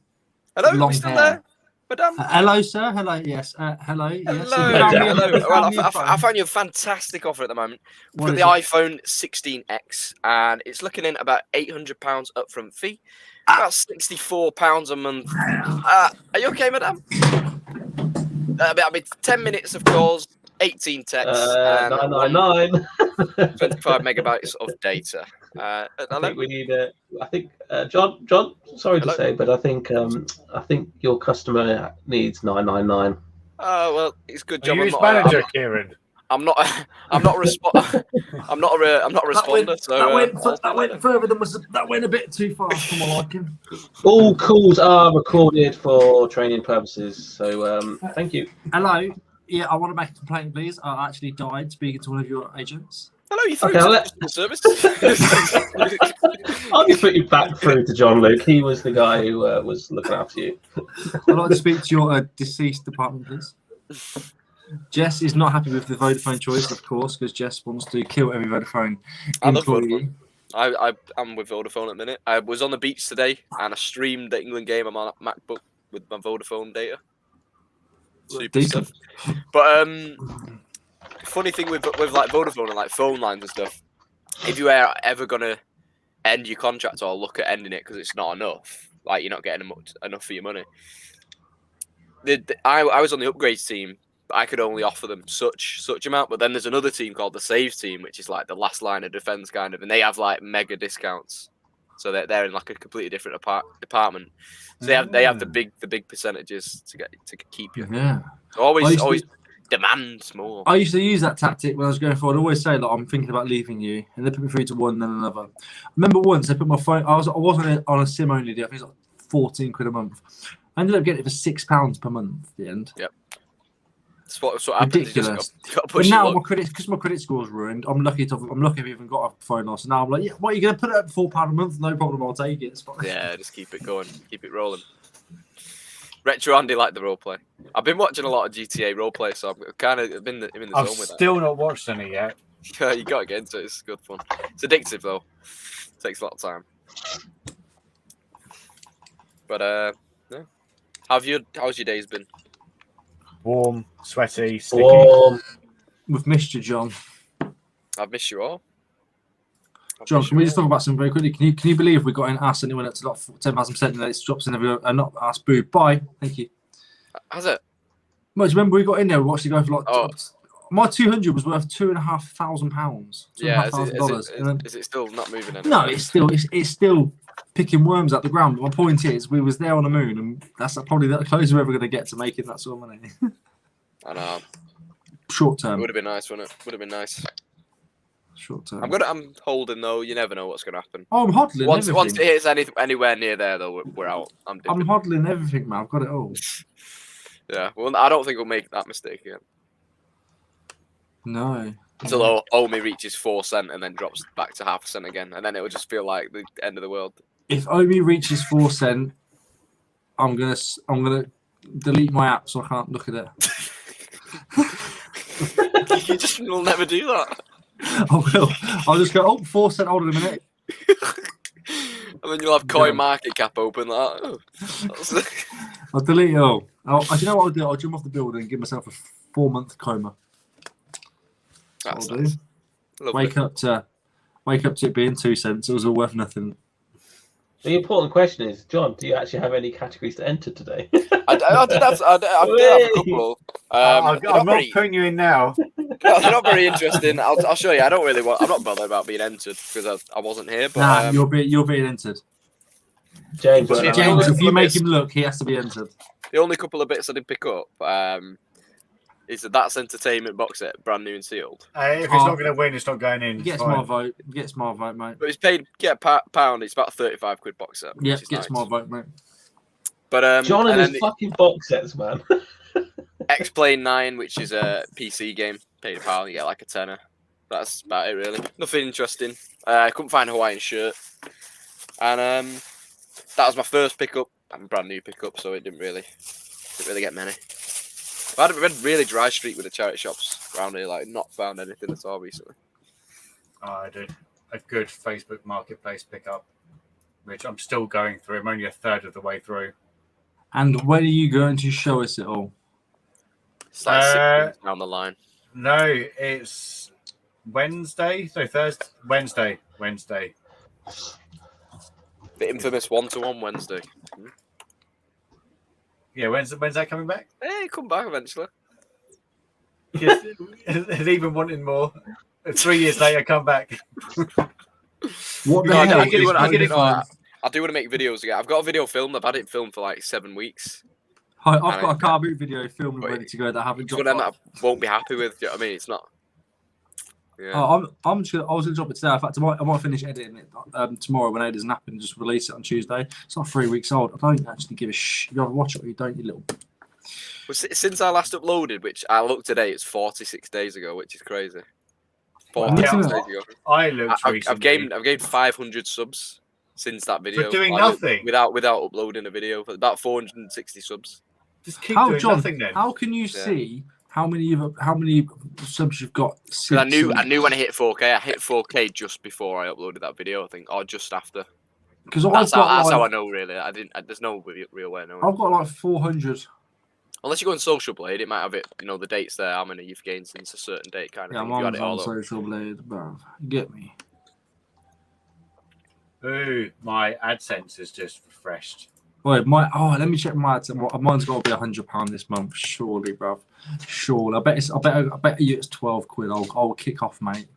Speaker 5: Hello,
Speaker 1: Long
Speaker 5: we still
Speaker 1: hair.
Speaker 5: there? Madame?
Speaker 1: Hello, sir. Hello, yes. Hello, yes.
Speaker 5: Hello. Well, I found you a fantastic offer at the moment. We've got the iPhone 16X, and it's looking in about £800 upfront fee, about £64 a month. Are you okay, madam? I'll be 10 minutes of calls, 18 texts, and
Speaker 4: 999.
Speaker 5: 25 megabytes of data.
Speaker 4: I think we need John. Sorry to say, but I think your customer needs 999.
Speaker 5: Oh well, it's good job.
Speaker 2: Are you his manager, Kieran?
Speaker 5: I'm not a responder.
Speaker 1: That went further than that went a bit too far for my liking.
Speaker 4: All calls are recorded for training purposes. So thank you.
Speaker 1: Hello. Yeah, I want to make a complaint, please. I actually died speaking to one of your agents.
Speaker 5: Hello, you through to customer service?
Speaker 4: I'll just put you back through to Jon Luc. He was the guy who was looking after you.
Speaker 1: I'd like to speak to your deceased department, please. Jess is not happy with the Vodafone choice, of course, because Jess wants to kill every Vodafone employee.
Speaker 5: I'm with Vodafone at the minute. I was on the beach today and I streamed the England game on my MacBook with my Vodafone data. Super stuff. But funny thing with like Vodafone and like phone lines and stuff, if you are ever gonna end your contract or look at ending it because it's not enough, like you're not getting enough for your money. I was on the upgrades team. I could only offer them such amount, but then there's another team called the Saves team, which is like the last line of defense kind of, and they have like mega discounts. So they're in like a completely different department. So they have the big percentages to keep you.
Speaker 1: Yeah.
Speaker 5: So always demand more.
Speaker 1: I used to use that tactic when I was going forward. I always say that I'm thinking about leaving you, and they put me through to one, then another. I remember once they put my phone. I was on a SIM only deal. I think it was like 14 quid a month. I ended up getting it for £6 per month at the end.
Speaker 5: Yep. That's what happens.
Speaker 1: Ridiculous.
Speaker 5: You got to push
Speaker 1: but now
Speaker 5: luck.
Speaker 1: because my credit score's ruined. I'm lucky I've even got a phone loss. Now I'm like, yeah, what are you going to put it at £4 a month? No problem. I'll take it. It's fine.
Speaker 5: Yeah, just keep it going, keep it rolling. Retro Andy liked the roleplay. I've been watching a lot of GTA roleplay, so I've kind of been in the zone with that.
Speaker 2: I've still not watched any yet.
Speaker 5: Yeah, you got to get into it. It's good fun. It's addictive though. It takes a lot of time. But yeah. How's your days been?
Speaker 2: Warm, sweaty, sticky.
Speaker 4: Warm.
Speaker 1: We've missed you, John.
Speaker 5: I've missed you all.
Speaker 1: John, can we just talk about something very quickly? Can you believe we got an ass and it went up to like 10,000% and then it drops in every not ass boob. Bye. Thank you.
Speaker 5: Has it?
Speaker 1: Well, do you remember we got in there? We watched it go for like my 200 was worth £2,500.
Speaker 5: Yeah.
Speaker 1: $2,500.
Speaker 5: Is it still not moving anymore?
Speaker 1: No, it's still picking worms out the ground. But my point is, we was there on the moon, and that's probably the closest we're ever going to get to making that sort of money.
Speaker 5: I know.
Speaker 1: Short term.
Speaker 5: It would have been nice, wouldn't it? Would have been nice.
Speaker 1: Short term.
Speaker 5: I'm holding though. You never know what's going to happen.
Speaker 1: Oh, I'm hodling everything.
Speaker 5: Once it hits anywhere near there, though, we're out. I'm
Speaker 1: hodling everything, man. I've got it all.
Speaker 5: Yeah. Well, I don't think we'll make that mistake again.
Speaker 1: No.
Speaker 5: Until Omi reaches 4 cent and then drops back to 0.5 cent again, and then it will just feel like the end of the world.
Speaker 1: If Omi reaches 4 cent, I'm gonna delete my app so I can't look at it.
Speaker 5: You just will never do that.
Speaker 1: I will. I'll just go, 4 cent, hold on a minute.
Speaker 5: And then you'll have Coin Market Cap open like that.
Speaker 1: I'll delete it all. Do you know what I'll do? I'll jump off the building and give myself a 4-month coma.
Speaker 5: That's
Speaker 1: I'll
Speaker 5: nice.
Speaker 1: do. Wake up to it being 2 cents. It was all worth nothing.
Speaker 4: The important question is, John, do you actually have any categories to enter today?
Speaker 5: I did have a couple.
Speaker 2: I'm not putting you in now.
Speaker 5: They're not very interesting. I'll show you. I'm not bothered about being entered because I wasn't here. But
Speaker 1: you're being entered.
Speaker 4: James,
Speaker 1: if you make him look, he has to be entered.
Speaker 5: The only couple of bits I did pick up is That's Entertainment box set, brand new and sealed.
Speaker 2: If it's not going to win, it's not going in.
Speaker 1: Gets my vote. Gets my vote, mate.
Speaker 5: But it's paid. Get £1. It's about a 35 quid box set.
Speaker 1: Yeah, gets my vote, mate.
Speaker 5: But
Speaker 4: John and his fucking box sets, man.
Speaker 5: X-Plane 9, which is a PC game, paid £1. You get like a tenner. That's about it, really. Nothing interesting. I couldn't find a Hawaiian shirt, and that was my first pickup. I'm a brand new pickup, so it didn't really Didn't really get many. I had a really dry streak with the charity shops around here, like not found anything at all recently.
Speaker 2: I did a good Facebook Marketplace pickup, which I'm still going through. I'm only a third of the way through.
Speaker 1: And when are you going to show us it all?
Speaker 5: It's like 6 months down the line.
Speaker 2: No, it's Wednesday. So Thursday, Wednesday.
Speaker 5: The infamous 1-to-1 Wednesday.
Speaker 2: Yeah, when's that coming back?
Speaker 5: Hey, come back eventually.
Speaker 2: Yes, and even wanting more. 3 years later, come back.
Speaker 1: What the
Speaker 5: I
Speaker 1: hell?
Speaker 5: do want
Speaker 1: is
Speaker 5: to make videos again. I've got a video filmed. I've had it filmed for like 7 weeks.
Speaker 1: I've got a car boot video filmed and ready to go that I haven't
Speaker 5: It's one
Speaker 1: dropped.
Speaker 5: of them that I won't be happy with. Do you know what I mean? It's not. Yeah.
Speaker 1: I was gonna drop it today. In fact, I might finish editing it tomorrow when Ada's napping and just release it on Tuesday. It's not 3 weeks old. I don't actually give a shit. You either watch it or you don't, you little.
Speaker 5: Well, since I last uploaded, which I looked today, it's 46 days ago, which is crazy. 46 days ago.
Speaker 2: I looked recently.
Speaker 5: I've gained 500 subs since that video.
Speaker 2: For doing nothing?
Speaker 5: Without uploading a video. About 460 subs.
Speaker 2: Just keep doing nothing then.
Speaker 1: How can you see how many subs you've got?
Speaker 5: I knew when I hit 4K. I hit 4K just before I uploaded that video, I think, or just after.
Speaker 1: Because
Speaker 5: that's how I know. Really, there's no real way. No.
Speaker 1: I've got like 400.
Speaker 5: Unless you go on Social Blade, it might have it. You know the dates there. How many you've gained since a certain date, kind of thing.
Speaker 1: I'm on Social Blade, bruv. Get me.
Speaker 2: Ooh, my AdSense is just refreshed.
Speaker 1: Wait, let me check my AdSense. Mine's got to be £100 this month, surely, bruv. Surely. I bet you it's 12 quid. I'll kick off, mate.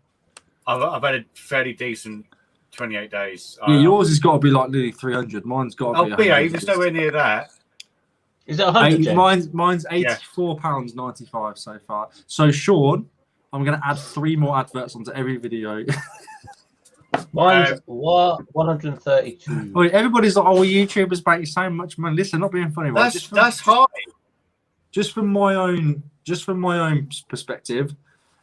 Speaker 2: I've had a fairly decent 28 days.
Speaker 1: Yeah, yours has got to be like nearly 300. Mine's got to be.
Speaker 2: Oh, BA, there's nowhere near that.
Speaker 4: Is it 100?
Speaker 1: Mine's £84.95 so far. So, Sean, I'm going to add 3 more adverts onto every video.
Speaker 4: Mine's 132.
Speaker 1: Wait, everybody's like, "Oh, YouTubers make so much money." Listen, not being funny. Right?
Speaker 2: That's high.
Speaker 1: Just from my own perspective,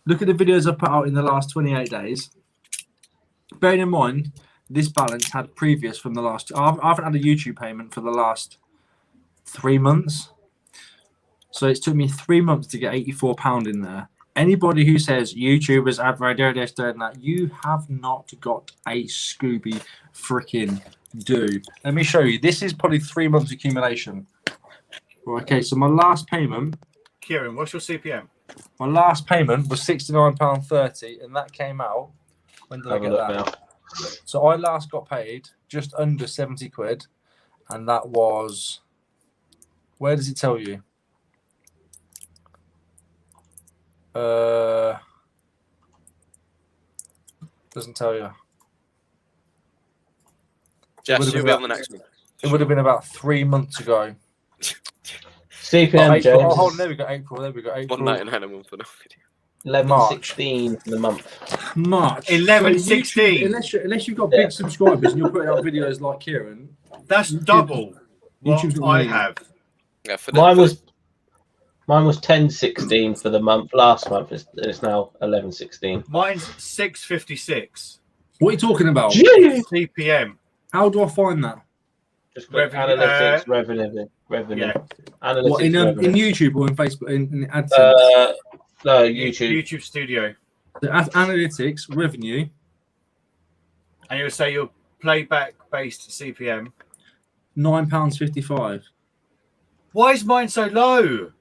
Speaker 1: look at the videos I've put out in the last 28 days. Bearing in mind, this balance had previous from the last. I haven't had a YouTube payment for the last 3 months, so it's took me 3 months to get £84 in there. Anybody who says YouTubers add radio this, doing that, you have not got a Scooby freaking do. Let me show you. This is probably 3 months accumulation. Okay, so my last payment.
Speaker 2: Kieran, what's your CPM?
Speaker 1: My last payment was £69.30, and that came out. When did I get that? Now. So I last got paid just under 70 quid, and that was. Where does it tell you? Doesn't tell you.
Speaker 5: Jess, you'll be on the next one.
Speaker 1: It would have been about 3 months ago.
Speaker 4: CPM, James.
Speaker 1: Oh, there we go. April. There we go. April.
Speaker 5: 199 a month for no
Speaker 4: $11.16
Speaker 5: video.
Speaker 4: for the month.
Speaker 1: March.
Speaker 2: 11.16.
Speaker 1: Unless you've got big subscribers and you're putting out videos like Kieran.
Speaker 2: That's double what I have.
Speaker 5: Yeah,
Speaker 4: Mine was 10.16 for the month. Last month it's now 11.16.
Speaker 2: Mine's 6.56.
Speaker 1: What are you talking about?
Speaker 2: CPM.
Speaker 1: How do I find that?
Speaker 4: Just analytics, revenue.
Speaker 2: Yeah.
Speaker 4: Analytics,
Speaker 1: what, in
Speaker 4: revenue.
Speaker 1: YouTube or in Facebook? In AdSense?
Speaker 4: No, YouTube.
Speaker 2: YouTube Studio.
Speaker 1: The analytics, revenue.
Speaker 2: And you'll say your playback-based CPM.
Speaker 1: £9.55.
Speaker 2: Why is mine so low?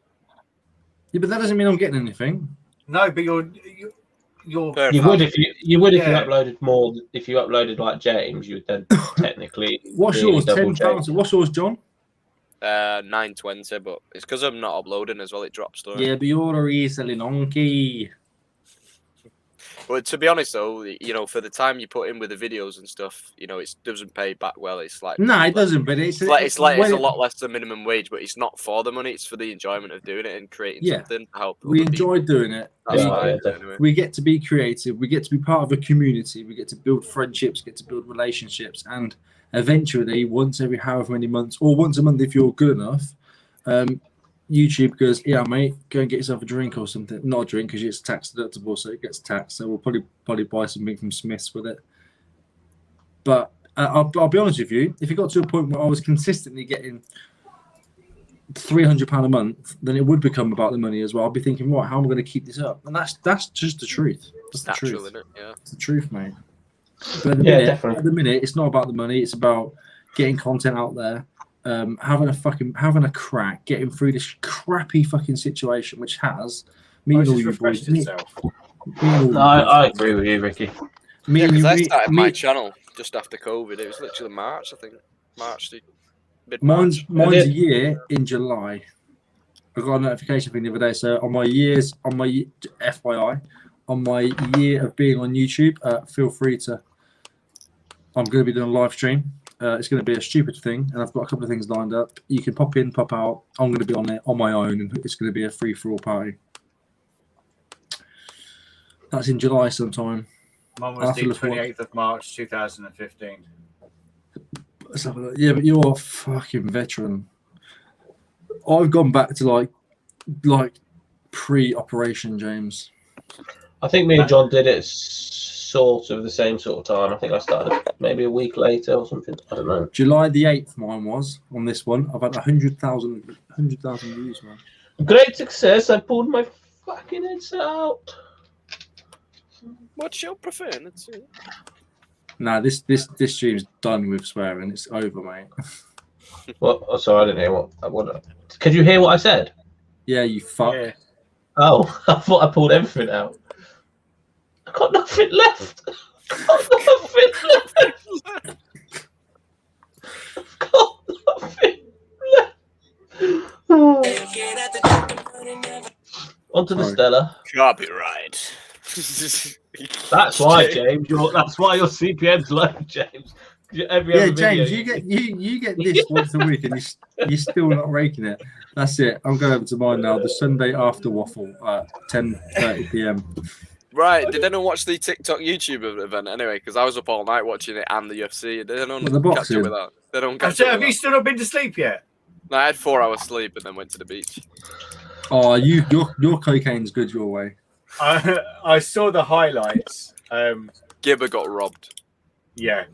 Speaker 1: Yeah, but that doesn't mean I'm getting anything.
Speaker 2: No, but you're
Speaker 4: You would if you uploaded more. If you uploaded like James, you would then technically.
Speaker 1: What's yours? £10. What's yours, John?
Speaker 5: 920, but it's because I'm not uploading as well. It drops though.
Speaker 1: Yeah, but you're a reselling donkey.
Speaker 5: But to be honest, though, you know, for the time you put in with the videos and stuff, you know, it doesn't pay back well. It's like
Speaker 1: no, it doesn't. But it's
Speaker 5: a lot less than minimum wage. But it's not for the money; it's for the enjoyment of doing it and creating something to help.
Speaker 1: We enjoy doing it.
Speaker 5: That's why I do it anyway.
Speaker 1: We get to be creative. We get to be part of a community. We get to build friendships. Get to build relationships, and eventually, once every however many months, or once a month if you're good enough, YouTube goes, yeah, mate, go and get yourself a drink or something. Not a drink because it's tax deductible, so it gets taxed. So we'll probably buy something from Smith's with it. But I'll be honest with you, if it got to a point where I was consistently getting £300 a month, then it would become about the money as well. I'd be thinking, right, how am I going to keep this up? And that's just the truth. That's the
Speaker 5: Natural,
Speaker 1: truth.
Speaker 5: isn't it? Yeah.
Speaker 1: It's the truth, mate. But
Speaker 4: Definitely.
Speaker 1: at the minute, it's not about the money. It's about getting content out there, having a crack, getting through this crappy fucking situation, which has me and all you boys.
Speaker 4: I agree with you, Ricky.
Speaker 5: Because I started my channel just after COVID. It was literally March, I think.
Speaker 1: Mine's a year in July. I got a notification thing the other day. So on my FYI, on my year of being on YouTube, feel free to. I'm going to be doing a live stream. It's going to be a stupid thing, and I've got a couple of things lined up. You can pop in, pop out. I'm going to be on it on my own, and it's going to be a free-for-all party. That's in July sometime.
Speaker 2: Mine was the 28th of March 2015.
Speaker 1: Let's have a look. Yeah, but you're a fucking veteran. I've gone back to like pre-operation, James.
Speaker 4: I think me and John did it sort of the same sort of time. I think I started maybe a week later or something. I don't know.
Speaker 1: July the 8th, mine was on this one. I've had 100,000 views, man.
Speaker 4: Great success. I pulled my fucking headset out.
Speaker 5: What's your preferred?
Speaker 1: Nah, this stream's done with swearing. It's over, mate.
Speaker 4: What? Oh, sorry, I didn't hear what. Could you hear what I said?
Speaker 1: Yeah, you fuck.
Speaker 2: Yeah.
Speaker 4: Oh, I thought I pulled everything out. I got nothing left. I've got nothing left. Onto the Stella.
Speaker 5: Copyright.
Speaker 4: That's why, James. That's why your CPM's low, James.
Speaker 1: Yeah, James, you get this once a week, and you're still not raking it. That's it. I'm going over to mine now. The Sunday after waffle at 10:30 p.m.
Speaker 5: Right. Did anyone watch the TikTok YouTube event anyway? Because I was up all night watching it and the UFC. They don't catch up with that. They don't catch up.
Speaker 2: Have you still not been to sleep yet?
Speaker 5: No, I had 4 hours sleep and then went to the beach.
Speaker 1: Oh, your cocaine's good your way.
Speaker 2: I saw the highlights.
Speaker 5: Gibber got robbed.
Speaker 2: Yeah.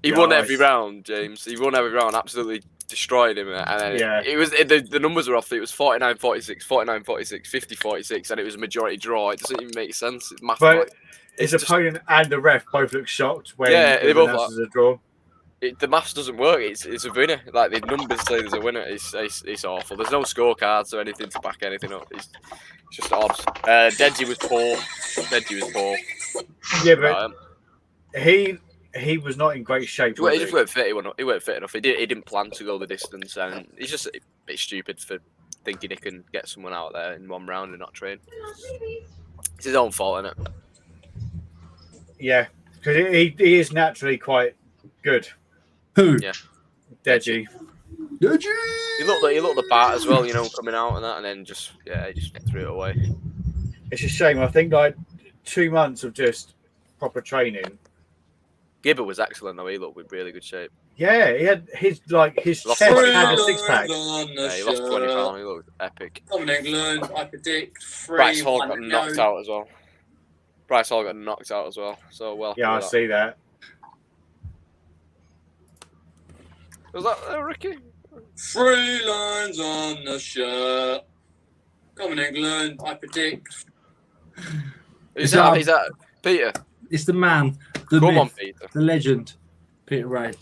Speaker 5: He won every round, James. He won every round, absolutely destroyed him. And then the numbers were off. It was 49-46, 49-46, 50-46, and it was a majority draw. It doesn't even make sense. It's
Speaker 2: but his opponent and the ref both look shocked when
Speaker 5: they both like,
Speaker 2: a draw.
Speaker 5: The maths doesn't work. It's a winner. Like the numbers say there's a winner. It's awful. There's no scorecards or anything to back anything up. It's just odds. Deji was poor.
Speaker 2: Yeah, but he was not in great shape.
Speaker 5: He just weren't fit. He weren't fit enough. He didn't plan to go the distance, and he's just a bit stupid for thinking he can get someone out there in one round and not train. It's his own fault, isn't it?
Speaker 2: Yeah, because he is naturally quite good.
Speaker 1: Who?
Speaker 5: Yeah,
Speaker 2: Deji.
Speaker 5: He looked the part as well, coming out and that, and then he just threw it away.
Speaker 2: It's a shame. I think 2 months of just proper training.
Speaker 5: Gibber was excellent though. He looked in really good shape.
Speaker 2: Yeah, he had his chest had a 6-pack.
Speaker 5: Yeah, he lost 20 pounds. He looked epic.
Speaker 6: Come on, England. I predict 3-1.
Speaker 5: Bryce Hall got knocked out as well. So well.
Speaker 2: Yeah, I see that.
Speaker 5: Was that Ricky?
Speaker 6: 3 lines on the shirt. Come on, England. I predict.
Speaker 5: Is that Peter?
Speaker 1: It's the man, the
Speaker 5: Come
Speaker 1: myth,
Speaker 5: on, Peter.
Speaker 1: the legend, Peter Ray.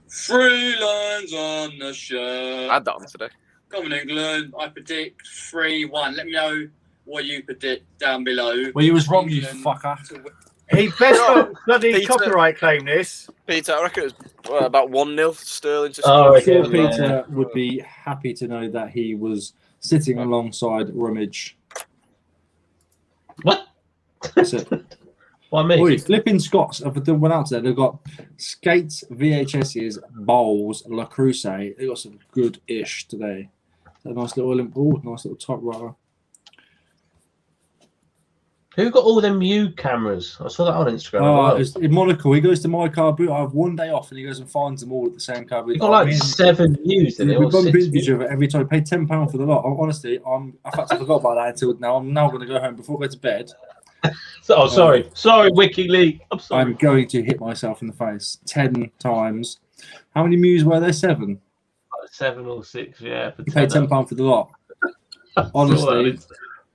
Speaker 6: 3 lines on the shirt.
Speaker 5: I had that on today.
Speaker 6: Come on, England. I predict 3-1. Let me know what you predict down below.
Speaker 1: Well, you was wrong, you fucker.
Speaker 2: He best not bloody copyright claim this.
Speaker 5: Peter, I reckon it was about 1-0 Sterling to
Speaker 1: I'm
Speaker 5: score.
Speaker 1: sure Peter would be happy to know that he was sitting alongside Rummage.
Speaker 4: What?
Speaker 1: That's it.
Speaker 4: What me?
Speaker 1: Oi, flipping Scots have went out there. They've got skates, VHSs, bowls, La Cruce. They got some good-ish today. A nice little top roller.
Speaker 4: Who got all them Mute cameras? I saw that on Instagram.
Speaker 1: Oh, it's in Monaco. He goes to my car boot. I have 1 day off, and he goes and finds them all at the same car boot.
Speaker 4: He got like 7 views.
Speaker 1: We bump into each other every time. I paid £10 for the lot. Honestly, in fact, I forgot about that until now. I'm now going to go home before I go to bed.
Speaker 4: Sorry, WikiLeaks. I'm sorry.
Speaker 1: I'm going to hit myself in the face 10 times. How many Mews were there? 7.
Speaker 4: 7 or 6, yeah. For
Speaker 1: You paid £10 for the lot. Honestly,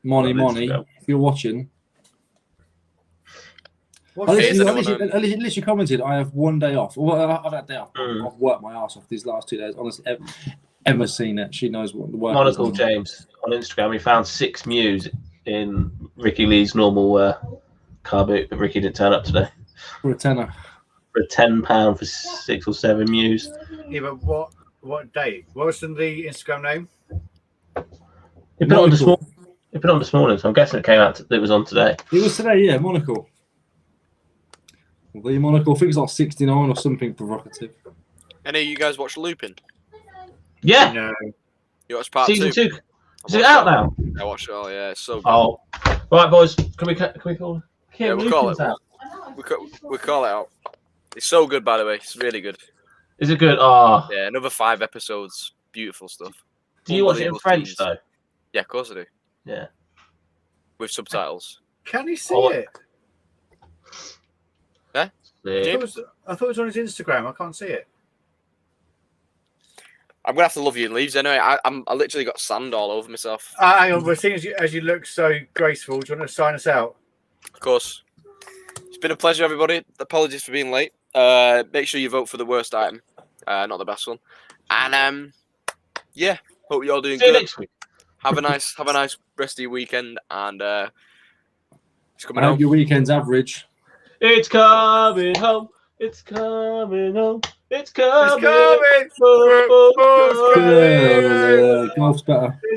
Speaker 1: Money,
Speaker 4: Instagram.
Speaker 1: if you're watching. I literally commented, I have 1 day off. Well, I've had a day off. I've worked my ass off these last 2 days. Honestly, Emma's seen it. She knows what the work
Speaker 4: Monocle
Speaker 1: is.
Speaker 4: James on Instagram, he found 6 Mews in Ricky Lee's normal car boot, but Ricky didn't turn up today.
Speaker 1: For a tenner.
Speaker 4: For £10 for 6 or 7 Mews.
Speaker 2: Yeah, but what date? What was the Instagram name?
Speaker 4: He put it on this morning, so I'm guessing it came out. It was on today.
Speaker 1: It was today, yeah. Monocle. The Monocle, I think it's like 69 or something provocative.
Speaker 5: Any of you guys watch Lupin?
Speaker 4: Yeah.
Speaker 2: No.
Speaker 5: You watched part
Speaker 4: Season
Speaker 5: 2?
Speaker 4: 2. Is it out now?
Speaker 5: I watched it all. Yeah, it's so good.
Speaker 4: Oh, right, boys. Can we call?
Speaker 5: Yeah, we'll call it out. We call it out. It's so good, by the way. It's really good.
Speaker 4: Is it good? Oh.
Speaker 5: Yeah, another 5 episodes. Beautiful stuff.
Speaker 4: Do you watch it in French though?
Speaker 5: Yeah, of course I do.
Speaker 4: Yeah.
Speaker 5: With subtitles.
Speaker 2: Can you see it?
Speaker 5: Yeah.
Speaker 2: I thought it was on his Instagram. I can't see it.
Speaker 5: I'm gonna have to love you in leaves anyway. I literally got sand all over myself.
Speaker 2: Hang on, we're seeing as you look so graceful. Do you want to sign us out?
Speaker 5: Of course. It's been a pleasure, everybody. Apologies for being late. Make sure you vote for the worst item, not the best one. And yeah, hope you're all doing
Speaker 4: See you
Speaker 5: good.
Speaker 4: next week.
Speaker 5: Have a nice rest of your weekend, and it's coming
Speaker 1: I hope
Speaker 5: home.
Speaker 1: your weekend's average.
Speaker 4: It's coming home. It's coming home. It's coming.
Speaker 2: It's coming.
Speaker 1: Golf's better.